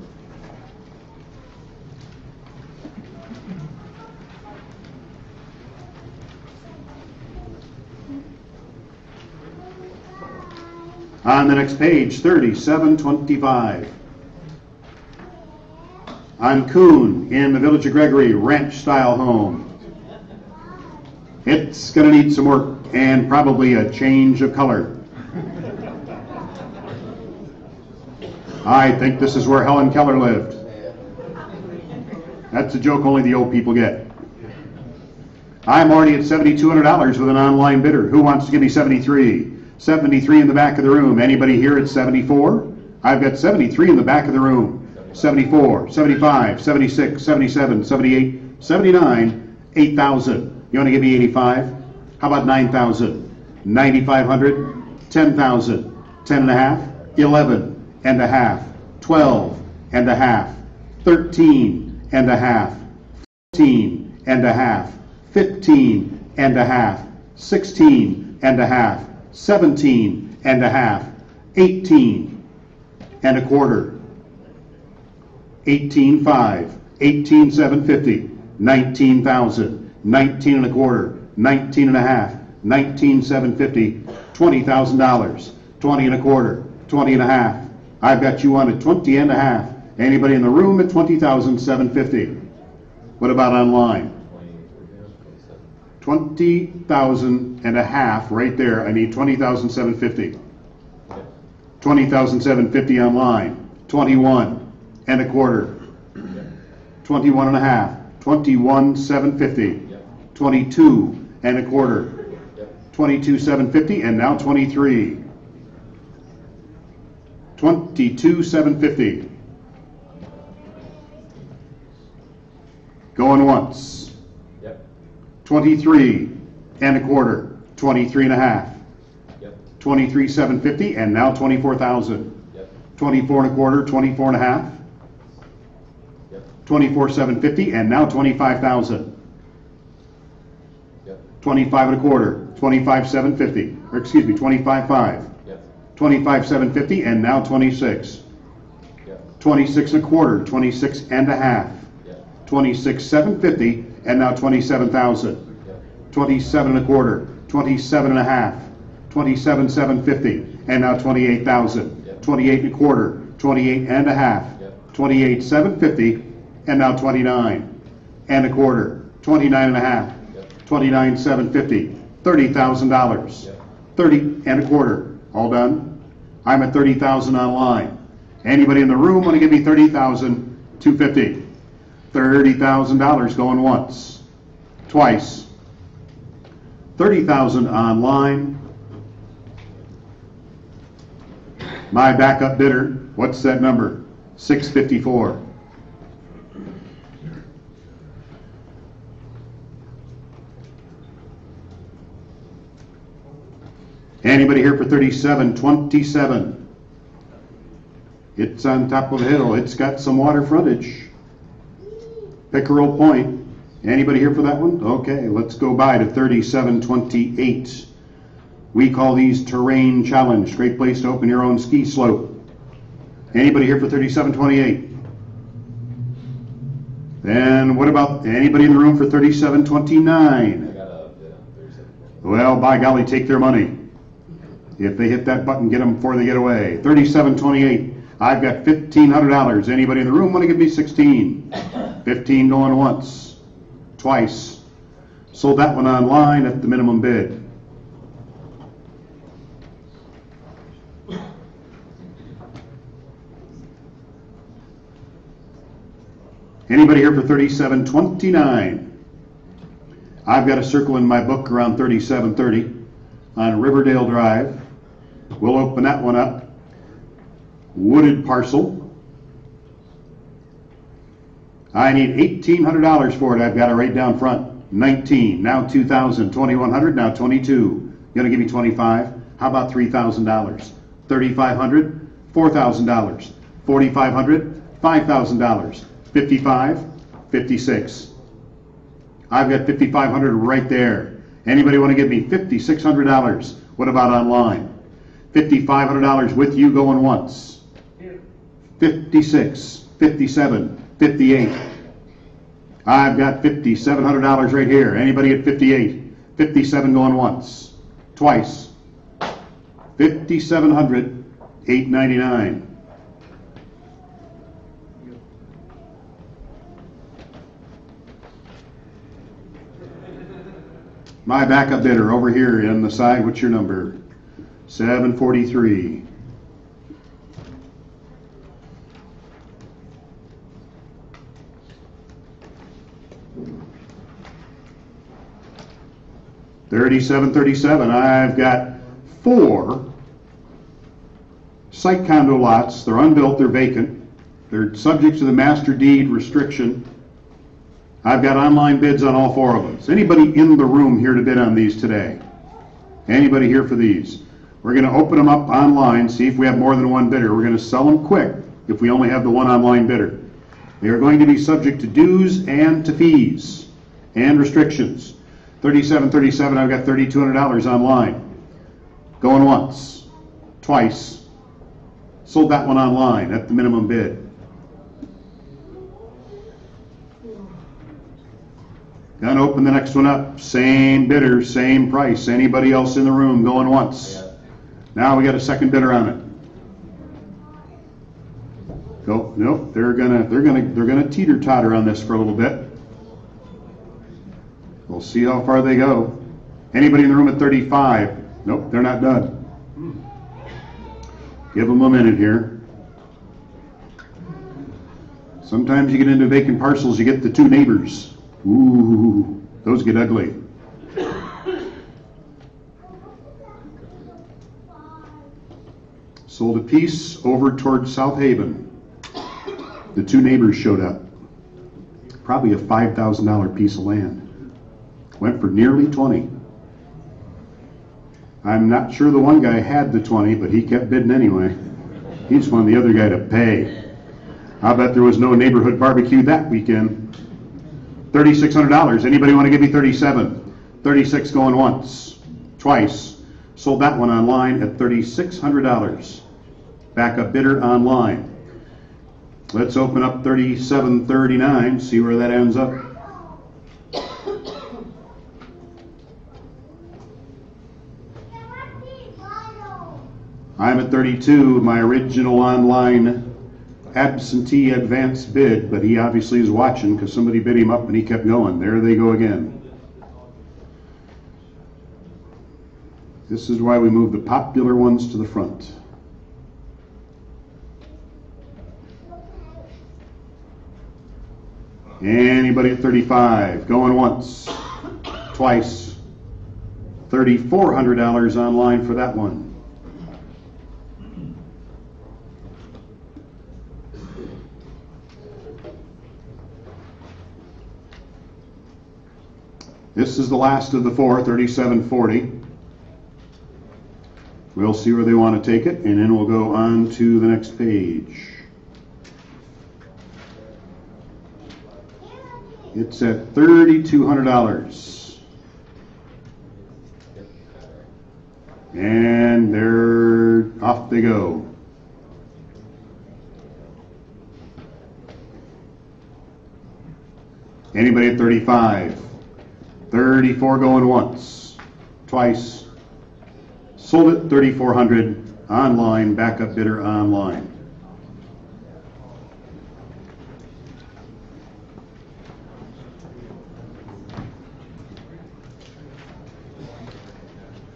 On the next page, 3725. On Coon in the Village of Gregory, ranch-style home. It's going to need some work and probably a change of color. I think this is where Helen Keller lived. That's a joke only the old people get. I'm already at $7,200 with an online bidder. Who wants to give me 73? 73 in the back of the room. Anybody here at 74? I've got 73 in the back of the room. 74, 75, 76, 77, 78, 79, 8,000. You want to give me 85? How about 9,000? 9,500, 10,000, 10 and a half, 11 and a half, 12 and a half, 13 and a half, 14 and a half, 15 and a half, 16 and a half, 17 and a half, 18 and a quarter, 18,500, 18,750, 19,000, 19 and a quarter, 19 and a half, 19,750, $20,000, 20 and a quarter, 20 and a half. I've got you on at 20 and a half. Anybody in the room at 20,750? What about online? 20,000 and a half right there. I need 20,750. 20,750 online. 21 and a quarter. 21 and a half. 21,750. 22 and a quarter. 22,750 and now 23. 22,750. Going once. 23 and a quarter, 23 and a half, 23,750 and now 24,000. 24 and a quarter, 24 and a half, 24,750 and now 25,000. 25 and a quarter, 25,750, or excuse me, 25.5, Yes. 25,750, and now 26. Yes. 26 and a quarter, 26 and a half, Yes. 26,750, and now 27,000. Yes. 27 and a quarter, 27 and a half, 27,750, and now 28,000. Yep. 28 and a quarter, 28 and a half, Yep. 28,750, and now 29 and a quarter, 29 and a half, Yep. 29,750, $30,000. Yep. 30 and a quarter. All done? I'm at 30,000 online. Anybody in the room want to give me 30,250? $30,000 going once, twice. 30,000 online. My backup bidder, what's that number? 654. Anybody here for 3727? It's on top of a hill. It's got some water frontage. Pickerel Point. Anybody here for that one? Okay, let's go by to 3728. We call these terrain challenge. Great place to open your own ski slope. Anybody here for 3728? And what about anybody in the room for 3729? I got a bid on 37. Well, by golly, take their money. If they hit that button, get them before they get away. 3728. I've got $1,500. Anybody in the room want to give me 16? 15 going once, twice. Sold that one online at the minimum bid. Anybody here for 3729? I've got a circle in my book around 3730 on Riverdale Drive. We'll open that one up. Wooded parcel. I need $1,800 for it. I've got it right down front. 19, now 2,000, 2,100, now 22. You gonna give me 25? How about $3,000? 3,500, $4,000, 4,500, $5,000, 55, 56. I've got 5,500 right there. Anybody want to give me $5,600? What about online? $5,500 with you going once. 56, 57, 58. I've got $5,700 right here. Anybody at 58? 57 going once, twice. 5,700, $899. My backup bidder over here on the side, what's your number? 743. $37.37. I've got 4 site condo lots. They're unbuilt, they're vacant. They're subject to the master deed restriction. I've got online bids on all 4 of them. Is anybody in the room here to bid on these today? Anybody here for these? We're going to open them up online, see if we have more than one bidder. We're going to sell them quick if we only have the one online bidder. They are going to be subject to dues and to fees and restrictions. $37.37, I've got $3,200 online. Going once, twice. Sold that one online at the minimum bid. Gonna open the next one up. Same bidder, same price. Anybody else in the room going once? Now we got a second bidder on it. Go. Nope. They're gonna teeter-totter on this for a little bit. We'll see how far they go. Anybody in the room at 35? Nope. They're not done. Give them a minute here. Sometimes you get into vacant parcels, you get the 2 neighbors. Ooh, those get ugly. Sold a piece over towards South Haven. The 2 neighbors showed up. Probably a $5,000 piece of land. Went for nearly 20. I'm not sure the one guy had the 20, but he kept bidding anyway. He just wanted the other guy to pay. I bet there was no neighborhood barbecue that weekend. $3,600. Anybody want to give me 37? 36 going once, twice. Sold that one online at $3,600. Backup bidder online. Let's open up 3739, see where that ends up. I'm at 32, my original online absentee advance bid, but he obviously is watching because somebody bid him up and he kept going. There they go again. This is why we move the popular ones to the front. Anybody at 35? Going once, twice. $3,400 online for that one. This is the last of the four, 3740. We'll see where they want to take it, and then we'll go on to the next page. It's at $3,200. And they're off they go. Anybody at 35? 34 going once, twice. Sold it $3,400 online, backup bidder online.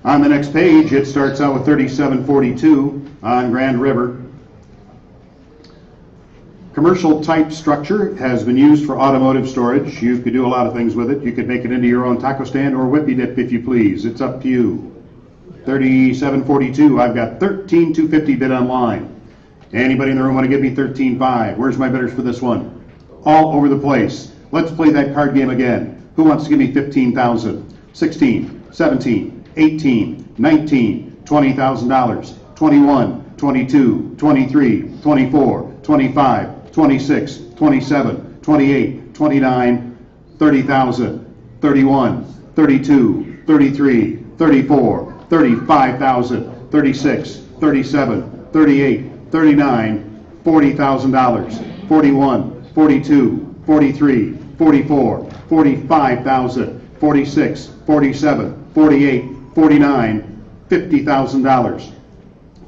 On the next page, it starts out with 3742 on Grand River. Commercial type structure has been used for automotive storage. You could do a lot of things with it. You could make it into your own taco stand or whippy dip if you please. It's up to you. 3742, I've got 13,250 bid online. Anybody in the room want to give me 13.5? Where's my bidders for this one? All over the place. Let's play that card game again. Who wants to give me 15,000? 16, 17, 18, 19, $20,000, 21, 22, 23, 24, 25, 26, 27, 28, 29, 30,000, 31, 32, 33, 34, 35,000, 36, 37, 38, 39, $40,000, 41, 42, 43, 44, 45,000, 46, 47, 48, 49, $50,000,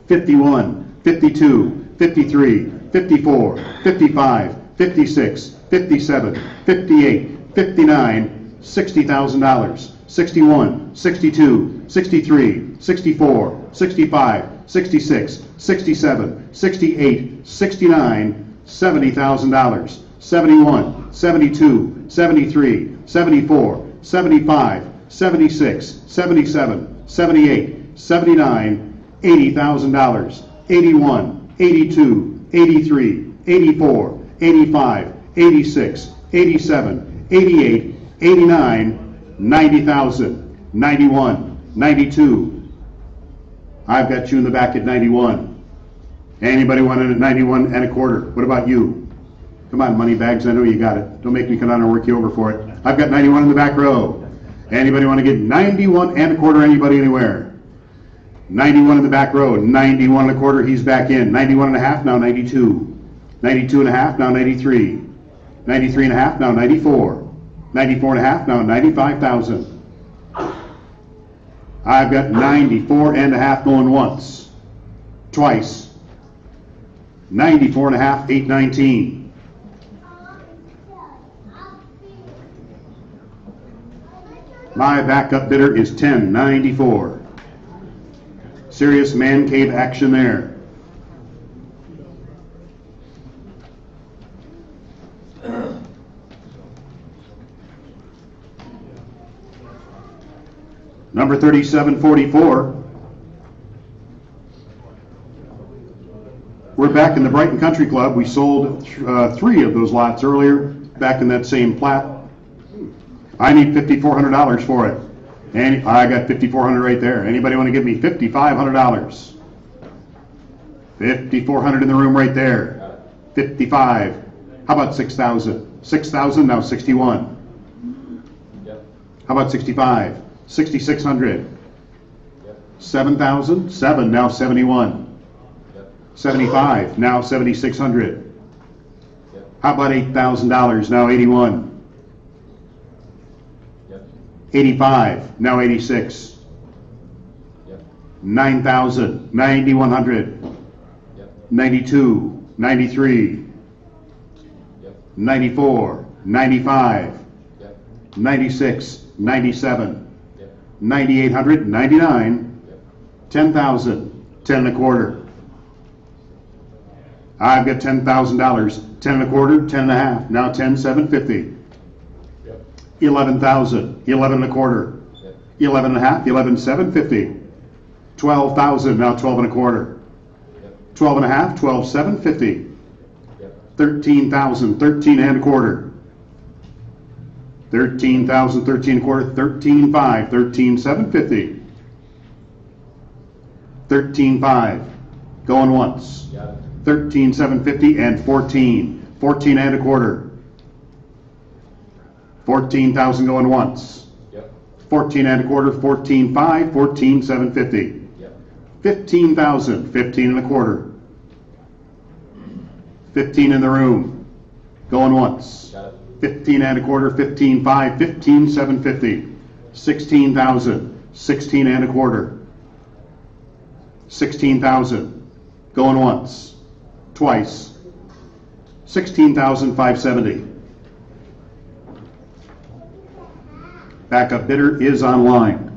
51, 52, 53, 54, 55, 56, 57, 58, 59, $60,000, 61, 62, 63, 64, 65, 66, 67, 68, 69, $70,000, 71, 72, 73, 74, 75, 76, 77, 78, 79, $80,000, 81, 82, 83, 84, 85, 86, 87, 88, 89, 90,000, 91, 92. I've got you in the back at 91. Anybody want it at 91 and a quarter? What about you? Come on, money bags, I know you got it. Don't make me come down and work you over for it. I've got 91 in the back row. Anybody want to get 91 and a quarter? Anybody anywhere? 91 in the back row, 91 and a quarter, he's back in. 91 and a half, now 92. 92 and a half, now 93. 93 and a half, now 94. 94 and a half, now 95,000. I've got 94 and a half going once, twice. 94 and a half, 819. My backup bidder is 1094. Serious man cave action there. Number 3744. We're back in the Brighton Country Club. We sold 3 of those lots earlier, back in that same plat. I need $5,400 for it. And I got $5,400 right there. Anybody want to give me $5,500? $5,400 in the room right there. 55. How about 6,000? 6,000, now 61. Yep. How about 65? 6,600. Yep. 7,000, 7, now 71. Yep. 75, now 7,600. Yep. How about $8,000, now 81. Yep. 85, now 86. Yep. 9,000, 9,100. Yep. 92, 93. Yep. 94, 95. Yep. 96, 97. Yep. 9,800, 99. Yep. 10,000, 10 and a quarter. I've got $10,000, 10 and a quarter, 10 and a half, now 10,750. Yep. 11,000, 11 and a quarter, Yep. 11 and a half, 11,750. 12,000, now 12 and a quarter, Yep. 12 and a half, 12,750. Yep. 13,000, 13 and a quarter. 13,000, 13 and a quarter, 13,500, 13,750. 13,500, going once. Got it. 13,750 and 14. 14 and a quarter. 14,000 going once. Yep. 14 and a quarter, 14,500, 14,750. Yep. 15,000, 15 and a quarter. 15 in the room, going once. Got it. 15 and a quarter, 15,500, 15,750. 16,000, 16 and a quarter. 16,000, going once, twice. 16,570. Backup bidder is online.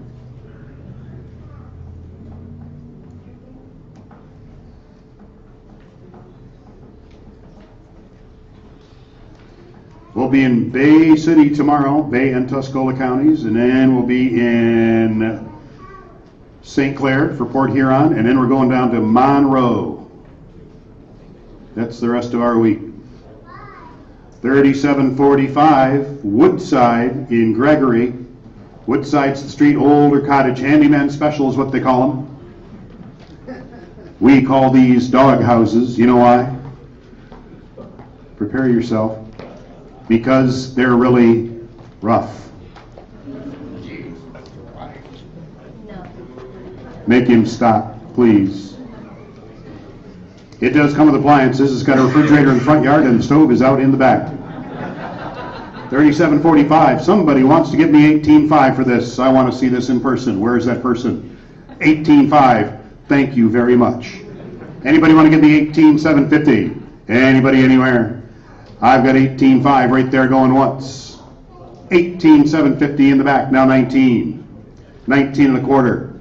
We'll be in Bay City tomorrow, Bay and Tuscola counties, and then we'll be in St. Clair for Port Huron, and then we're going down to Monroe. That's the rest of our week. 3745 Woodside in Gregory. Woodside's the street, older cottage handyman special is what they call them. We call these dog houses. You know why? Prepare yourself. Because they're really rough. Make him stop, please. It does come with appliances. It's got a refrigerator in the front yard and the stove is out in the back. 3745. Somebody wants to give me 18.5 for this. I want to see this in person. Where is that person? 18.5. Thank you very much. Anybody want to give me 18,750? Anybody anywhere? I've got 18.5 right there going once. 18,750 in the back. Now 19. 19 and a quarter.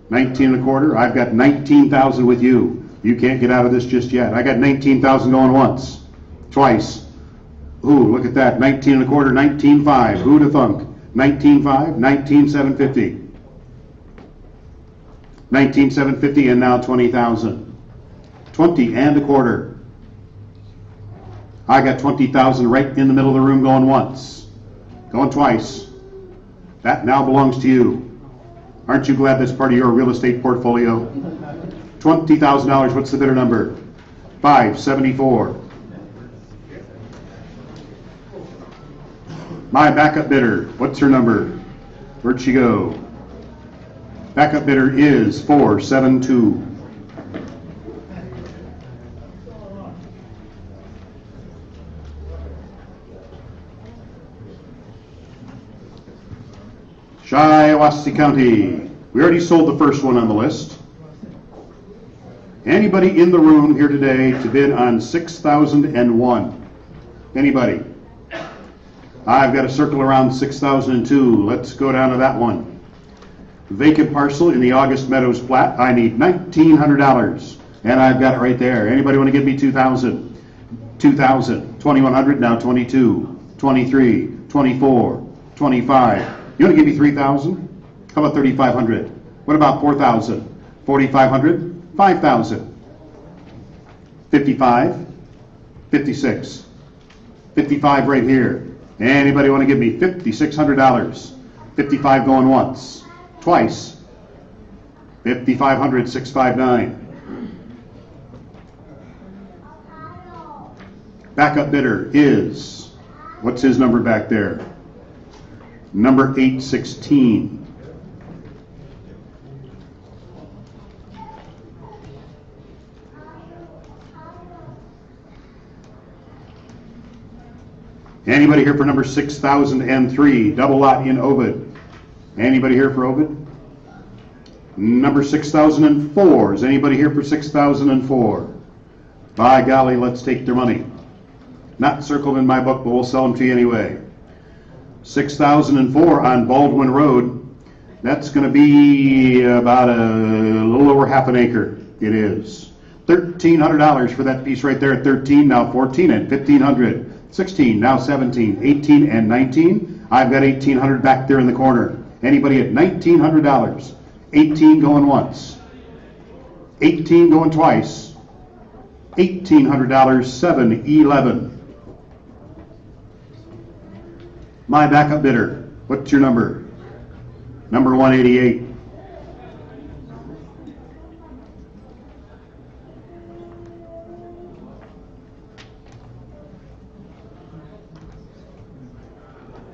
19 and a quarter. I've got 19,000 with you. You can't get out of this just yet. I got 19,000 going once. Twice. Ooh, look at that. 19 and a quarter, 19.5. Who'd have thunk? 19.5, 19,750. 19,750 and now 20,000. 20 and a quarter. I got 20,000 right in the middle of the room going once. Going twice. That now belongs to you. Aren't you glad that's part of your real estate portfolio? $20,000. What's the bidder number? 574. My backup bidder. What's her number? Where'd she go? Backup bidder is 472. Shiawassee County. We already sold the first one on the list. Anybody in the room here today to bid on 6,001? Anybody? I've got a circle around 6,002. Let's go down to that one. Vacant parcel in the August Meadows plat. I need $1,900. And I've got it right there. Anybody want to give me 2,000? 2,000. 2,100, now 22. 23. 24. 25. You want to give me 3,000? How about 3,500? What about 4,000? 4,500? 5,000. 55. 56. 55 right here. Anybody want to give me $5,600? 55 going once. Twice. 5,500, 659. Backup bidder is, what's his number back there? Number 816. Anybody here for number 6003, double lot in Ovid? Anybody here for Ovid? Number 6004, is anybody here for 6004? By golly, let's take their money. Not circled in my book, but we'll sell them to you anyway. 6004 on Baldwin Road. That's going to be about a little over half an acre. It is. $1,300 for that piece right there at 13, now 14 and 1,500. 16, now 17, 18 and 19. I've got 1,800 back there in the corner. Anybody at $1,900? 18 going once. 18 going twice. $1,800, 711. My backup bidder, what's your number? Number 188.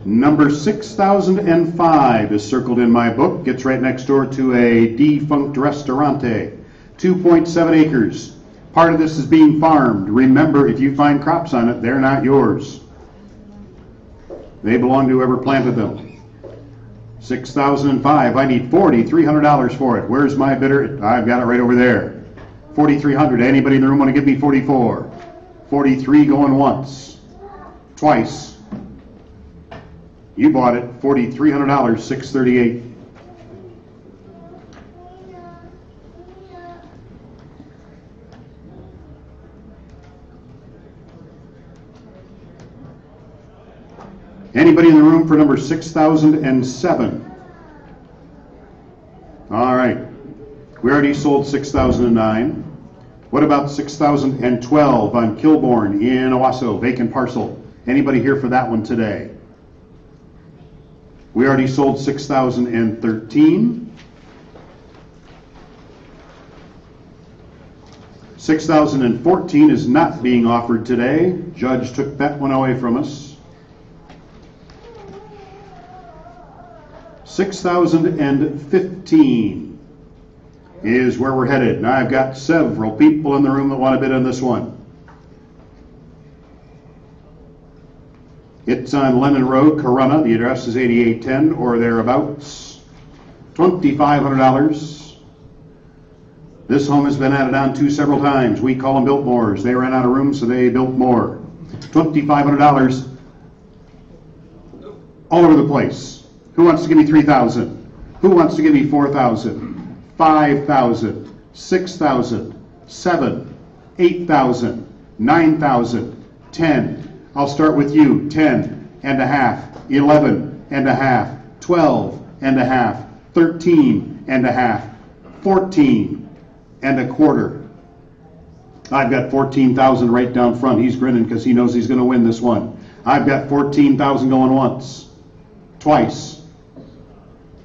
Number 6005 is circled in my book. Gets right next door to a defunct restaurante. 2.7 acres. Part of this is being farmed. Remember, if you find crops on it, they're not yours. They belong to whoever planted them. 6005. I need $4,300 for it. Where's my bidder? I've got it right over there. 4,300. Anybody in the room want to give me 44? 43 going once. Twice. You bought it. $4,300, 638. Anybody in the room for number 6007? All right. We already sold 6009. What about 6012 on Kilbourne in Owasso, vacant parcel? Anybody here for that one today? We already sold 6013. 6014 is not being offered today. Judge took that one away from us. 6015 is where we're headed. Now I've got several people in the room that want to bid on this one. It's on Lemon Road, Corunna. The address is 8810 or thereabouts. $2,500. This home has been added on to several times. We call them Biltmores. They ran out of room, so they built more. $2,500 all over the place. Who wants to give me $3,000? Who wants to give me $4,000? $5,000, $6,000, $7,000, $8,000, $9,000, $10,000. I'll start with you. 10 and a half, 11 and a half, 12 and a half, 13 and a half, 14 and a quarter. I've got 14,000 right down front. He's grinning because he knows he's going to win this one. I've got 14,000 going once, twice.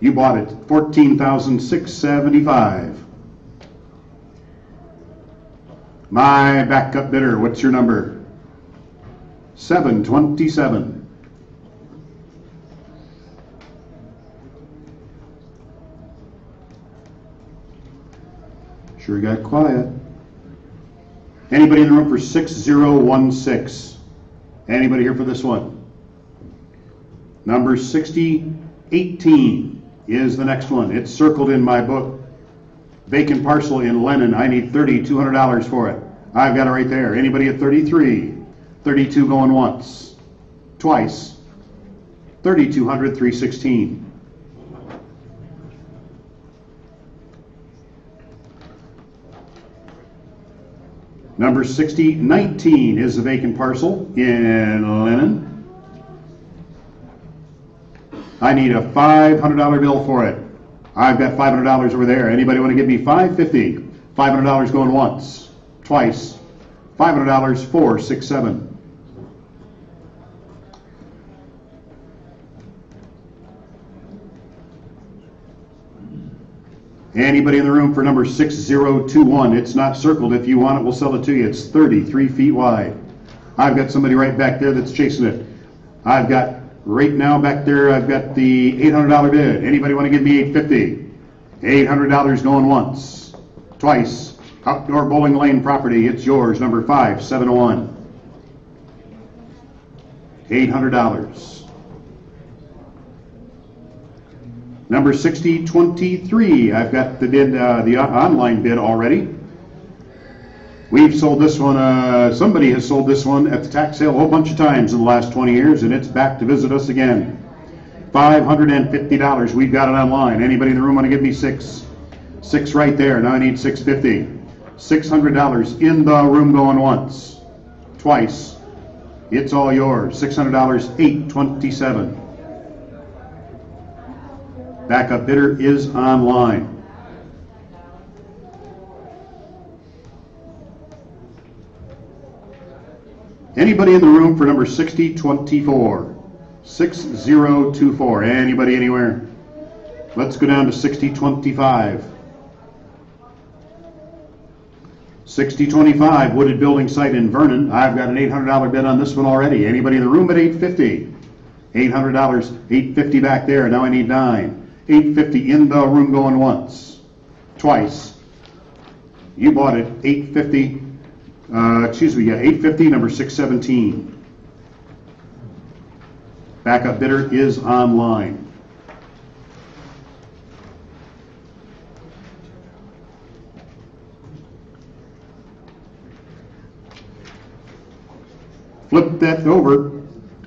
You bought it. 14,675. My backup bidder, what's your number? 727. Sure got quiet. Anybody in the room for 6016? Anybody here for this one? Number 6018 is the next one. It's circled in my book. Vacant parcel in Lennon. I need $3,200 for it. I've got it right there. Anybody at 33? 32 going once, twice. 3,200, 316. Number 6019 is the vacant parcel in Lennon. I need a $500 bill for it. I've got $500 over there. Anybody want to give me $550? $500 going once, twice. $500, 467. Anybody in the room for number 6021? It's not circled. If you want it, we'll sell it to you. It's 33 feet wide. I've got somebody right back there that's chasing it. I've got right now back there, I've got the $800 bid. Anybody want to give me $850? $800 going once, twice. Outdoor Bowling Lane property, it's yours, number 5701. $800. Number 6023, I've got the online bid already. We've sold this one, somebody has sold this one at the tax sale a whole bunch of times in the last 20 years, and it's back to visit us again. $550, we've got it online. Anybody in the room want to give me six? Six right there, now I need $650. $600 in the room going once, twice. It's all yours. $600, $827. Backup bidder is online. Anybody in the room for number 6024? 6024. Anybody anywhere? Let's go down to 6025. 6025, wooded building site in Vernon. I've got an $800 bid on this one already. Anybody in the room at $850? $800, $850 back there. Now I need 9. $850 in the room going once, twice. You bought it. $850. $850, number 617. Backup bidder is online. Flip that over.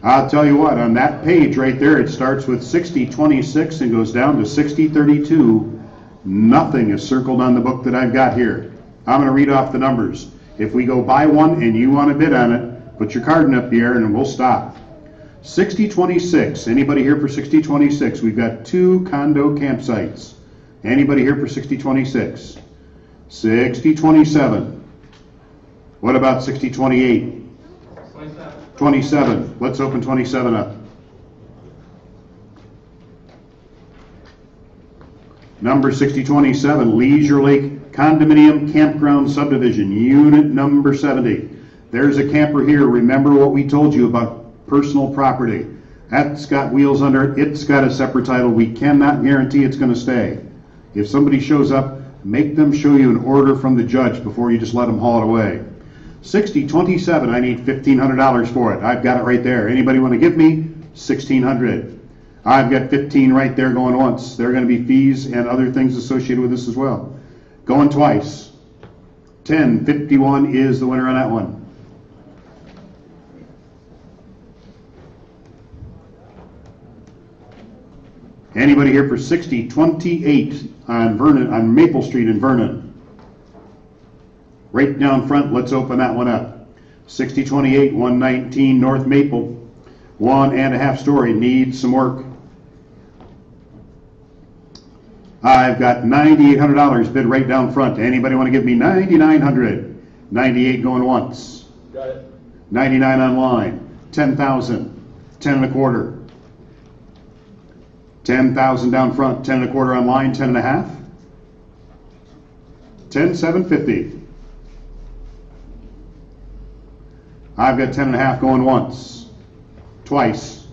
I'll tell you what, on that page right there, it starts with 6026 and goes down to 6032. Nothing is circled on the book that I've got here. I'm going to read off the numbers. If we go buy one and you want to bid on it, put your card in up the air and we'll stop. 6026. Anybody here for 6026? We've got 2 condo campsites. Anybody here for 6026? 6027. What about 6028? 27. Let's open 27 up. Number 6027, Leisure Lake Condominium Campground Subdivision, unit number 70. There's a camper here. Remember what we told you about personal property. That's got wheels under it. It's got a separate title. We cannot guarantee it's going to stay. If somebody shows up, make them show you an order from the judge before you just let them haul it away. 6027, I need $1,500 for it. I've got it right there. Anybody want to give me $1,600? I've got 15 right there going once. There are going to be fees and other things associated with this as well. Going twice. 1051 is the winner on that one. Anybody here for 6028 on Vernon, on Maple Street in Vernon? Right down front, let's open that one up. 6028, 119 North Maple, 1.5 story, needs some work. I've got $9,800 bid right down front. Anybody want to give me $9,900? 98 going once. Got it. 99 online. 10,000. 10 1/4. 10,000 down front. 10 1/4 online. 10 1/2. 10,750. I've got 10 1/2 going once, twice.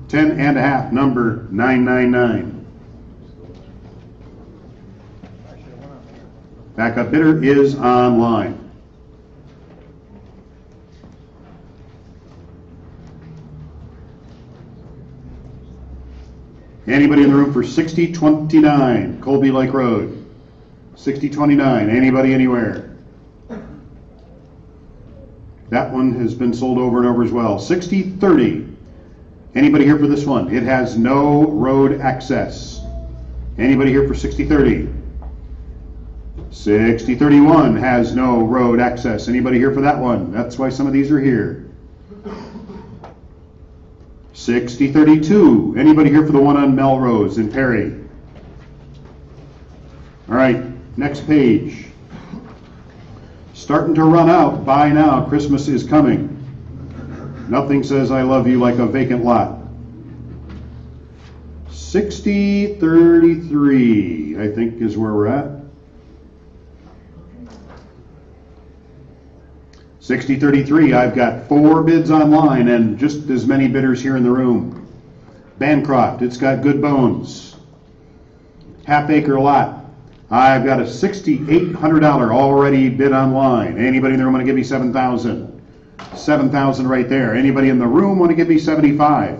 10 1/2, number 999. Backup bidder is online. Anybody in the room for 6029, Colby Lake Road? 6029, anybody anywhere? That one has been sold over and over as well. 6030. Anybody here for this one? It has no road access. Anybody here for 6030? 6031 has no road access. Anybody here for that one? That's why some of these are here. 6032. Anybody here for the one on Melrose in Perry? All right, next page. Starting to run out. Buy now. Christmas is coming. Nothing says I love you like a vacant lot. 6033, I think, is where we're at. 6033, I've got 4 bids online and just as many bidders here in the room. Bancroft, it's got good bones. Half-acre lot. I've got a $6,800 already bid online. Anybody in the room want to give me $7,000? 7,000 right there. Anybody in the room want to give me 75?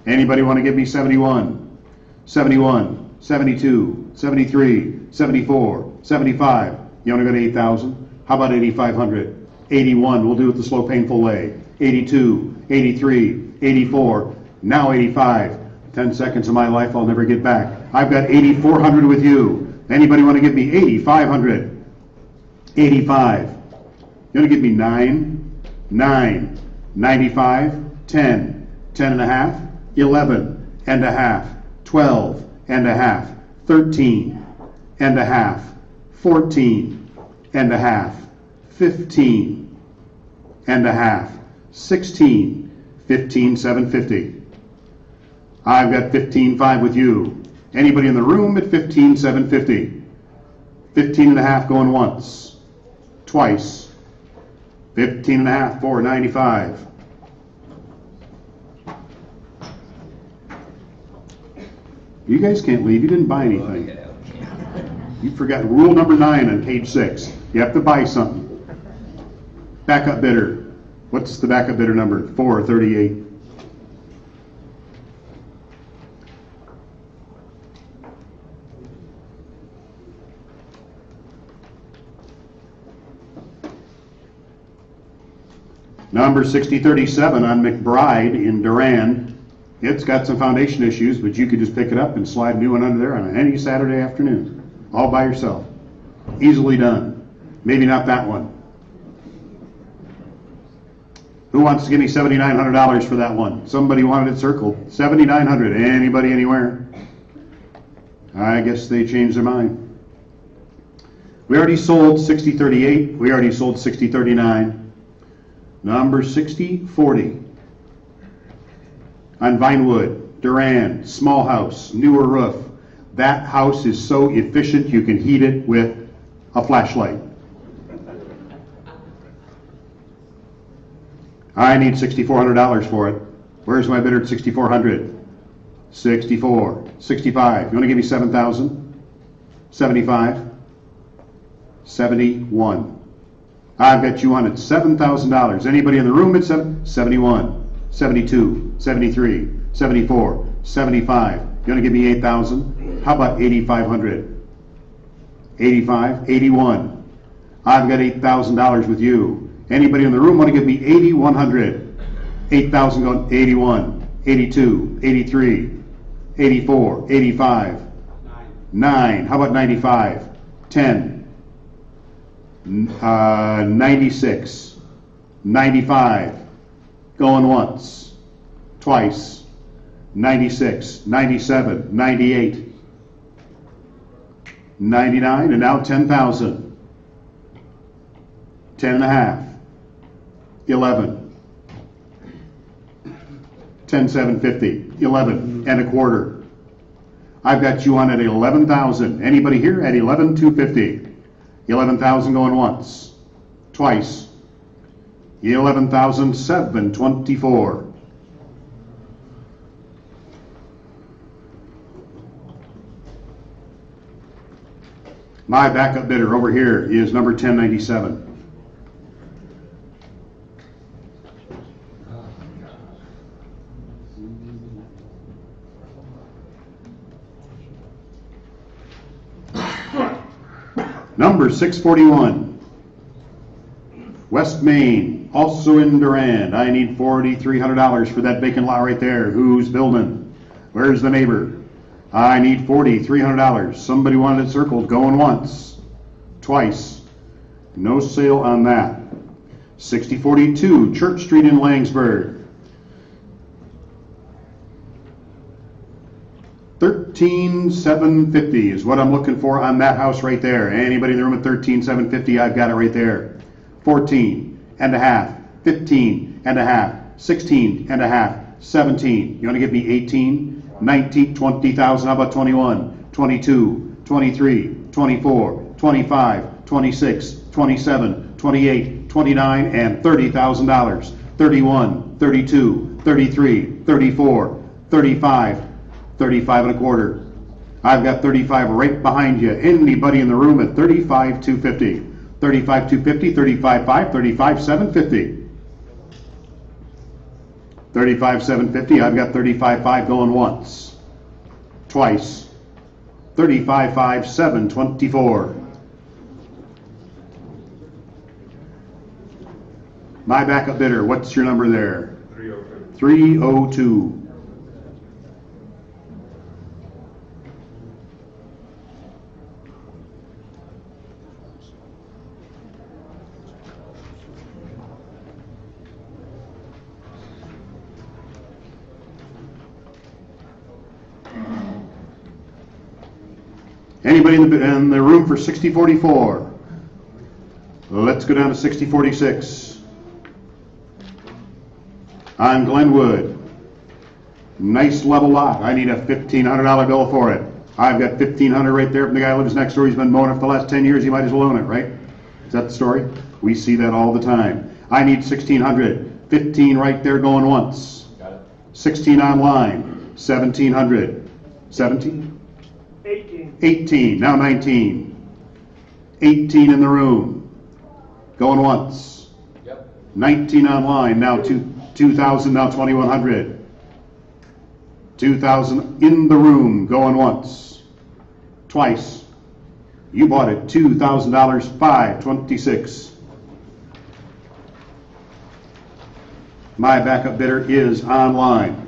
Anybody want to give me 71? 71, 72, 73, 74, 75. You want to go to 8,000? How about 8,500? 81, we'll do it the slow, painful way. 82, 83, 84, now 85. 10 seconds of my life I'll never get back. I've got 8,400 with you. Anybody want to give me 8,500? 85. You want to give me 9, 9, 95, 10, 10 and a half, 11 and a half, 12 and a half, 13 and a half, 14 and a half, 15 and a half, 16, 15, 750. I've got 15.5 with you. Anybody in the room at 15, 750? 15 and a half going once, twice. 15 and a half, 495. You guys can't leave. You didn't buy anything. You forgot rule number 9 on page 6. You have to buy something. Backup bidder. What's the backup bidder number? 438. Number 6037 on McBride in Durand. It's got some foundation issues, but you could just pick it up and slide a new one under there on any Saturday afternoon, all by yourself. Easily done. Maybe not that one. Who wants to give me $7,900 for that one? Somebody wanted it circled. $7,900. Anybody anywhere? I guess they changed their mind. We already sold 6038. We already sold 6039. Number 6040 on Vinewood, Durand, small house, newer roof. That house is so efficient you can heat it with a flashlight. I need $6,400 for it. Where's my bidder at $6,400? 64, 65. You want to give me 7,000? 75, 71. I've got you on at $7,000. Anybody in the room at 71, 72, 73, 74, 75. You want to give me 8,000? How about 8,500? 85, 81. I've got $8,000 with you. Anybody in the room want to give me 8,100? 8,000 going 81, 82, 83, 84, 85, 9. How about 95? 10. 96, 95, going once, twice, 96, 97, 98, 99, and now 10,000. 10 and a half, 11, 10, 750, 11 and a quarter. I've got you on at 11,000. Anybody here at 11,250? 11,000 going once, twice. 11,724. My backup bidder over here is number 1097. Number 641, West Main, also in Durand. I need $4,300 for that vacant lot right there. Who's building? Where's the neighbor? I need $4,300. Somebody wanted it circled. Going once, twice. No sale on that. 6042, Church Street in Langsburg. 13,750 is what I'm looking for on that house right there. Anybody in the room at 13,750? I've got it right there. 14 and a half, 15 and a half, 16 and a half, 17. You want to give me 18, 19, 20,000? How about 21, 22, 23, 24, 25, 26, 27, 28, 29, and $30,000. 31, 32, 33, 34, 35, 35 and a quarter. I've got 35 right behind you. Anybody in the room at 35,250? 35,250, 35,5, 35,750. 35,750. I've got 35,500 going once. Twice. 35,524. My backup bidder, what's your number there? 302. 302. Anybody in the room for 6044? Let's go down to 6046. On Glenwood. Nice level lot. I need a $1,500 bill for it. I've got $1,500 right there from the guy who lives next door. He's been mowing it for the last 10 years. He might as well own it, right? Is that the story? We see that all the time. I need $1,600. 15 right there going once. Got it. 16 online. 1,700. 17? 18, now 19. 18 in the room. Going once. Yep. 19 online, now 2,000, now 2,100. 2,000 in the room, going once. Twice. You bought it, $2,000, 526. My backup bidder is online.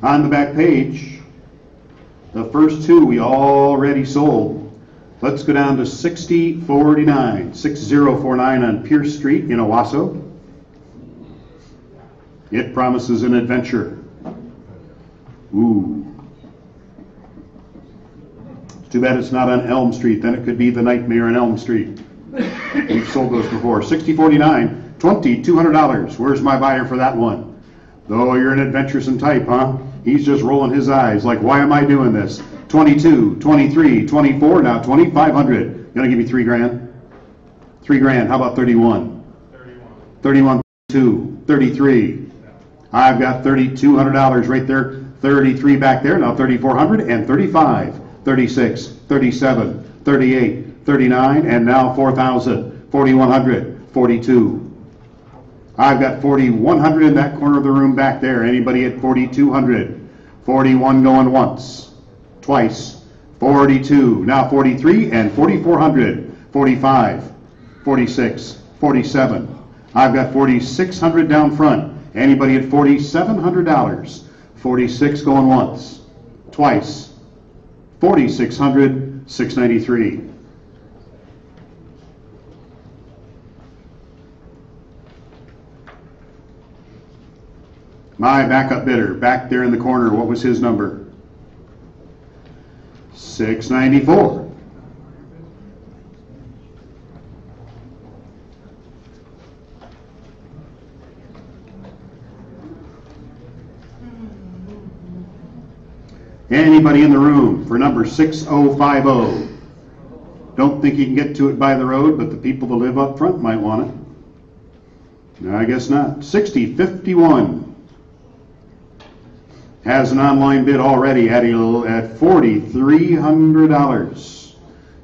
On the back page, the first two we already sold. Let's go down to 6049, 6049 on Pierce Street in Owasso. It promises an adventure. Ooh. Too bad it's not on Elm Street, then it could be the Nightmare on Elm Street. We've sold those before. 6049, $2,200. Where's my buyer for that one? Though you're an adventuresome type, huh? He's just rolling his eyes like, why am I doing this? 22, 23, 24, now 2,500. You gonna give me $3,000? $3,000, how about 31? 31, 2, 33. I've got $3,200 right there, 33 back there, now 3,400 and 35, 36, 37, 38, 39, and now 4,000, 4,100, 42. I've got 4,100 in that corner of the room back there. Anybody at 4,200? 41 going once, twice, 42, now 43 and 4,400, 45, 46, 47. I've got 4,600 down front. Anybody at $4,700? 46 going once, twice, 4,600, 693. My backup bidder, back there in the corner, what was his number? 694. Anybody in the room for number 6050? Don't think you can get to it by the road, but the people that live up front might want it. No, I guess not. 6051. Has an online bid already at $4,300.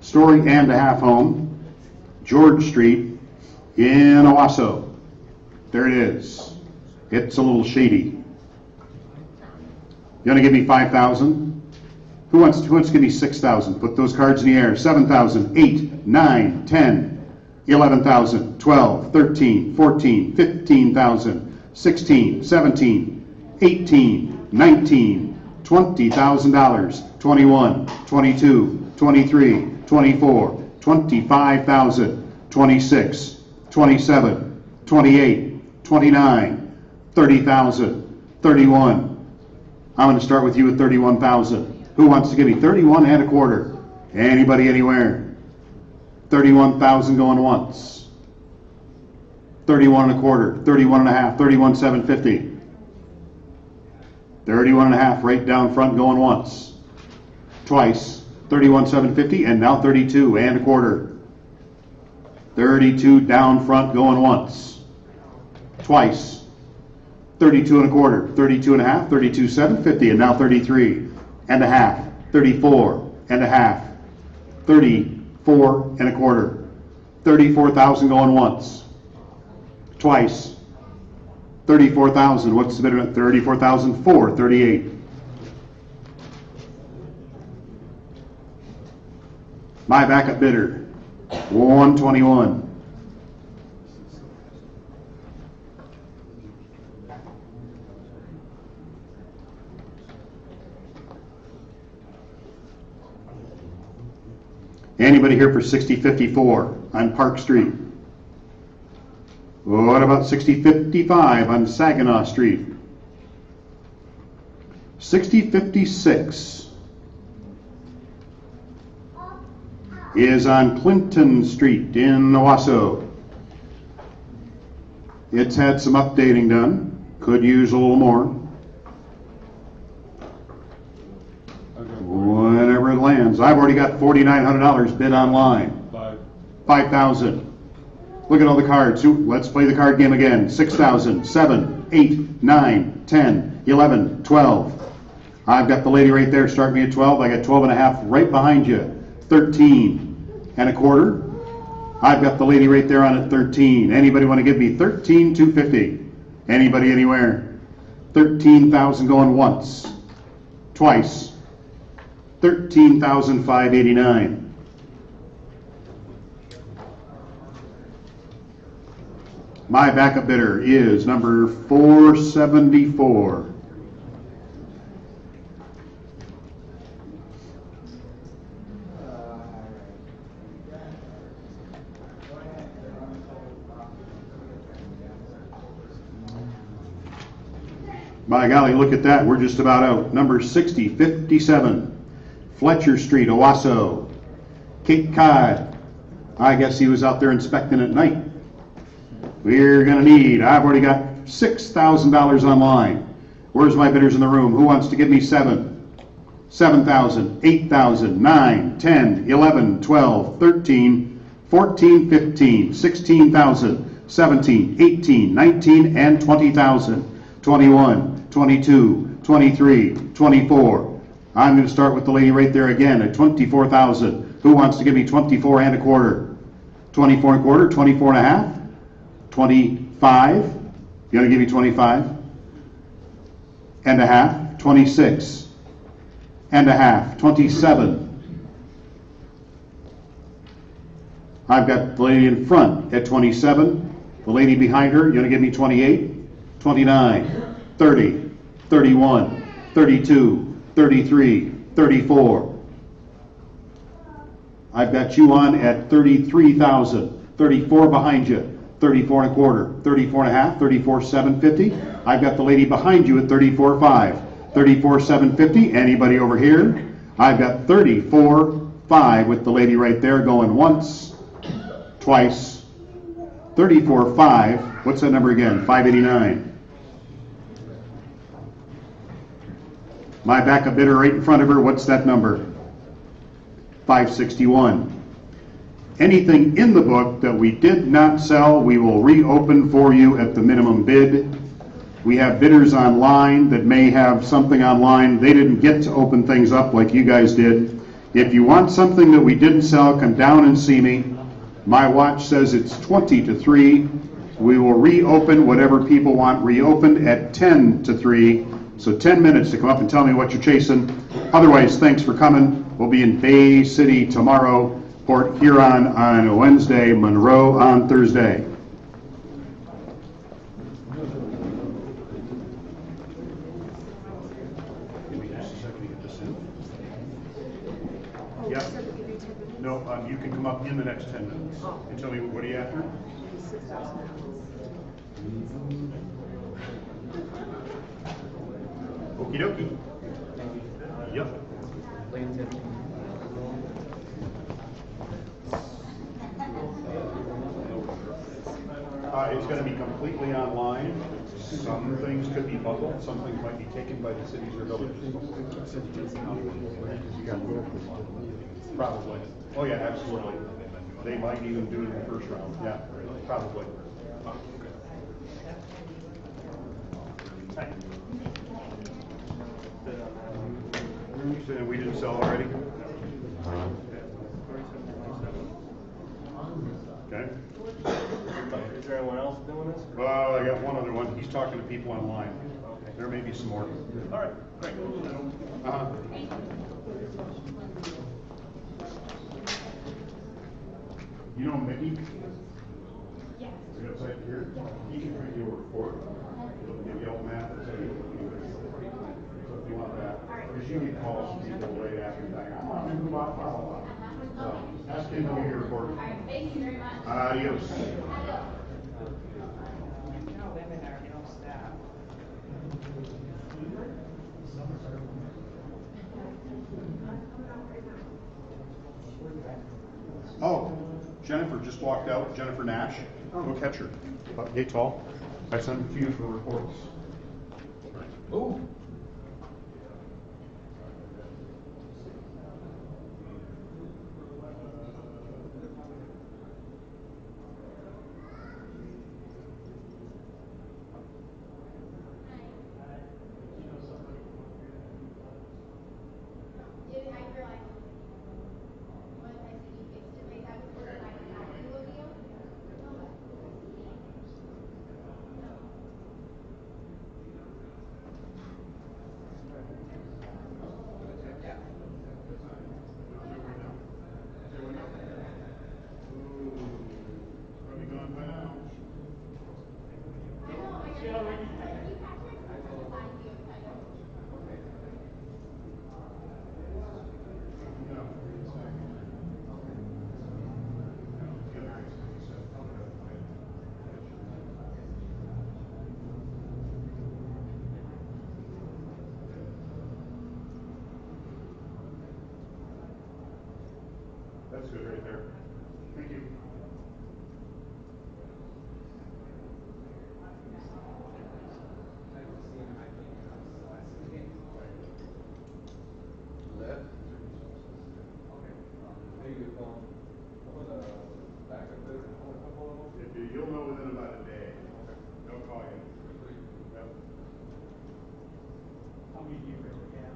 Story and a half home, George Street in Owasso. There it is. It's a little shady. You want to give me 5,000? Who wants to give me 6,000? Put those cards in the air. 7,000, 8, 9, 10, 11,000, 12, 13, 14, 15,000, 16, 17, 18, 19, $20,000, 21, 22, 23, 24, 25,000, 26, 27, 28, 29, 30,000, 31. I'm going to start with you at 31,000. Who wants to give me 31 and a quarter? Anybody anywhere? 31,000 going once. 31 and a quarter, 31 and a half, 31,750. 31 and a half right down front going once. Twice, 31,750 and now 32 and a quarter. 32 down front going once. Twice, 32 and a quarter, 32 and a half, 32,750 and now 33 and a half. 34 and a half, 34 and a quarter, 34,000 going once, twice, 34,000. What's the bidder at? 34,004, 38. My backup bidder, 121. Anybody here for 6054 on Park Street? What about 6055 on Saginaw Street? 6056 is on Clinton Street in Owasso. It's had some updating done. Could use a little more. Whenever it lands. I've already got $4,900 bid online. 5,000. Look at all the cards. Let's play the card game again. 6,000, 7, 8, 9, 10, 11, 12. I've got the lady right there. Start me at 12. I got 12 and a half right behind you. 13 and a quarter. I've got the lady right there on at 13. Anybody want to give me 13,250? Anybody anywhere? 13,000 going once, twice. 13,589. My backup bidder is number 474. By golly, look at that. We're just about out. Number 6057. Fletcher Street, Owasso. Cape Cod. I guess he was out there inspecting at night. We're going to need, I've already got $6,000 online. Where's my bidders in the room? Who wants to give me 7? 7,000, 8,000, 9, 10, 11, 12, 13, 14, 15, 16,000, 17, 18, 19, and 20,000. 21, 22, 23, 24. I'm going to start with the lady right there again at 24,000. Who wants to give me 24 and a quarter? 24 and a quarter, 24 and a half, 25. You going to give me 25 and a half, 26 and a half, 27. I've got the lady in front at 27. The lady behind her, you going to give me 28, 29, 30, 31, 32. 33, 34. I've got you on at 33,000. 34 behind you. 34 and a quarter. 34 and a half. 34,750. I've got the lady behind you at 34,500. 34,750. Anybody over here? I've got 34,500 with the lady right there going once, twice. 34,500. What's that number again? 589. My backup bidder right in front of her, what's that number? 561. Anything in the book that we did not sell, we will reopen for you at the minimum bid. We have bidders online that may have something online. They didn't get to open things up like you guys did. If you want something that we didn't sell, come down and see me. My watch says it's 20 to 3. We will reopen whatever people want reopened at 10 to 3. So 10 minutes to come up and tell me what you're chasing. Otherwise, thanks for coming. We'll be in Bay City tomorrow, Port Huron on Wednesday, Monroe on Thursday. Give me just a second to get this in. Yeah. No, you can come up in the next 10 minutes and tell me what are you after? Okie dokie. Yep. It's going to be completely online. Some things could be bundled. Some things might be taken by the cities or villages. Probably. Oh yeah, absolutely. They might even do it in the first round. Yeah, probably. Okay. saying we didn't sell already? Okay. Is there anyone else doing this? Well, I got one other one. He's talking to people online. There may be some more. All right, great. You know Mickey? Yes. He's outside here. He can bring you a report. He'll give you all math. So if you want that, because you need to call some people right after that. I'm on to blah, blah, blah. So ask him to give you a report. All right, thank you very much. Adios. Oh, Jennifer just walked out. Jennifer Nash. Go catch her. About yay tall. I sent a few for reports. Oh. That's good right there. Thank you. Left. Maybe a phone. Back up there. You'll know within about a day. They'll call you. Yep. How many do you really have?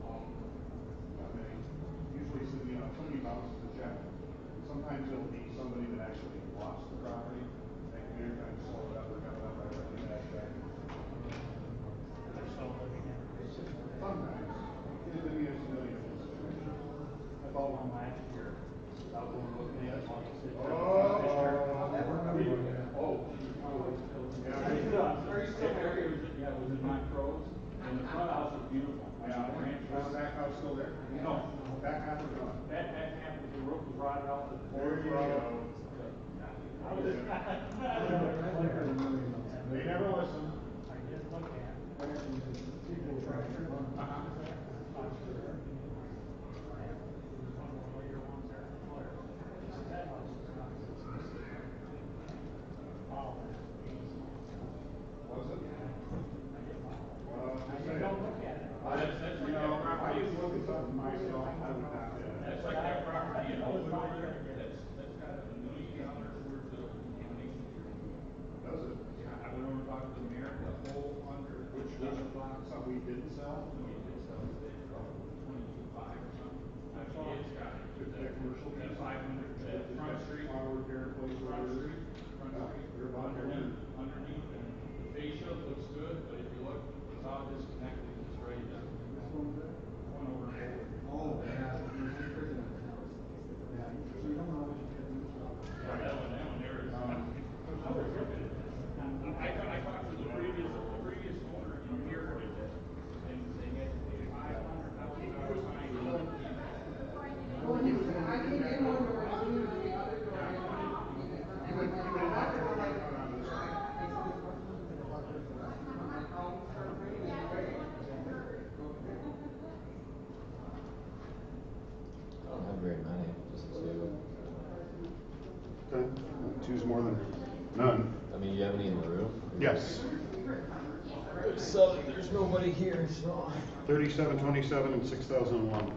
Not many. Usually, somebody bounces the check. Sometimes it'll be somebody that actually lost the property. They come here, kind of slow it up, or got it up, right in that check. Sometimes. It didn't mean it's a million situations. I bought one last year. I was going looking at it. Oh. Yeah, are you still there? Yeah, it was in Montrose, and the front house was beautiful. Yeah, was that house still there? No. Back half was gone. That happened, the roof was rotted out, the There floors you were out. go. They never listen. I just looked at it. Was it? I don't look at it. I used to look at something myself. I would not do it. That's like that property in Oakwood, that's got $1 million worth of contamination. Does it? Yeah, I went over to talk to the mayor, the whole under, Which doesn't, something we didn't sell? No, he did sell it for 22.5 or something. I mean, it's got That commercial that piece? 500, that front street, Auto repair place where front it is? street, They're about to win. underneath, and the fascia looks good, but if you look, it's all disconnected, it's right there. One over there. Oh, yeah. So you don't know what you can do. Yeah, that one there is. I was looking at it. I talked to the previous owner in here, and they had to pay $500,000 fine. Well, I think they know where it's doing the other door. You would not go right on this side. I don't have very many, just two. Okay. Two's more than none. I mean, you have any in the room? Yes. There's nobody here, so. 3727 and 6001.